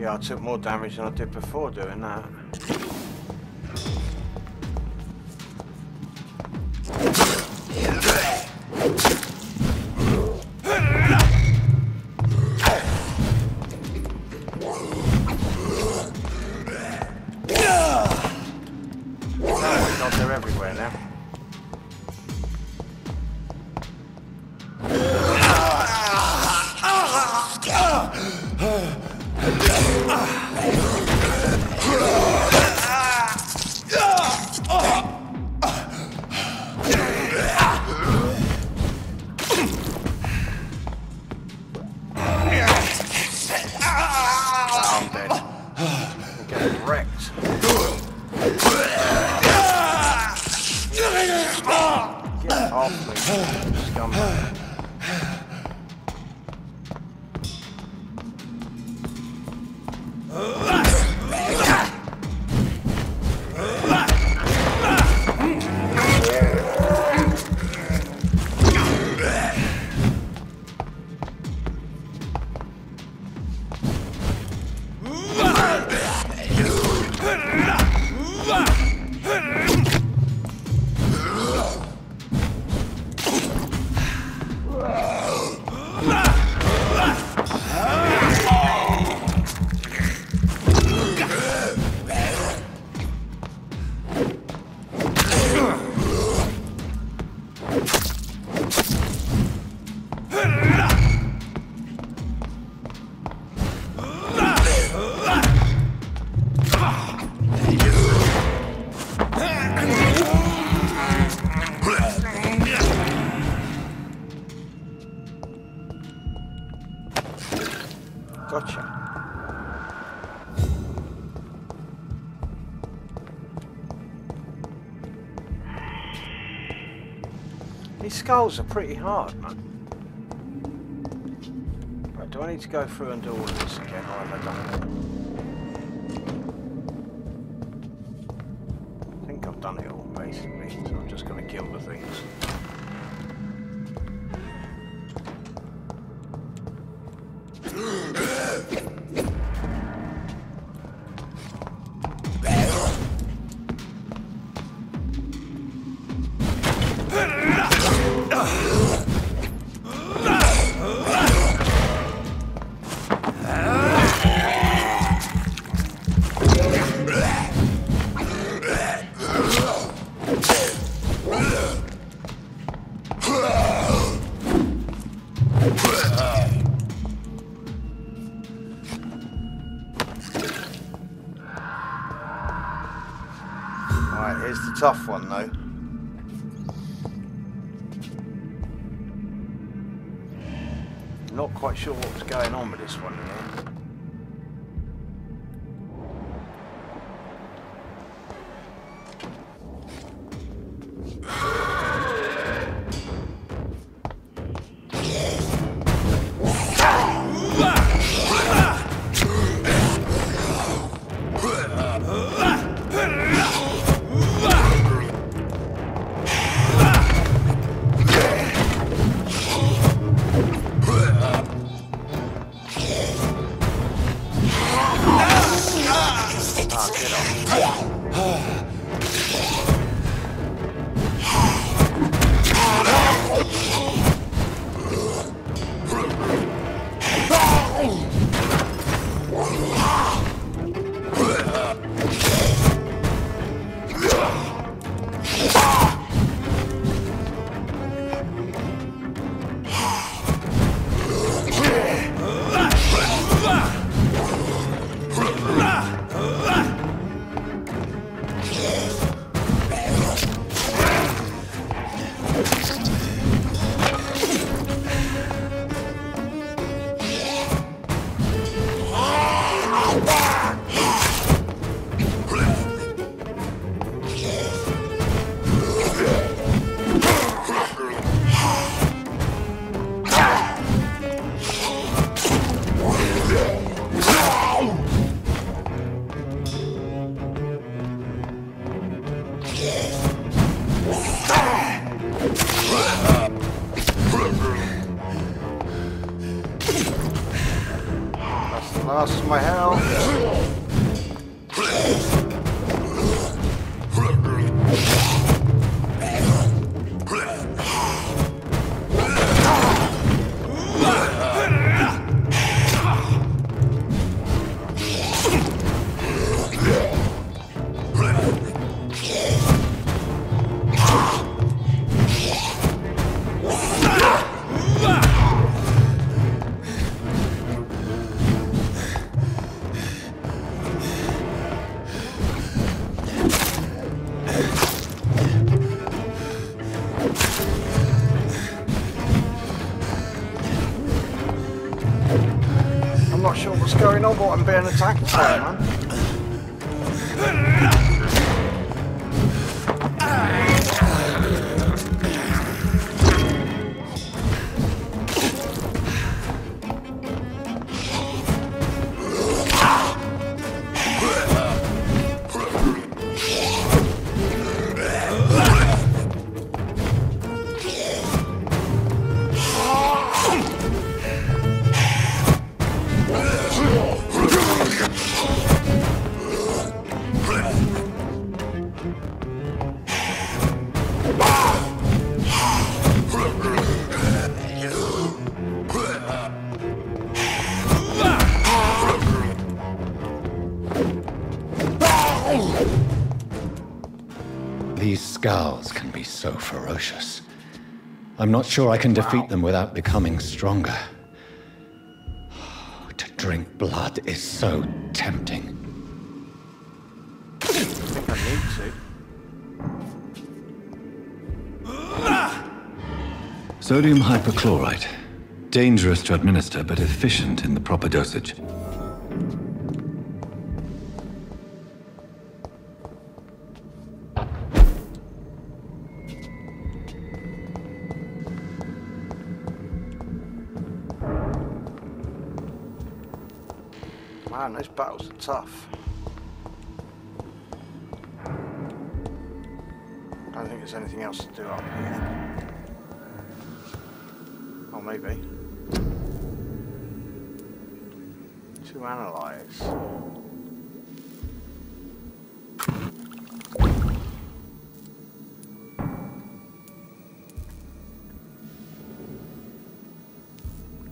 Yeah, I took more damage than I did before doing that. Oh my god, they're everywhere now. These skulls are pretty hard, man. Right, do I need to go through and do all of this again, or have I done it? I think I've done it all, basically, so I'm just going to kill the things. Tough one though. Not quite sure what was going on with this one, you know. Lost my health. Not sure what's going on, but I'm being attacked by, man. These skals can be so ferocious. I'm not sure I can defeat them without becoming stronger. To drink blood is so tempting. I think I need to. Sodium hypochlorite. Dangerous to administer, but efficient in the proper dosage. Man, those battles are tough. I don't think there's anything else to do up here. Oh, maybe. To analyze.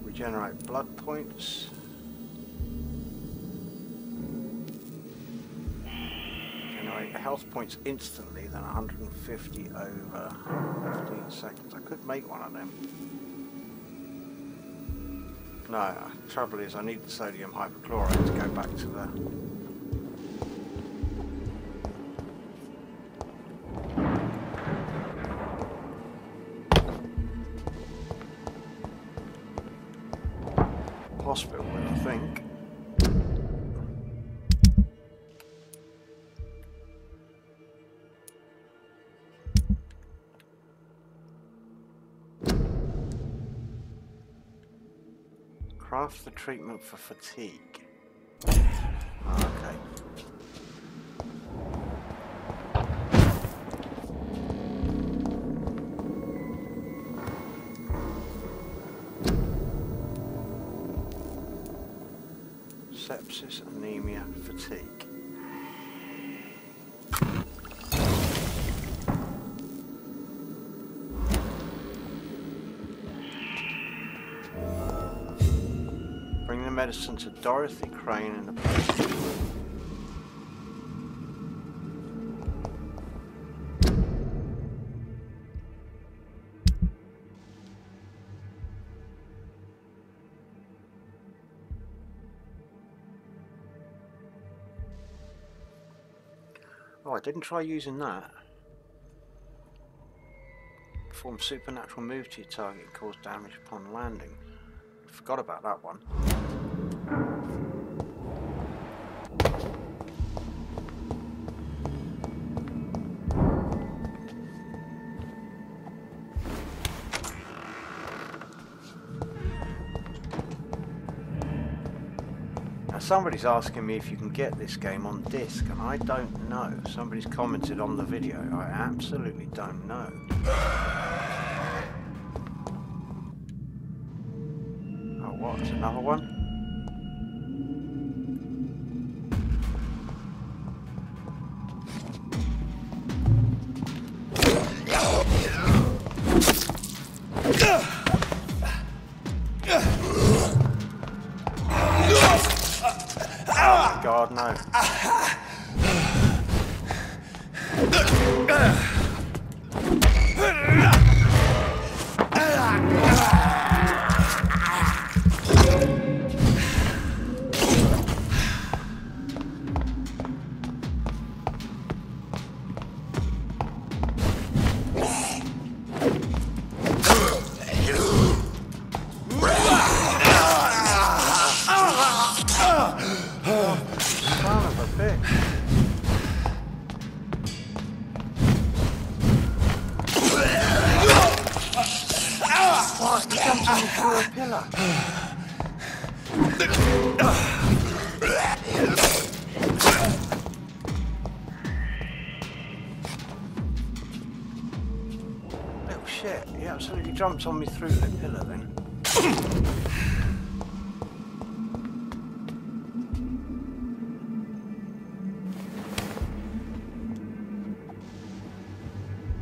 Regenerate blood points. Generate health points instantly, then 150 over 15 seconds. I could make one of them. No, the trouble is I need the sodium hypochlorite to go back to the... hospital with, I think. Craft the treatment for fatigue. Oh, okay. Sepsis, anemia, fatigue. Bring the medicine to Dorothy Crane in the post. Oh, I didn't try using that. Perform supernatural move to your target and cause damage upon landing. Forgot about that one. Now somebody's asking me if you can get this game on disc, and I don't know. Somebody's commented on the video. I absolutely don't know. Oh, what? There's another one? Oh my God, no. Son of a bitch. What? He jumped on me through a pillar. Little shit. He absolutely jumped on me through the pillar then.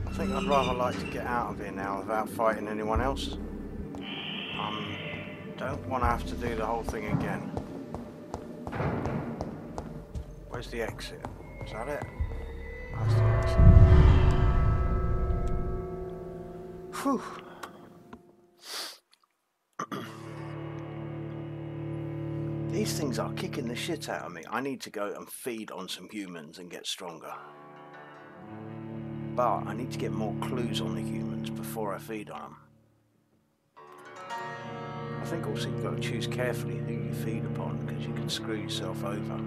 I think I'd rather like to get out of here now without fighting anyone else. Don't want to have to do the whole thing again. Where's the exit? Is that it? That's the exit. Whew. These things are kicking the shit out of me. I need to go and feed on some humans and get stronger. But I need to get more clues on the humans before I feed on them. I think also you've got to choose carefully who you feed upon, because you can screw yourself over.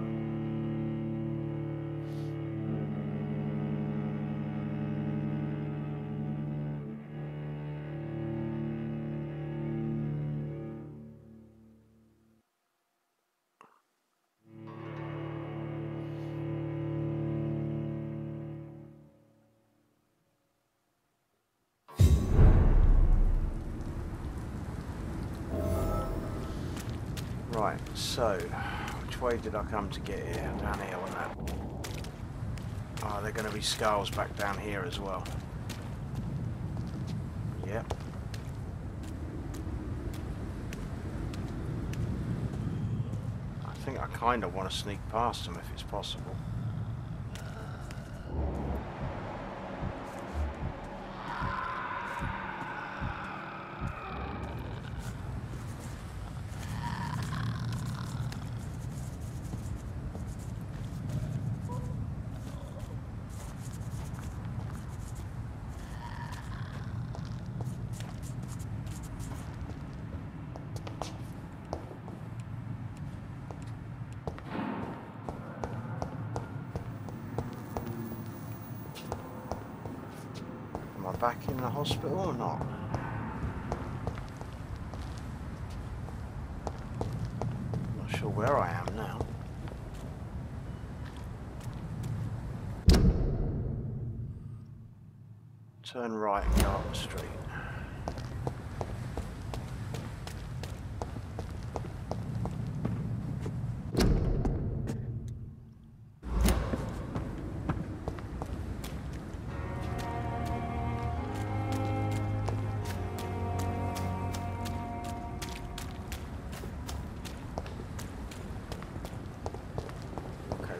Right, so, which way did I come to get here? Down here, wasn't that? Oh, they're going to be skals back down here as well. Yep. I think I kind of want to sneak past them if it's possible. Back in the hospital or not? Not sure where I am now. Turn right and go up the street.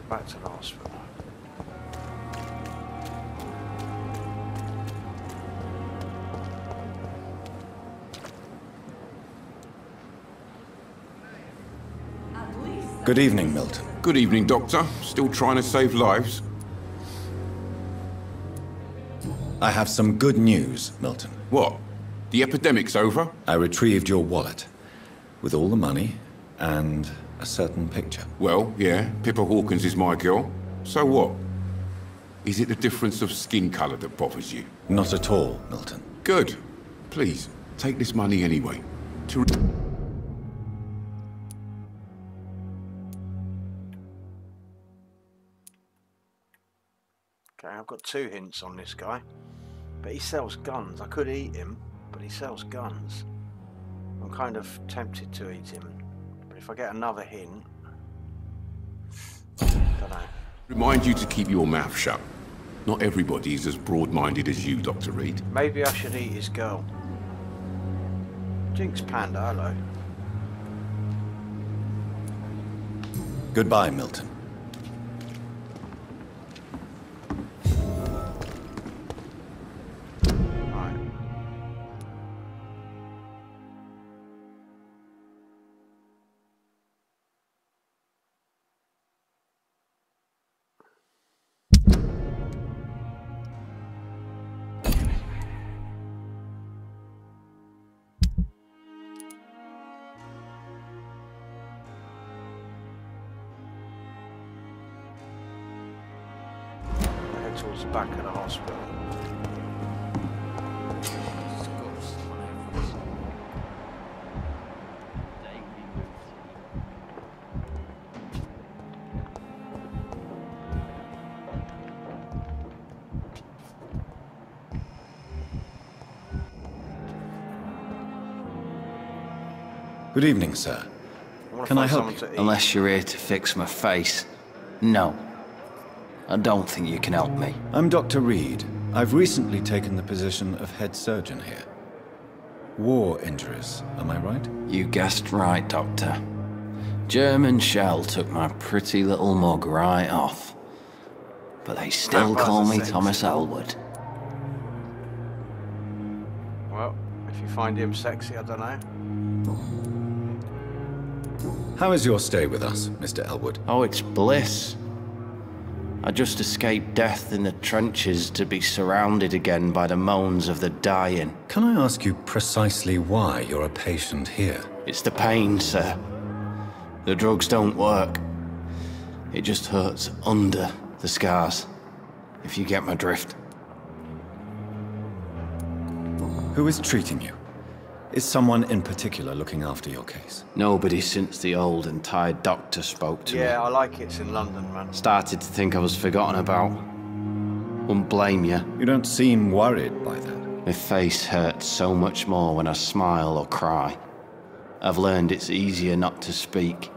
Back to the hospital. Good evening, Milton. Good evening, Doctor. Still trying to save lives? I have some good news, Milton. What? The epidemic's over? I retrieved your wallet, with all the money and a certain picture. Well, yeah, Pippa Hawkins is my girl. So what? Is it the difference of skin colour that bothers you? Not at all, Milton. Good. Please, take this money anyway. Okay, I've got 2 hints on this guy. But he sells guns. I could eat him, but he sells guns. I'm kind of tempted to eat him. If I get another hint, I don't know. Remind you to keep your mouth shut. Not everybody is as broad-minded as you, Dr. Reid. Maybe I should eat his girl. Jinx Panda, hello. Goodbye, Milton. Towards the back of the hospital. Good evening, sir. Can I help you? Unless you're here to fix my face. No. I don't think you can help me. I'm Dr. Reid. I've recently taken the position of head surgeon here. War injuries, am I right? You guessed right, Doctor. German shell took my pretty little mug right off. But they still call me Thomas Elwood. Well, if you find him sexy, I don't know. How is your stay with us, Mr. Elwood? Oh, it's bliss. I just escaped death in the trenches to be surrounded again by the moans of the dying. Can I ask you precisely why you're a patient here? It's the pain, sir. The drugs don't work. It just hurts under the scars, if you get my drift. Who is treating you? Is someone in particular looking after your case? Nobody since the old and tired doctor spoke to me. Yeah, I like it's in London, man. Started to think I was forgotten about. Wouldn't blame you. You don't seem worried by that. My face hurts so much more when I smile or cry. I've learned it's easier not to speak.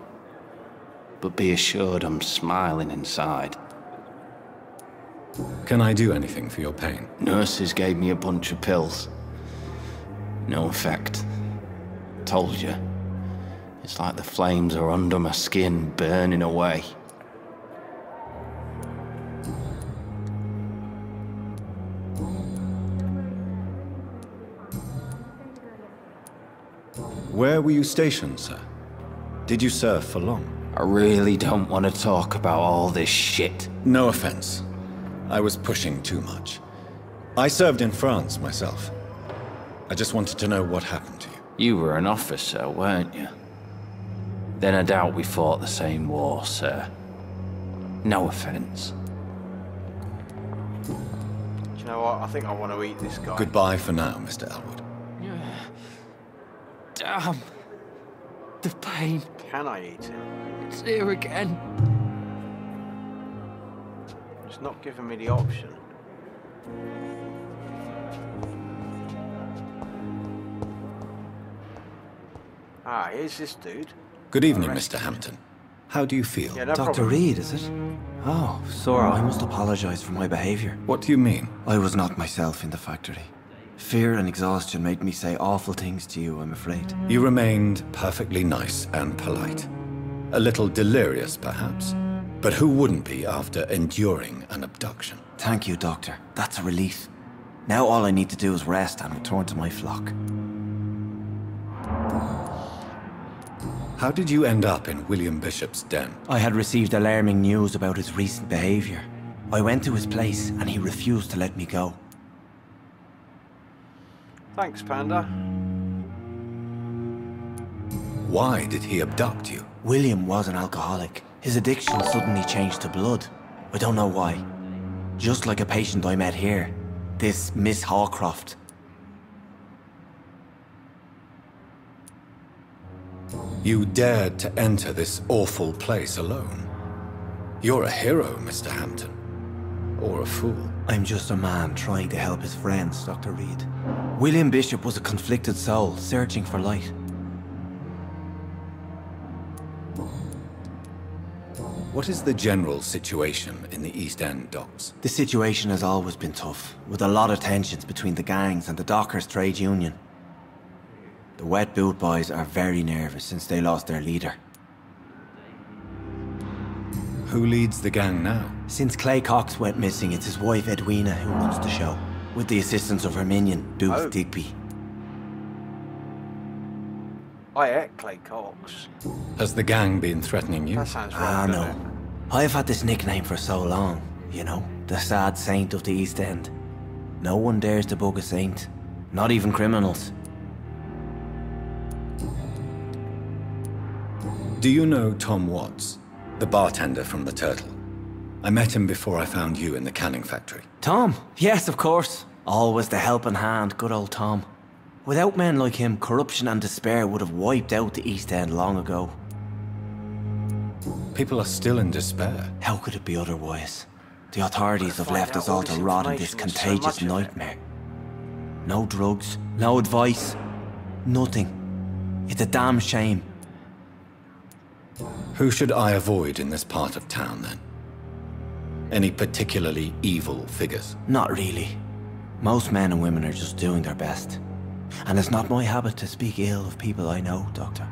But be assured I'm smiling inside. Can I do anything for your pain? Nurses gave me a bunch of pills. No effect. Told you. It's like the flames are under my skin, burning away. Where were you stationed, sir? Did you serve for long? I really don't want to talk about all this shit. No offense. I was pushing too much. I served in France myself. I just wanted to know what happened to you. You were an officer, weren't you? Then I doubt we fought the same war, sir. No offense. Do you know what? I think I want to eat this guy. Goodbye for now, Mr. Elwood. Damn. The pain. Can I eat him? It's here again. It's not giving me the option. Ah, here's this dude. Good evening, Mr. Hampton. How do you feel? Yeah, no Dr. problem. Reid, is it? Oh, Sora, I must apologize for my behavior. What do you mean? I was not myself in the factory. Fear and exhaustion made me say awful things to you, I'm afraid. You remained perfectly nice and polite. A little delirious, perhaps. But who wouldn't be after enduring an abduction? Thank you, Doctor. That's a relief. Now all I need to do is rest and return to my flock. How did you end up in William Bishop's den? I had received alarming news about his recent behavior. I went to his place and he refused to let me go. Thanks, Panda. Why did he abduct you? William was an alcoholic. His addiction suddenly changed to blood. I don't know why. Just like a patient I met here. This Miss Hawcroft. You dared to enter this awful place alone. You're a hero, Mr. Hampton. Or a fool. I'm just a man trying to help his friends, Dr. Reid. William Bishop was a conflicted soul, searching for light. What is the general situation in the East End docks? The situation has always been tough, with a lot of tensions between the gangs and the dockers' trade union. The Wet Boot Boys are very nervous since they lost their leader. Who leads the gang now? Since Clay Cox went missing, it's his wife Edwina who runs the show, with the assistance of her minion, Booth Digby. I ate Clay Cox. Has the gang been threatening you? That sounds right. No. I've had this nickname for so long, you know, the sad saint of the East End. No one dares to bug a saint, not even criminals. Do you know Tom Watts, the bartender from the Turtle? I met him before I found you in the canning factory. Tom? Yes, of course. Always the helping hand, good old Tom. Without men like him, corruption and despair would have wiped out the East End long ago. People are still in despair. How could it be otherwise? The authorities have left us all to rot in this contagious nightmare. No drugs, no advice, nothing. It's a damn shame. Who should I avoid in this part of town, then? Any particularly evil figures? Not really. Most men and women are just doing their best. And it's not my habit to speak ill of people I know, Doctor.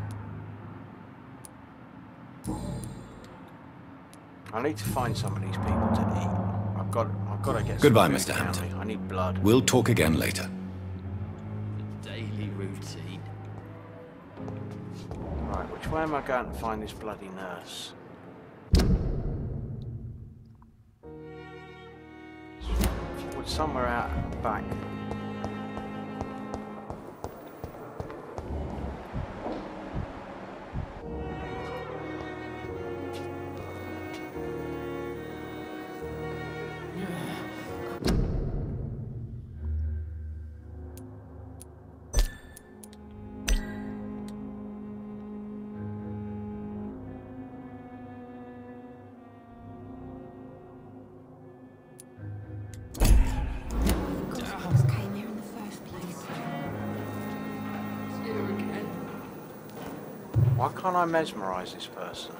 I need to find some of these people to eat. I've got to get Goodbye, some Mr. food Hampton. down me. I need blood. We'll talk again later. Daily routine. Right, which way am I going to find this bloody nurse? It's somewhere out back. Why can't I mesmerise this person?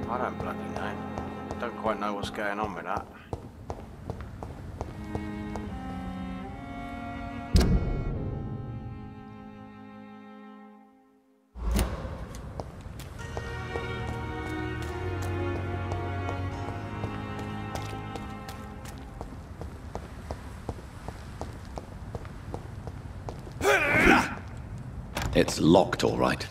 I don't bloody know. Don't quite know what's going on with that. It's locked, all right.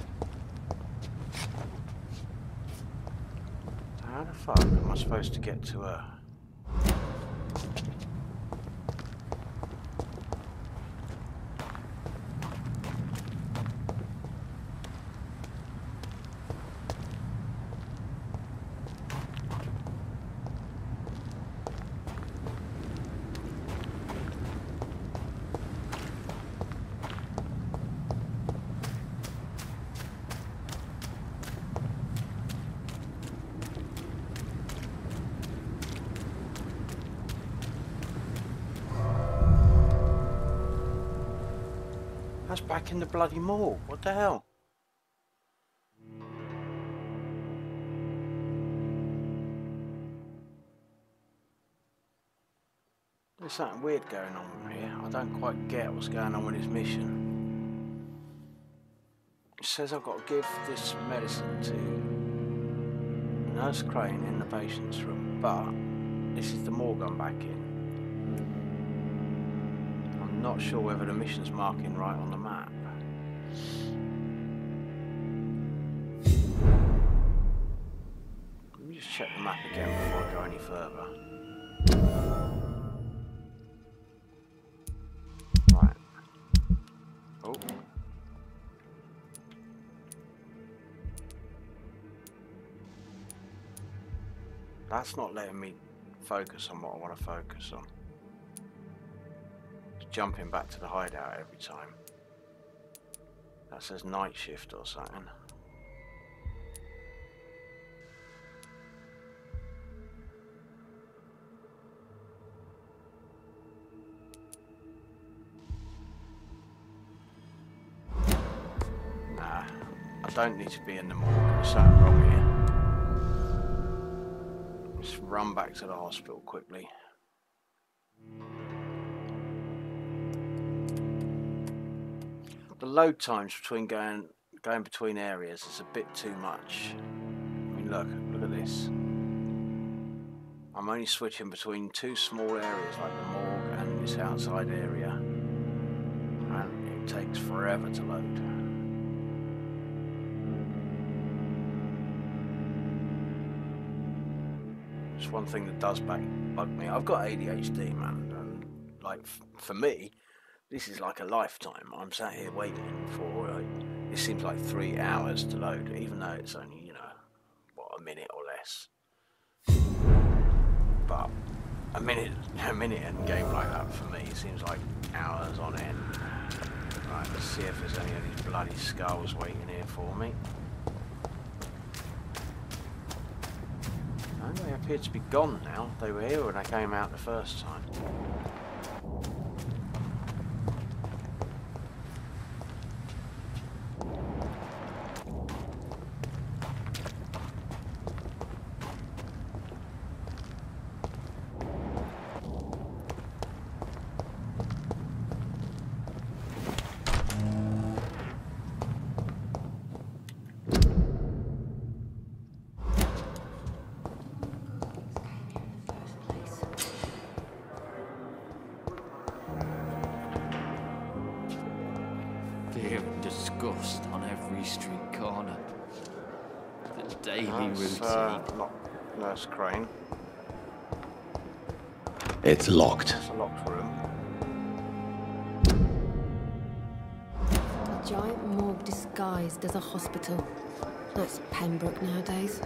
How the fuck am I supposed to get to her? That's back in the bloody mall. What the hell? There's something weird going on here. I don't quite get what's going on with his mission. It says I've got to give this medicine to Nurse Crane in the patient's room, but this is the morgue I'm back in. I'm not sure whether the mission's marking right on the map. Let me just check the map again before I go any further. Right. Oh. That's not letting me focus on what I want to focus on. Jumping back to the hideout every time. That says night shift or something. Nah, I don't need to be in the morgue. There's something wrong here. Just run back to the hospital quickly. The load times between going between areas is a bit too much. I mean, look at this. I'm only switching between two small areas like the morgue and this outside area, and it takes forever to load. It's one thing that does bug me. I've got ADHD, man, and like for me, this is like a lifetime. I'm sat here waiting for, it seems like 3 hours to load, even though it's only, you know, what, a minute or less. But a minute in a game like that for me seems like hours on end. Right, let's see if there's any of these bloody skulls waiting here for me. No, they appear to be gone now. They were here when I came out the first time. Nurse Crane. It's locked. It's a locked room. A giant morgue disguised as a hospital. That's Pembroke nowadays.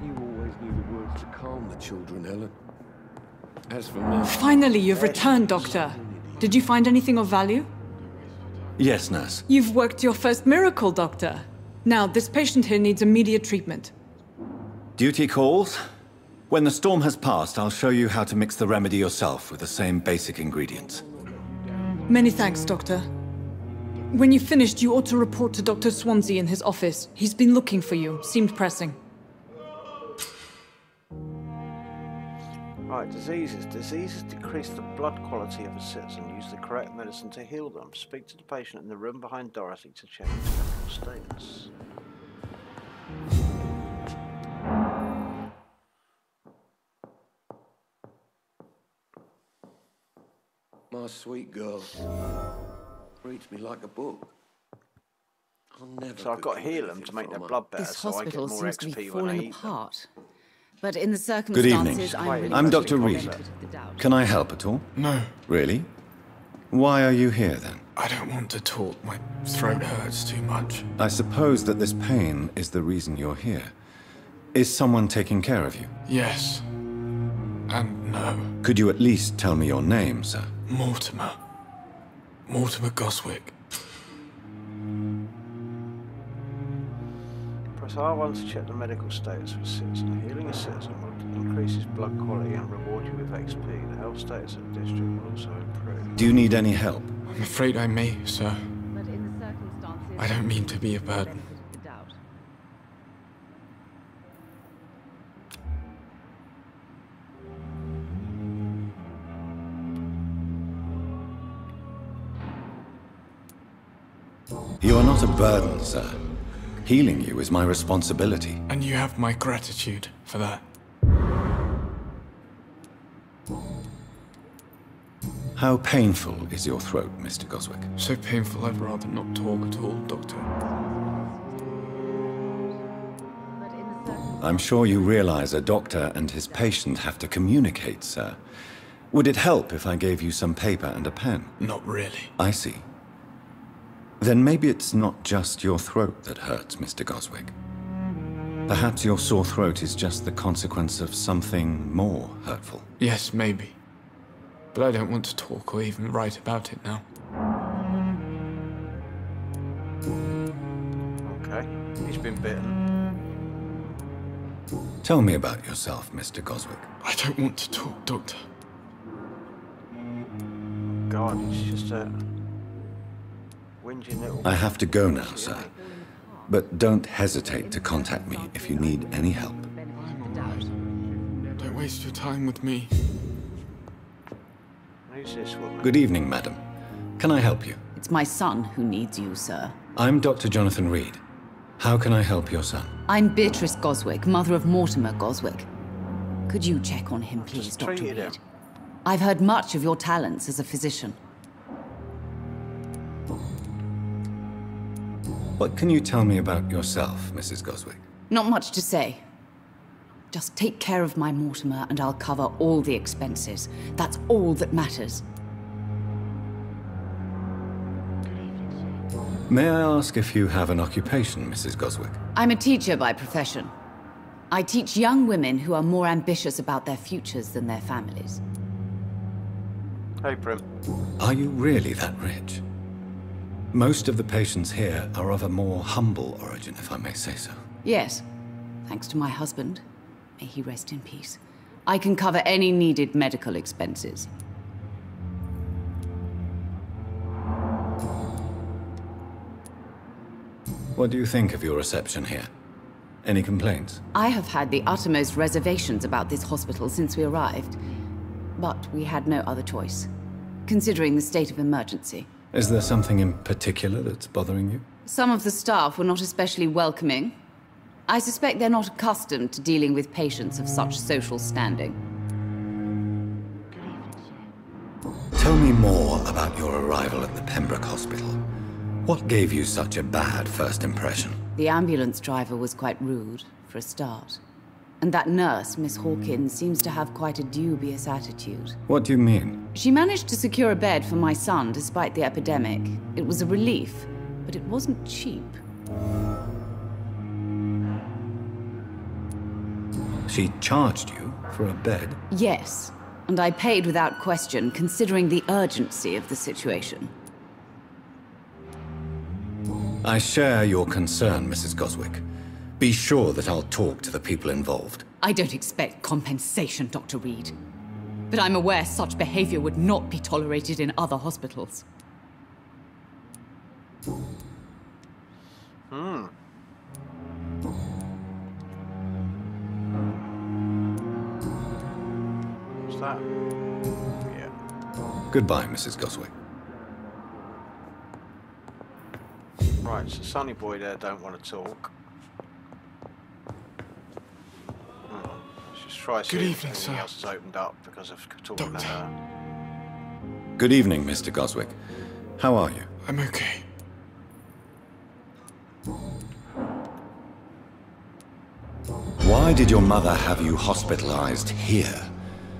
You always knew the words to calm the children, Helen. As for me... Finally, you've returned, Doctor. Did you find anything of value? Yes, nurse. You've worked your first miracle, Doctor. Now, this patient here needs immediate treatment. Duty calls. When the storm has passed, I'll show you how to mix the remedy yourself with the same basic ingredients. Many thanks, Doctor. When you've finished, you ought to report to Dr. Swansea in his office. He's been looking for you. Seemed pressing. Right, diseases. Diseases decrease the blood quality of a citizen. Use the correct medicine to heal them. Speak to the patient in the room behind Dorothy to check his medical status. My sweet girl reads me like a book. I'll never. So I've got to heal them to make their blood better, This so I get hospital more seems to be XP when I falling eat them. apart. But in the Good evening. circumstances, I'm really I'm Dr. Reid. Can I help at all? No. Really? Why are you here then? I don't want to talk. My throat hurts too much. I suppose that this pain is the reason you're here. Is someone taking care of you? Yes. And no. Could you at least tell me your name, sir? Mortimer. Mortimer Goswick. Press R1 to check the medical status of a citizen. Healing a citizen will increase his blood quality and reward you with XP. The health status of the district will also improve. Do you need any help? I'm afraid I may, sir. I don't mean to be a burden. You are not a burden, sir. Healing you is my responsibility. And you have my gratitude for that. How painful is your throat, Mr. Goswick? So painful I'd rather not talk at all, Doctor. I'm sure you realize a doctor and his patient have to communicate, sir. Would it help if I gave you some paper and a pen? Not really. I see. Then maybe it's not just your throat that hurts, Mr. Goswick. Perhaps your sore throat is just the consequence of something more hurtful. Yes, maybe. But I don't want to talk or even write about it now. Okay, he's been bitten. Tell me about yourself, Mr. Goswick. I don't want to talk, Doctor. God, he's just a whinging little... I have to go now, sir. But don't hesitate to contact me if you need any help. Don't waste your time with me. Who's this woman? Good evening, madam. Can I help you? It's my son who needs you, sir. I'm Dr. Jonathan Reid. How can I help your son? I'm Beatrice Goswick, mother of Mortimer Goswick. Could you check on him, please, Dr. Reid? I've heard much of your talents as a physician. What can you tell me about yourself, Mrs. Goswick? Not much to say. Just take care of my Mortimer and I'll cover all the expenses. That's all that matters. May I ask if you have an occupation, Mrs. Goswick? I'm a teacher by profession. I teach young women who are more ambitious about their futures than their families. Hey, Prim. Are you really that rich? Most of the patients here are of a more humble origin, if I may say so. Yes, thanks to my husband. May he rest in peace. I can cover any needed medical expenses. What do you think of your reception here? Any complaints? I have had the uttermost reservations about this hospital since we arrived. But we had no other choice, considering the state of emergency. Is there something in particular that's bothering you? Some of the staff were not especially welcoming. I suspect they're not accustomed to dealing with patients of such social standing. Tell me more about your arrival at the Pembroke Hospital. What gave you such a bad first impression? The ambulance driver was quite rude, for a start. And that nurse, Miss Hawkins, seems to have quite a dubious attitude. What do you mean? She managed to secure a bed for my son despite the epidemic. It was a relief, but it wasn't cheap. She charged you for a bed? Yes, and I paid without question, considering the urgency of the situation. I share your concern, Mrs. Goswick. Be sure that I'll talk to the people involved. I don't expect compensation, Dr. Reid. But I'm aware such behavior would not be tolerated in other hospitals. What's that? Yeah. Goodbye, Mrs. Goswick. Right, so Sonny Boy there don't want to talk. Let's just try to see if anything else has opened up because of talking to her. Good evening, Mr. Goswick. How are you? I'm okay. Why did your mother have you hospitalized here?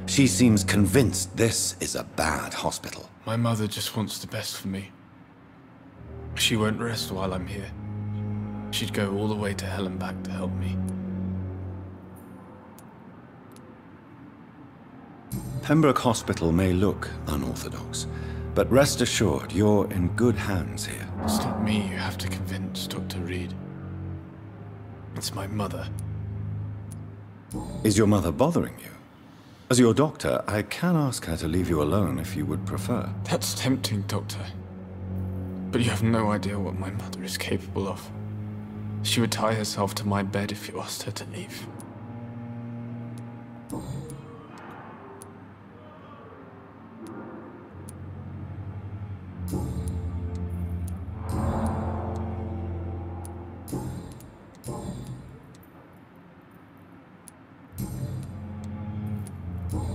She seems convinced this is a bad hospital. My mother just wants the best for me. She won't rest while I'm here. She'd go all the way to hell and back to help me. Pembroke Hospital may look unorthodox, but rest assured you're in good hands here. It's not me you have to convince, Dr. Reid. It's my mother. Is your mother bothering you? As your doctor, I can ask her to leave you alone if you would prefer. That's tempting, Doctor. But you have no idea what my mother is capable of. She would tie herself to my bed if you asked her to leave.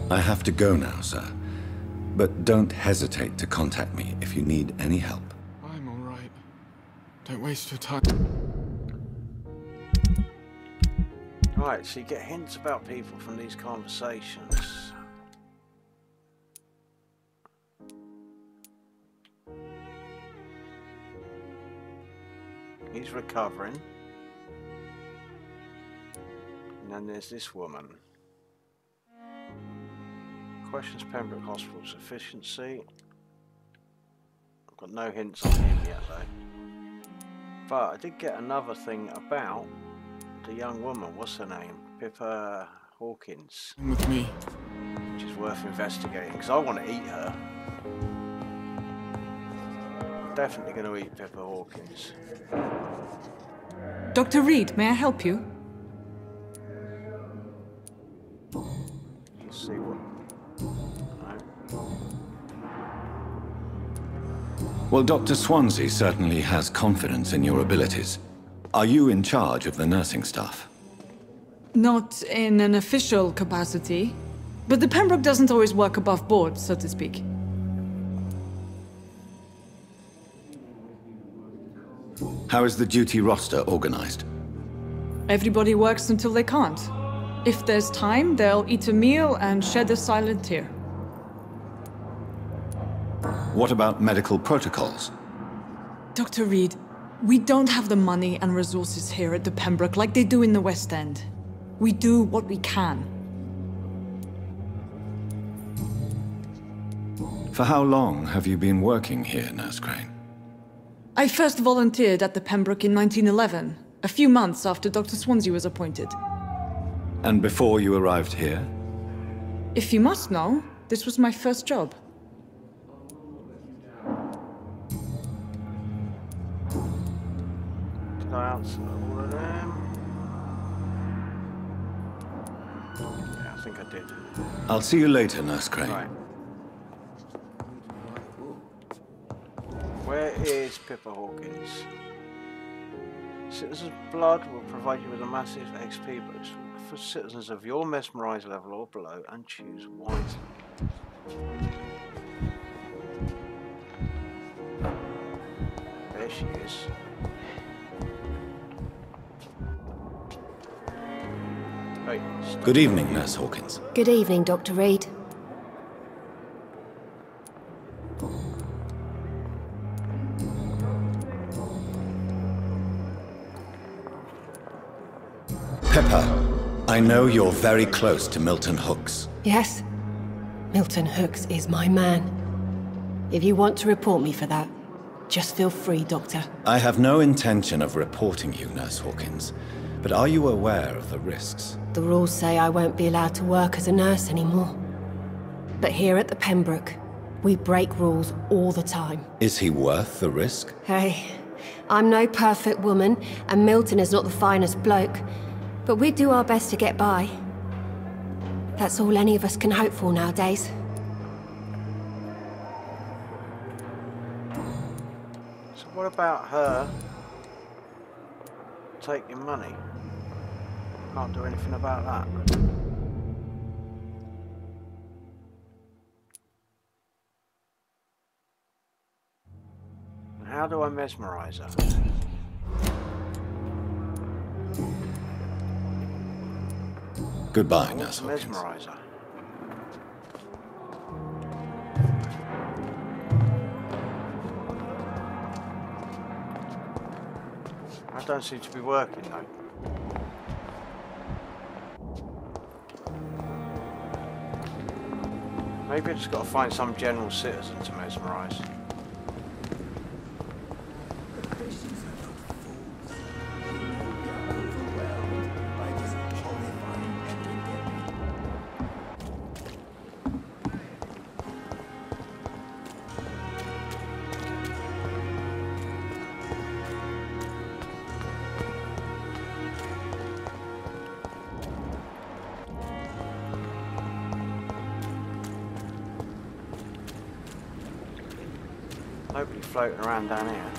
I have to go now, sir. But don't hesitate to contact me if you need any help. I'm all right. Don't waste your time. Right, so you get hints about people from these conversations. He's recovering. And then there's this woman. Questions Pembroke Hospital's efficiency. I've got no hints on him yet though. But I did get another thing about the young woman. What's her name? Pippa Hawkins. With me. Which is worth investigating because I want to eat her. Definitely going to eat Pippa Hawkins. Dr. Reid, may I help you? Let's see what. Well, Dr. Swansea certainly has confidence in your abilities. Are you in charge of the nursing staff? Not in an official capacity, but the Pembroke doesn't always work above board, so to speak. How is the duty roster organized? Everybody works until they can't. If there's time, they'll eat a meal and shed a silent tear. What about medical protocols? Dr. Reid, we don't have the money and resources here at the Pembroke like they do in the West End. We do what we can. For how long have you been working here, Nurse Crane? I first volunteered at the Pembroke in 1911, a few months after Dr. Swansea was appointed. And before you arrived here? If you must know, this was my first job. Did I answer all of them? Yeah, I think I did. I'll see you later, Nurse Crane. Right. Where is Pippa Hawkins? Citizens' blood will provide you with a massive XP boost for citizens of your mesmerized level or below, and choose wisely. There she is. Hey, Good evening, Nurse Hawkins. Good evening, Dr. Reid. Pippa, I know you're very close to Milton Hooks. Yes? Milton Hooks is my man. If you want to report me for that, just feel free, Doctor. I have no intention of reporting you, Nurse Hawkins. But are you aware of the risks? The rules say I won't be allowed to work as a nurse anymore. But here at the Pembroke, we break rules all the time. Is he worth the risk? Hey, I'm no perfect woman, and Milton is not the finest bloke. But we do our best to get by. That's all any of us can hope for nowadays. So what about her taking money? Can't do anything about that. How do I mesmerize her? Goodbye, Nurse Hawkins. Mesmerize her. I don't seem to be working though. Maybe I just got to find some general citizen to mesmerize. Nobody floating around down here.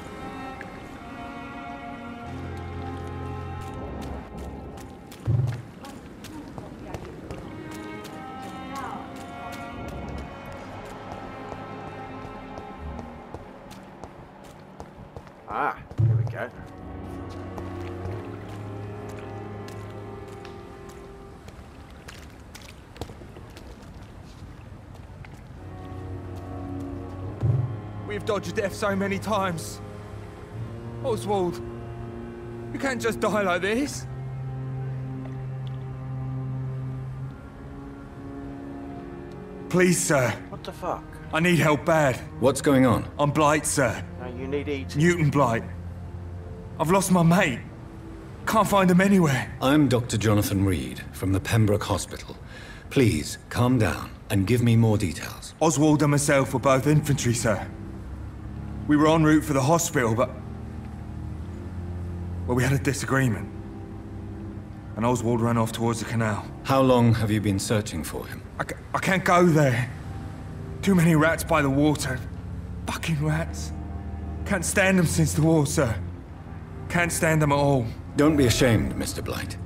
Ah, here we go. We've dodged death so many times. Oswald, you can't just die like this. Please, sir. What the fuck? I need help bad. What's going on? I'm Blight, sir. No, you need eating. Newton Blight. I've lost my mate. Can't find him anywhere. I'm Dr. Jonathan Reid from the Pembroke Hospital. Please, calm down and give me more details. Oswald and myself were both infantry, sir. We were en route for the hospital, but... well, we had a disagreement. And Oswald ran off towards the canal. How long have you been searching for him? I can't go there. Too many rats by the water. Fucking rats. Can't stand them since the war, sir. Can't stand them at all. Don't be ashamed, Mr. Blight.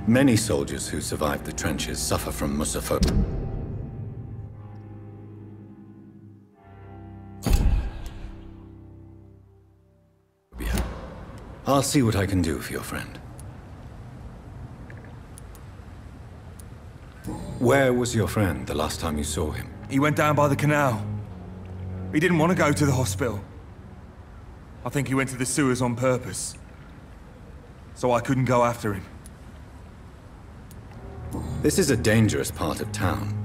Many soldiers who survived the trenches suffer from musophobia. I'll see what I can do for your friend. Where was your friend the last time you saw him? He went down by the canal. He didn't want to go to the hospital. I think he went to the sewers on purpose. So I couldn't go after him. This is a dangerous part of town.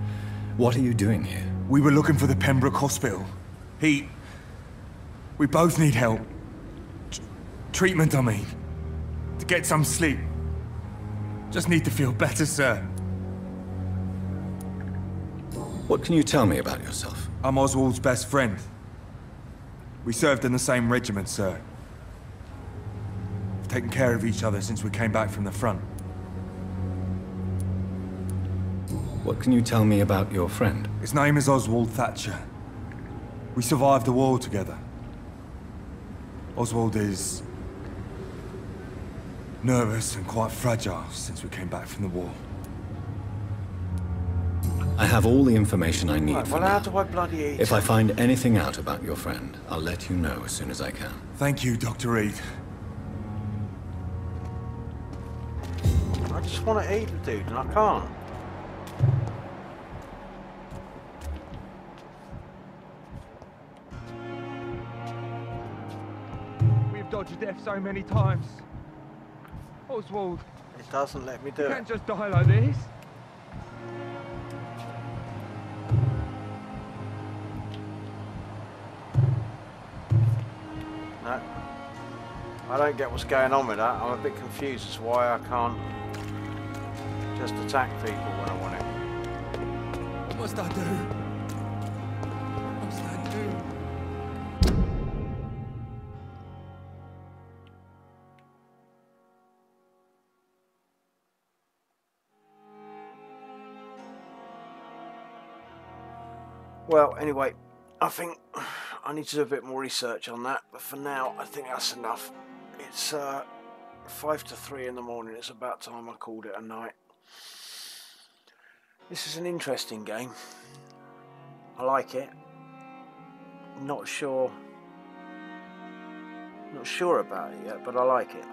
What are you doing here? We were looking for the Pembroke Hospital. We both need help. Treatment, I mean. To get some sleep. Just need to feel better, sir. What can you tell me about yourself? I'm Oswald's best friend. We served in the same regiment, sir. We've taken care of each other since we came back from the front. What can you tell me about your friend? His name is Oswald Thatcher. We survived the war together. Oswald is... nervous and quite fragile since we came back from the war. I have all the information I need for well, how now. do I bloody eat? If I find anything out about your friend, I'll let you know as soon as I can. Thank you, Dr. Reid. I just want to eat the dude and I can't. We've dodged death so many times. Oswald. It doesn't let me do You it. can't just die like this. No. I don't get what's going on with that. I'm a bit confused as to why I can't just attack people when I want it. What must I do? What must I do? Well, anyway, I think I need to do a bit more research on that, but for now, I think that's enough. It's 5 to 3 in the morning. It's about time I called it a night. This is an interesting game. I like it. Not sure about it yet, but I like it.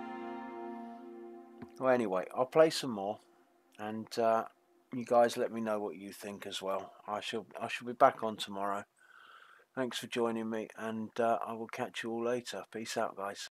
Well, anyway, I'll play some more, and you guys let me know what you think as well. I shall be back on tomorrow. Thanks for joining me, and I will catch you all later. Peace out, guys.